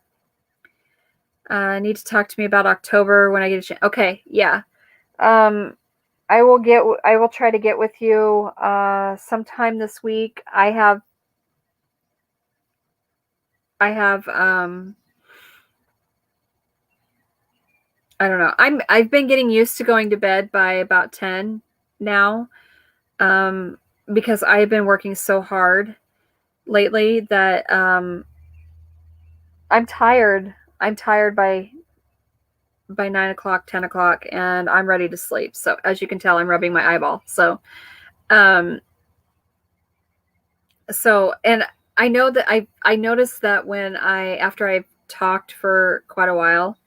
Need to talk to me about October when I get a chance. Okay, yeah. I will try to get with you sometime this week. I have I don't know. I've been getting used to going to bed by about 10 now. Because I've been working so hard lately that I'm tired. I'm tired by 9 o'clock, 10 o'clock, and I'm ready to sleep. So as you can tell, I'm rubbing my eyeball. So and I know that I noticed that when after I've talked for quite a while,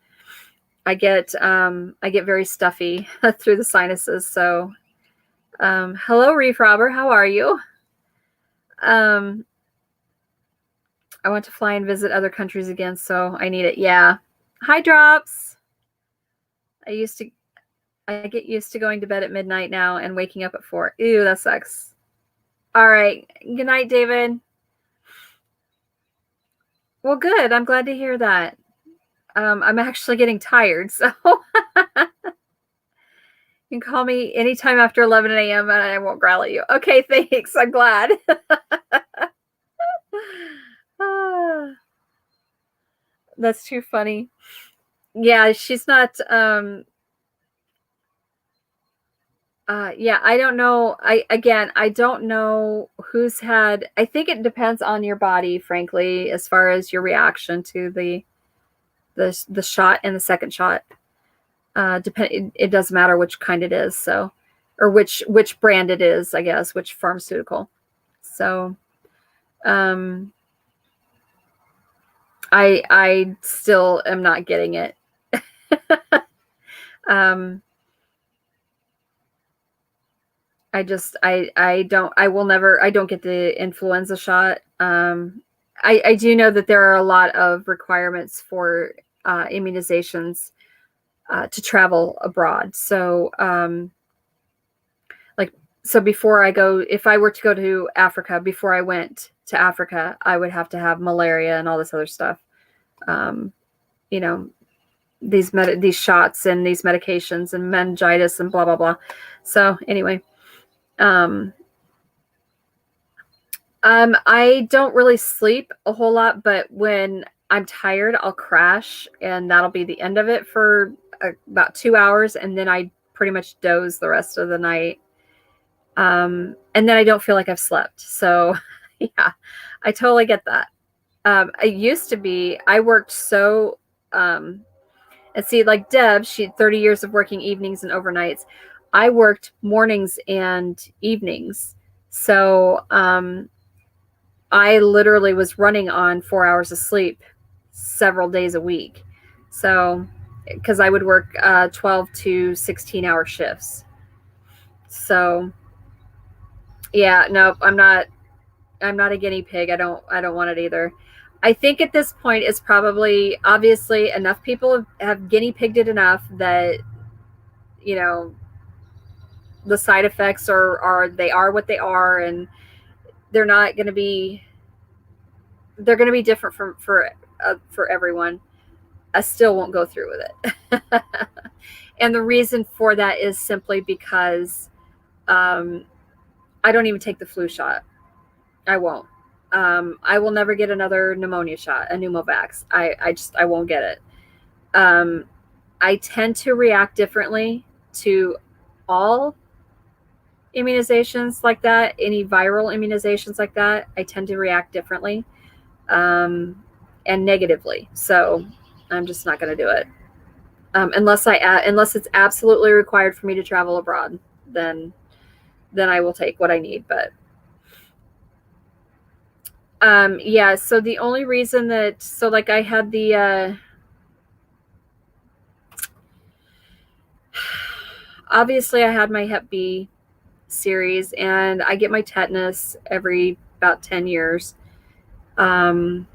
I get very stuffy through the sinuses. So hello, Reef Robber, how are you? I want to fly and visit other countries again, so I need it. Yeah. Hi, Drops. I get used to going to bed at midnight now and waking up at 4. Ew, that sucks. All right. Good night, David. Well, good. I'm glad to hear that. I'm actually getting tired, so you can call me anytime after 11 a.m. and I won't growl at you. Okay, thanks. I'm glad. That's too funny. Yeah, she's not. Yeah, I don't know. I don't know who's had. I think it depends on your body, frankly, as far as your reaction to the shot and the second shot. It doesn't matter which kind it is, so, or which brand it is, I guess, which pharmaceutical. So, I still am not getting it. I don't get the influenza shot. I do know that there are a lot of requirements for immunizations to travel abroad. So, so before I go, if I were to go to Africa, before I went to Africa, I would have to have malaria and all this other stuff. You know, these shots and these medications and meningitis and blah, blah, blah. So anyway, I don't really sleep a whole lot, but when I'm tired, I'll crash, and that'll be the end of it for about 2 hours, and then I pretty much doze the rest of the night. And then I don't feel like I've slept. So yeah, I totally get that. I used to be, I worked so, and see, like Deb, she had 30 years of working evenings and overnights. I worked mornings and evenings. So, I literally was running on 4 hours of sleep several days a week. So, because I would work 12 to 16-hour shifts. So, yeah, no, I'm not. I'm not a guinea pig. I don't want it either. I think at this point it's probably obviously enough people have guinea pigged it enough that, you know, the side effects are they are what they are, and they're not going to be, they're going to be different for everyone. I still won't go through with it. And the reason for that is simply because I don't even take the flu shot. I won't. I will never get another pneumonia shot, a pneumovax. I won't get it. I tend to react differently to all immunizations like that, any viral immunizations like that. I tend to react differently, and negatively. So I'm just not going to do it. Unless it's absolutely required for me to travel abroad, then I will take what I need. But yeah, so the only reason that, so like I had the obviously I had my Hep B series, and I get my tetanus every about 10 years. I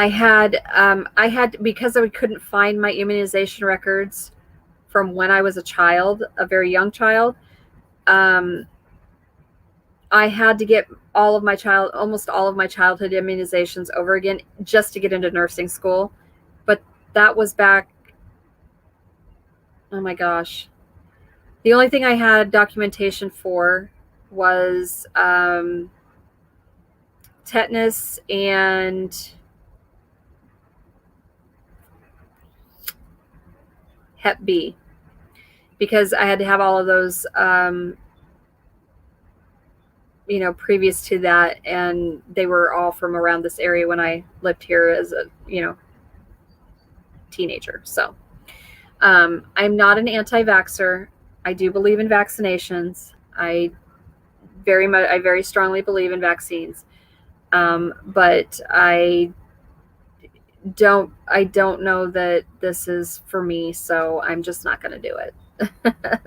had because I couldn't find my immunization records from when I was a child, a very young child. I had to get almost all of my childhood immunizations over again just to get into nursing school. But that was back, oh my gosh. The only thing I had documentation for was tetanus and Hep B, because I had to have all of those, previous to that, and they were all from around this area when I lived here as a, teenager. So I'm not an anti-vaxxer. I do believe in vaccinations. I very strongly believe in vaccines. But I don't know that this is for me, so I'm just not going to do it.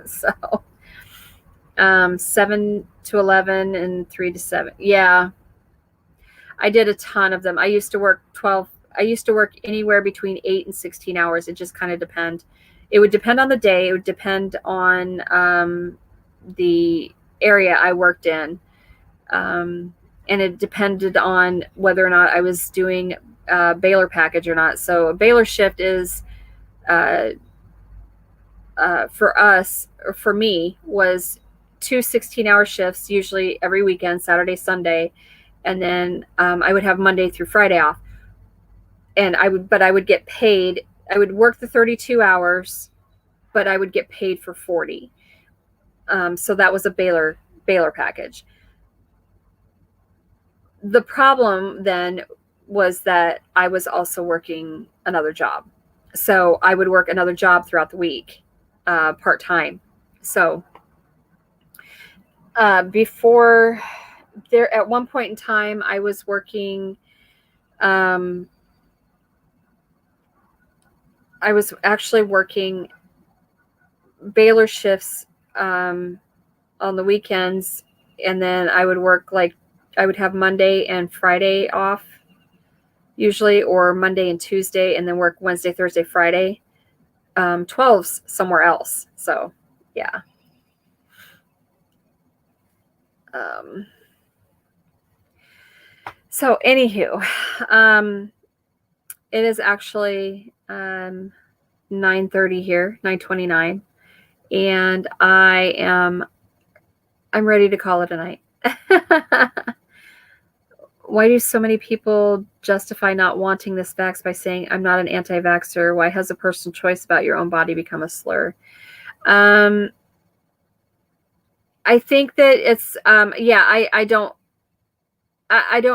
So 7 to 11 and 3 to 7. Yeah, I did a ton of them. I used to work anywhere between 8 and 16 hours. It just kind of depend. It would depend on the day. It would depend on the area I worked in. And it depended on whether or not I was doing a Baylor package or not. So a Baylor shift is, for us, or for me, was 2 16-hour shifts, usually every weekend, Saturday, Sunday. And then I would have Monday through Friday off. And I would get paid. I would work the 32 hours, but I would get paid for 40. So that was a Baylor package. The problem then was that I was also working another job. So I would work another job throughout the week, part-time. So before there, at one point in time, I was working, I was actually working Baylor shifts on the weekends, and then I would work, like, I would have Monday and Friday off usually, or Monday and Tuesday, and then work Wednesday, Thursday, Friday, 12s somewhere else. So yeah. So anywho, it is actually 9:30 here, 9:29, and I'm ready to call it a night. Why do so many people justify not wanting this vax by saying, I'm not an anti-vaxxer? Why has a personal choice about your own body become a slur? I think that it's, I don't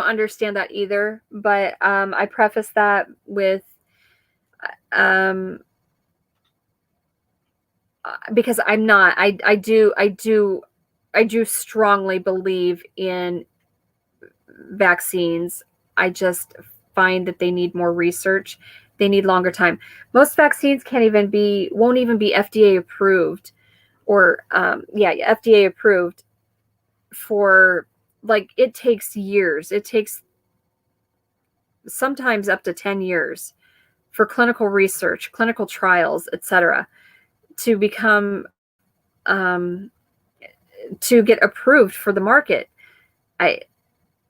understand that either, but I preface that with, because I'm not, I do strongly believe in vaccines. I just find that they need more research. They need longer time. Most vaccines won't even be FDA approved, or FDA approved for, like, it takes years. It takes sometimes up to 10 years for clinical research, clinical trials, etc., to become to get approved for the market.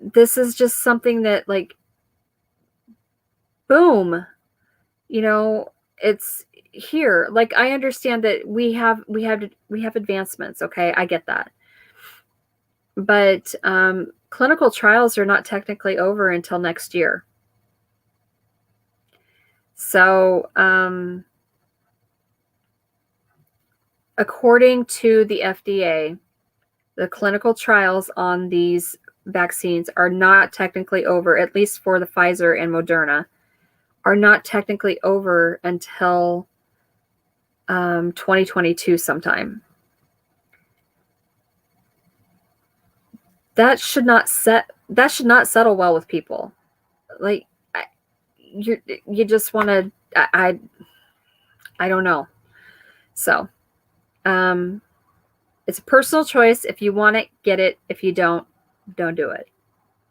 This is just something that, like, boom, it's here. Like, I understand that we have advancements. Okay, I get that, but clinical trials are not technically over until next year. So, according to the FDA, the clinical trials on these vaccines are not technically over, at least for the Pfizer and Moderna, are not technically over until 2022 sometime. That should not settle well with people. Like, you just want to, I don't know. So, it's a personal choice. If you want it, get it. If you don't do it.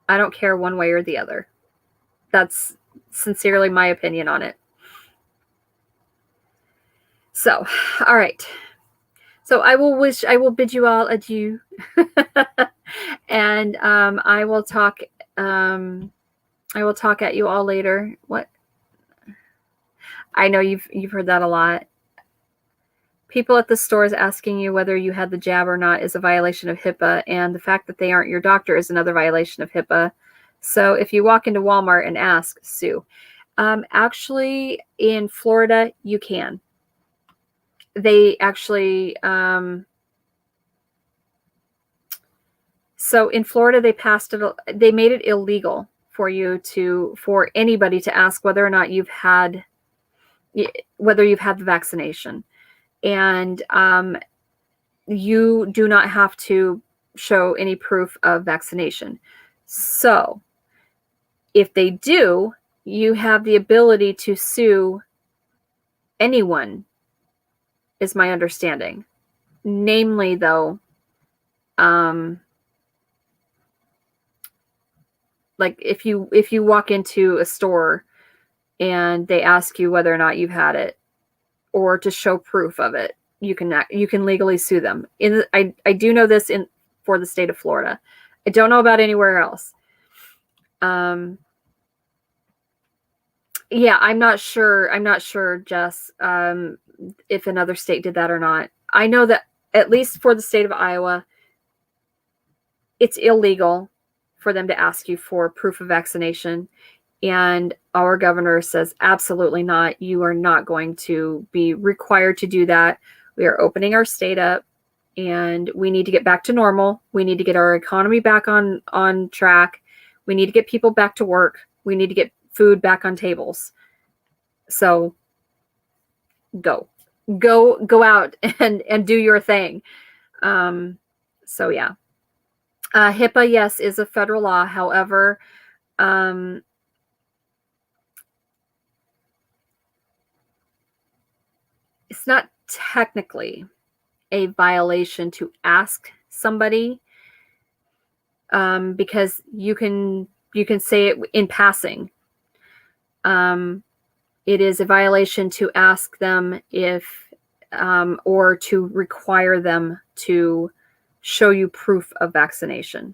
I don't care one way or the other. That's sincerely my opinion on it. So, all right. So I will bid you all adieu. And I will talk at you all later. What? I know you've heard that a lot. People at the stores asking you whether you had the jab or not is a violation of HIPAA, and the fact that they aren't your doctor is another violation of HIPAA. So if you walk into Walmart and ask, sue. Actually, in Florida, you can. They actually, so in Florida, they made it illegal for anybody to ask whether or not you've had the vaccination. And you do not have to show any proof of vaccination. So if they do, you have the ability to sue anyone, is my understanding. Namely, though, like if you walk into a store and they ask you whether or not you've had it, or to show proof of it, you can legally sue them. I do know this for the state of Florida. I don't know about anywhere else. Yeah, I'm not sure, Jess, if another state did that or not. I know that at least for the state of Iowa, it's illegal for them to ask you for proof of vaccination. And our governor says, absolutely not. You are not going to be required to do that. We are opening our state up, and we need to get back to normal. We need to get our economy back on track. We need to get people back to work. We need to get food back on tables. So go out and do your thing. So yeah. HIPAA, yes, is a federal law. However, it's not technically a violation to ask somebody, because you can say it in passing. It is a violation to ask them if, or to require them to show you proof of vaccination,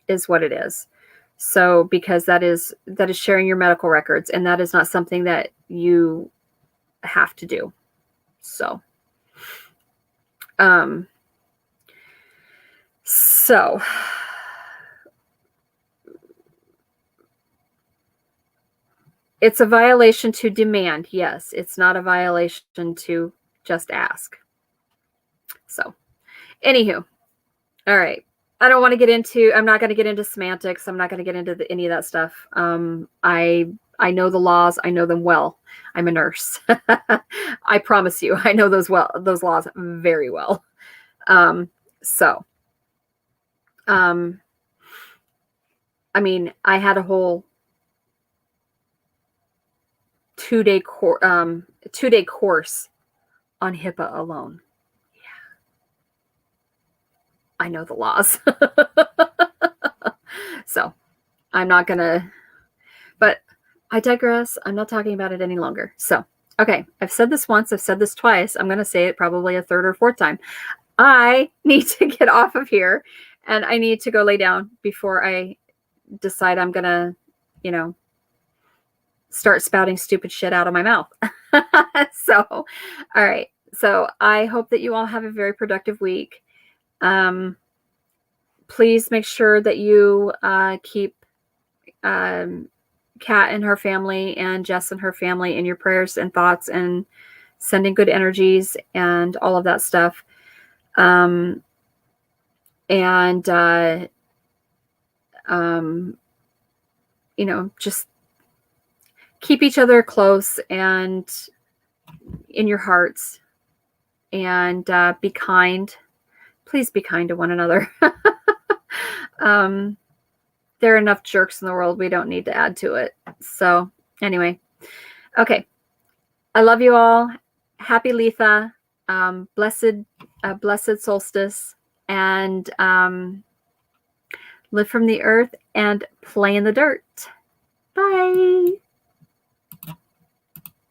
is what it is. So, because that is sharing your medical records, and that is not something that you have to do. So, it's a violation to demand. Yes, it's not a violation to just ask. So, anywho, all right. I'm not going to get into semantics. I'm not going to get into any of that stuff. I know the laws. I know them well. I'm a nurse. I promise you, I know those laws very well. I mean, I had a whole 2-day course on HIPAA alone. I know the laws. So I'm not going to, but I digress. I'm not talking about it any longer. So, okay, I've said this once, I've said this twice. I'm going to say it probably a third or fourth time. I need to get off of here and I need to go lay down before I decide I'm going to, you know, start spouting stupid shit out of my mouth. So, all right. So I hope that you all have a very productive week. Please make sure that you keep Kat and her family and Jess and her family in your prayers and thoughts, and sending good energies and all of that stuff. You know, just keep each other close and in your hearts, and be kind. Please be kind to one another. There are enough jerks in the world. We don't need to add to it. So anyway, okay. I love you all. Happy Letha. Blessed solstice, and live from the earth and play in the dirt. Bye.